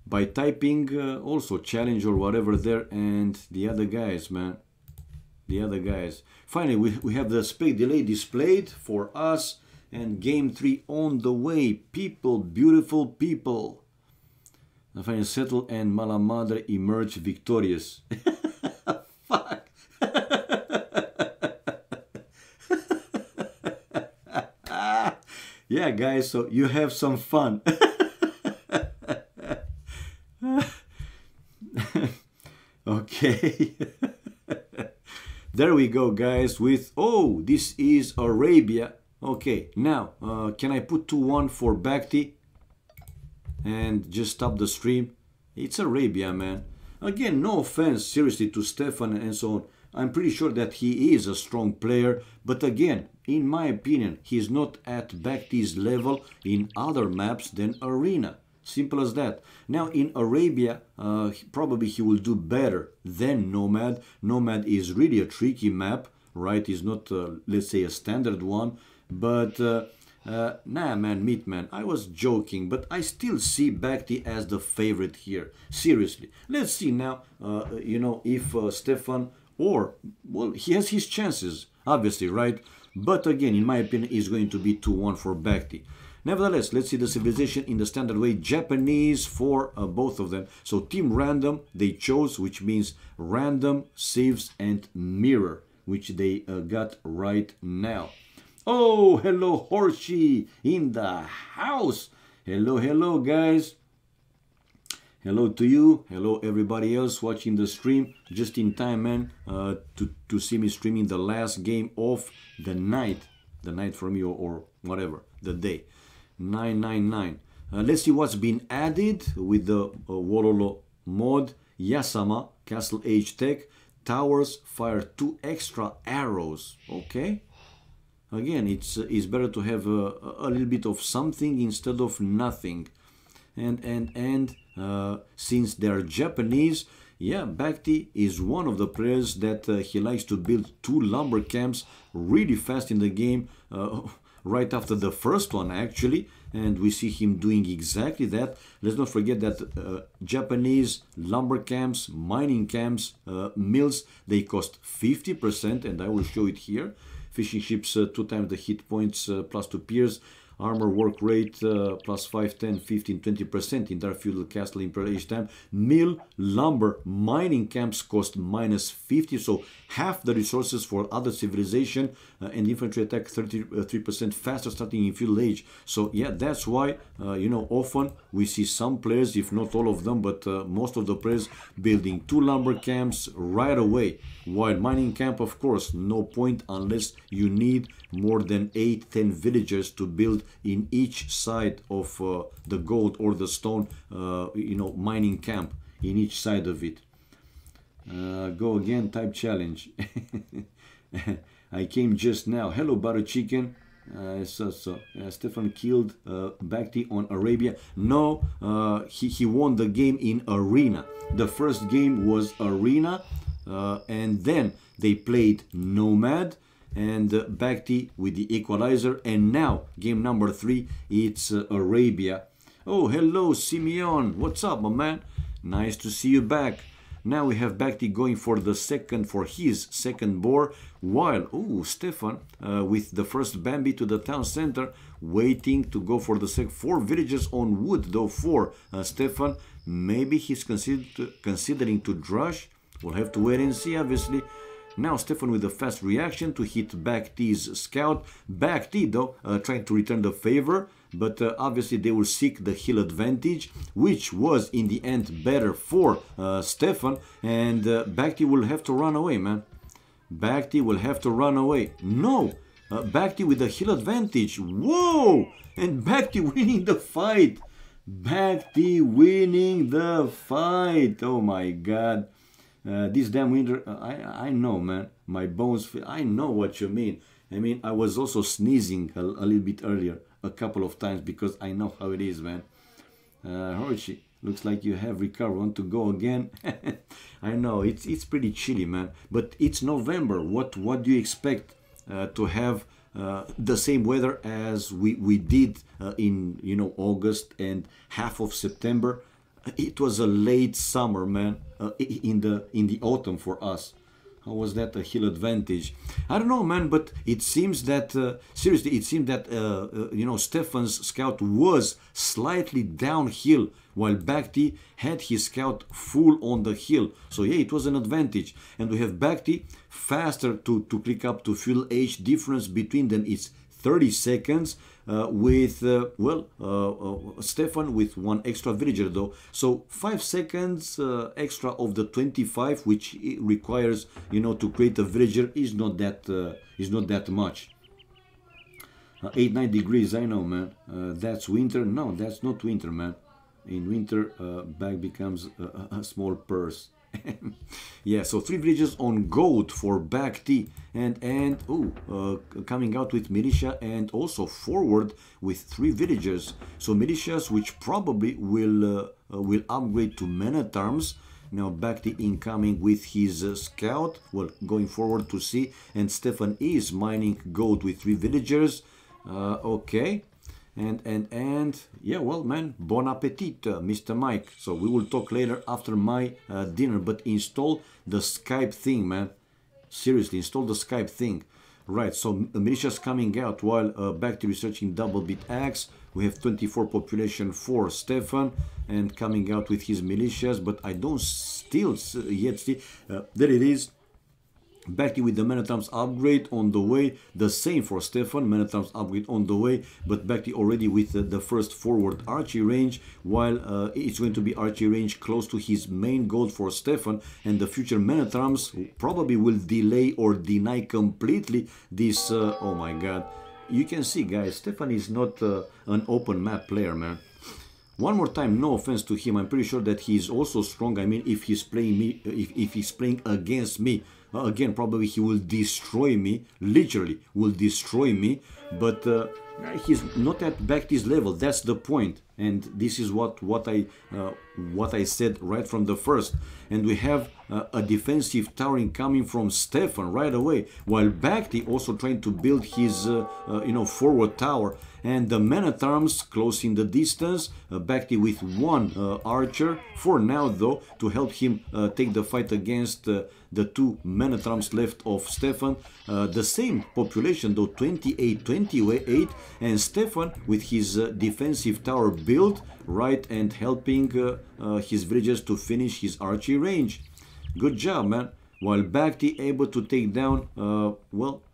By typing also challenge or whatever there, and the other guys, man. The other guys. Finally, we have the spec delay displayed for us, and game 3 on the way. People, beautiful people. Finally settled and Mala Madre emerged victorious. Fuck. Yeah, guys, so you have some fun. Okay. There we go, guys, with, oh, this is Arabia. Okay, now, can I put 2-1 for Bhakti? And just stop the stream? It's Arabia, man. Again, no offense, seriously, to Stefan and so on. I'm pretty sure that he is a strong player, but again, in my opinion, he's not at Bhakti's level in other maps than Arena. Simple as that. Now, in Arabia, probably he will do better than Nomad. Nomad is really a tricky map, right? It's not, let's say, a standard one, but nah, man, Meatman, I was joking, but I still see Bhakti as the favorite here. Seriously. Let's see now, you know, if Stefan or, well, he has his chances, obviously, right? But again, in my opinion, is going to be 2-1 for Bhakti. Nevertheless, let's see the civilization in the standard way. Japanese for both of them. So team random, they chose, which means random, sieves, and mirror, which they got right now. Oh, hello, Horsey in the house. Hello, guys. Hello to you. Hello, everybody else watching the stream. Just in time, man, to see me streaming the last game of the night. The night for me, or whatever, the day. 999. Let's see what's been added with the Wololo mod. Yasama, Castle Age Tech, towers fire 2 extra arrows. Okay. Again, it's better to have a little bit of something instead of nothing. And since they're Japanese, yeah, Bhakti is one of the players that he likes to build 2 lumber camps really fast in the game, right after the first one actually, and we see him doing exactly that. Let's not forget that Japanese lumber camps, mining camps, mills, they cost 50%, and I will show it here. Fishing ships 2 times the hit points plus 2 peers. Armor work rate plus 5, 10, 15, 20% in Dark Feudal Castle Imperial Age time. Mill, lumber, mining camps cost minus 50, so half the resources for other civilization, and infantry attack 33% faster starting in Feudal Age. So yeah, that's why you know, often we see some players, if not all of them, but most of the players building 2 lumber camps right away. While mining camp, of course, no point unless you need more than 8-10 villagers to build in each side of the gold or the stone, you know, mining camp in each side of it. Go again, type challenge. I came just now. Hello, butter chicken. Stefan killed Bhakti on Arabia. No, he won the game in arena. The first game was arena, and then they played nomad and Bhakti with the equalizer, and now game number 3, it's Arabia. Oh, hello Simeon, what's up, my man? Nice to see you back. Now we have Bhakti going for his second boar, while Stefan with the first Bambi to the town center, waiting to go for the 4 villages on wood though for Stefan. Maybe he's considering to drush. We'll have to wait and see, obviously. Now Stefan with a fast reaction to hit Bhakti's scout. Bhakti though trying to return the favor, but obviously they will seek the hill advantage, which was in the end better for Stefan, and Bhakti will have to run away, man. Bhakti will have to run away. No! Bhakti with the hill advantage. Whoa! And Bhakti winning the fight. Bhakti winning the fight. Oh my god. This damn winter, I know, man. My bones feel, I know what you mean. I mean, I was also sneezing a little bit earlier, a couple of times, because I know how it is, man. Horoshi, looks like you have recovered. Want to go again? I know, it's pretty chilly, man. But it's November. What do you expect to have the same weather as we did in, you know, August and half of September? It was a late summer, man, in the autumn for us. How was that a hill advantage? I don't know, man, but it seems that, seriously, it seemed that, you know, Stefan's scout was slightly downhill, while Bhakti had his scout full on the hill. So yeah, it was an advantage. And we have Bhakti faster to click up to Feudal Age. Difference between them is 30 seconds, with Stefan with 1 extra villager though, so 5 seconds extra of the 25, which requires, you know, to create a villager, is not that much. 8-9 degrees, I know, man. That's winter. No, that's not winter, man. In winter, bag becomes a small purse. Yeah, so 3 villages on gold for Bhakti, and coming out with militia, and also forward with 3 villagers. So militias which probably will upgrade to men at arms. Now Bhakti incoming with his scout, well, going forward to see, and Stefan is mining gold with 3 villagers. Okay. And yeah, well, man, bon appetit, Mr. Mike. So we will talk later after my dinner, but install the Skype thing, man. Seriously, install the Skype thing. Right, so militias coming out while back to researching double bit axe. We have 24 population for Stefan, and coming out with his militias, but I don't still yet see. There it is. Bhakti with the Man-at-Arms upgrade on the way. The same for Stefan, Man-at-Arms upgrade on the way, but Bhakti already with the first forward archery range, while it's going to be archery range close to his main goal for Stefan, and the future Man-at-Arms probably will delay or deny completely this. Oh my god. You can see, guys, Stefan is not an open map player, man. One more time, no offense to him, I'm pretty sure that he's also strong. I mean, if he's playing me, if he's playing against me, again, probably he will destroy me, literally will destroy me, but he's not at Bhakti's level. That's the point, and this is what I said right from the first. And we have a defensive tower incoming from Stefan right away, while Bhakti also trying to build his forward tower. And the man-at-arms close in the distance, Bhakti with one archer for now though, to help him take the fight against the two man-at-arms left of Stefan. The same population though, 28, and Stefan with his defensive tower built, right, and helping his villagers to finish his archery range. Good job, man. While Bhakti able to take down,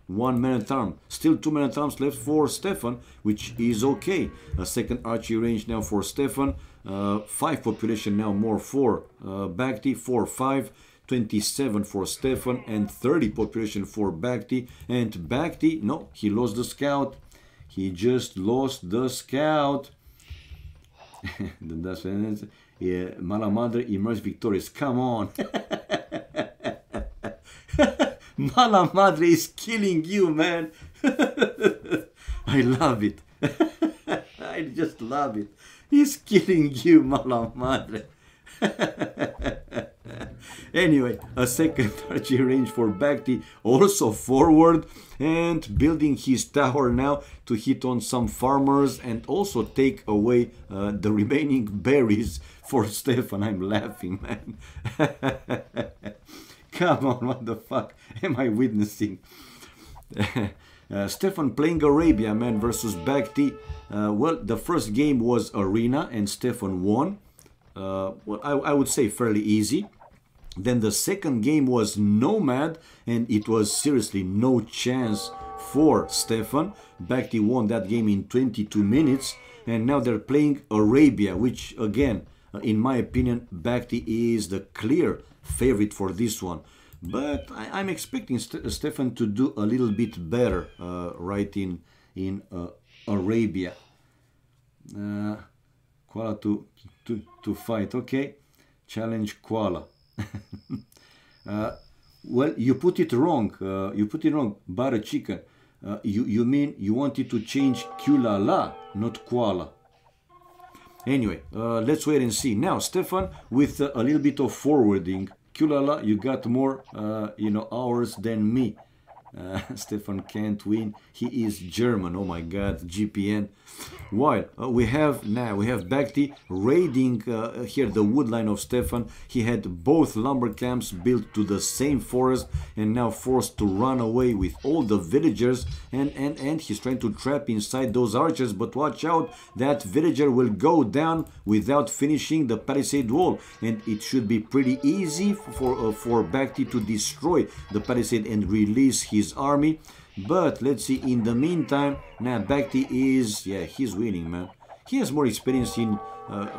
one man-at-arm. Still two man-at-arms left for Stefan, which is okay. A second archery range now for Stefan. 5 population now more for Bhakti. 5, 27 for Stefan, and 30 population for Bhakti. And Bhakti, no, he lost the scout. He just lost the scout. Yeah, Mala Madre emerged victorious. Come on. Mala Madre is killing you, man. I love it. I just love it. He's killing you, Mala Madre. Anyway, a second archery range for Bhakti, also forward, and building his tower now to hit on some farmers and also take away the remaining berries for Stefan. I'm laughing, man. Come on, what the fuck am I witnessing? Stefan playing Arabia, man, versus Bhakti. Well, the first game was Arena and Stefan won. Well, I would say fairly easy. Then the second game was Nomad, and it was seriously no chance for Stefan. Bhakti won that game in 22 minutes, and now they're playing Arabia, which again, in my opinion, Bhakti is the clear favorite for this one. But I'm expecting Stefan to do a little bit better right in Arabia. Kuala to fight, okay. Challenge Kuala. Well, you put it wrong. Butter chicken. You mean you wanted to change Kulala, not Kuala. Anyway, let's wait and see. Now, Stefan with a little bit of forwarding. Kulala, you got more, hours than me. Stefan can't win. He is German. Oh my God, GPN. While we have Bhakti raiding here the wood line of Stefan. He had both lumber camps built to the same forest and now forced to run away with all the villagers, and he's trying to trap inside those archers, but watch out, that villager will go down without finishing the palisade wall, and it should be pretty easy for Bhakti to destroy the palisade and release his army. But let's see, in the meantime, now Bhakti is, he's winning, man. He has more experience in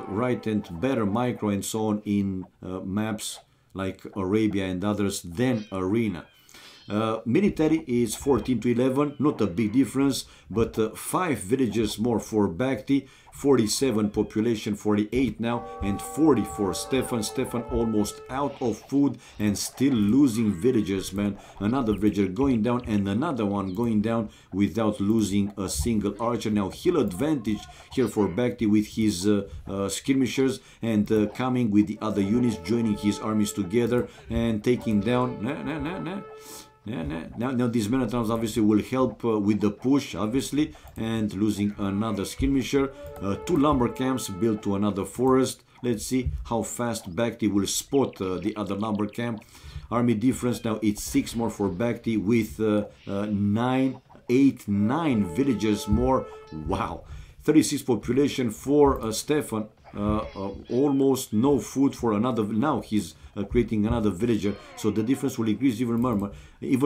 right and better micro and so on in maps like Arabia and others than Arena. Military is 14 to 11, not a big difference, but 5 villages more for Bhakti, 47 population, 48 now, and 40 for Stefan. Stefan almost out of food and still losing villagers, man. Another villager going down and another one going down without losing a single archer. Now hill advantage here for Bhakti with his skirmishers and coming with the other units, joining his armies together and taking down. Now these men-at-arms obviously will help with the push, obviously, and losing another skirmisher. 2 lumber camps built to another forest. Let's see how fast Bhakti will spot the other lumber camp. Army difference now, it's 6 more for Bhakti with 9 villages more. Wow, 36 population for Stefan. Almost no food for another. Now he's creating another villager, so the difference will increase even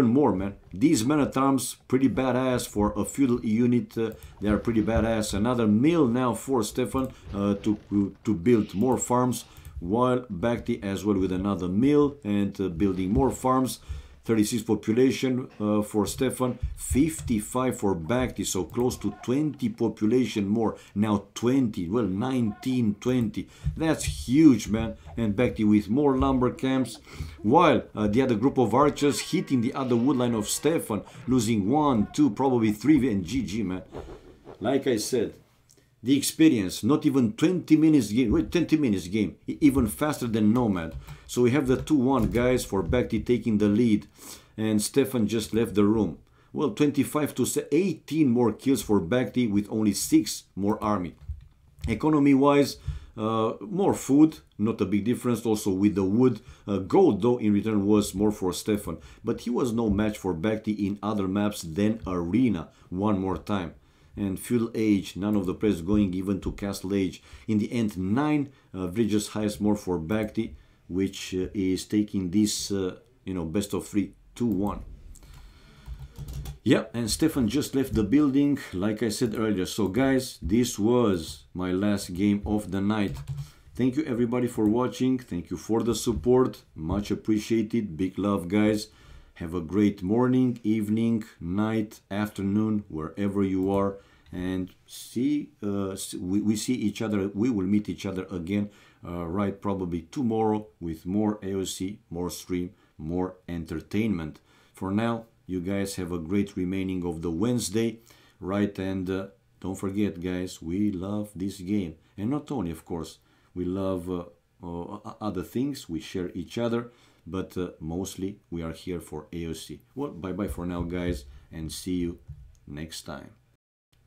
more, man. These men-at-arms pretty badass for a feudal unit. They are pretty badass. Another mill now for Stefan to build more farms, while Bhakti as well with another mill and building more farms. 36 population for Stefan, 55 for Bhakti, so close to 20 population more. Now 20, well, 19, 20. That's huge, man. And Bhakti with more lumber camps, while the other group of archers hitting the other woodline of Stefan, losing 1, 2, probably 3, and GG, man. Like I said, the experience, not even 20 minutes game, wait, 20 minutes game, even faster than Nomad. So we have the 2-1 guys for Bhakti taking the lead, and Stefan just left the room. Well, 25 to 18 more kills for Bhakti with only 6 more army. Economy-wise, more food, not a big difference, also with the wood. Gold, though, in return was more for Stefan, but he was no match for Bhakti in other maps than Arena, one more time. And Fuel Age, none of the players going even to Castle Age. In the end, 9 villages highest more for Bhakti, which is taking this, best of 3, 2-1. Yeah, and Stefan just left the building, like I said earlier. So guys, this was my last game of the night. Thank you everybody for watching. Thank you for the support. Much appreciated. Big love, guys. Have a great morning, evening, night, afternoon, wherever you are. And we see each other. We will meet each other again, right, probably tomorrow with more AoC, more stream, more entertainment. For now, you guys have a great remaining of the Wednesday, right? And don't forget, guys, we love this game. And not only, of course, we love other things. We share each other. But mostly we are here for AoC. Well, bye-bye for now, guys, and see you next time.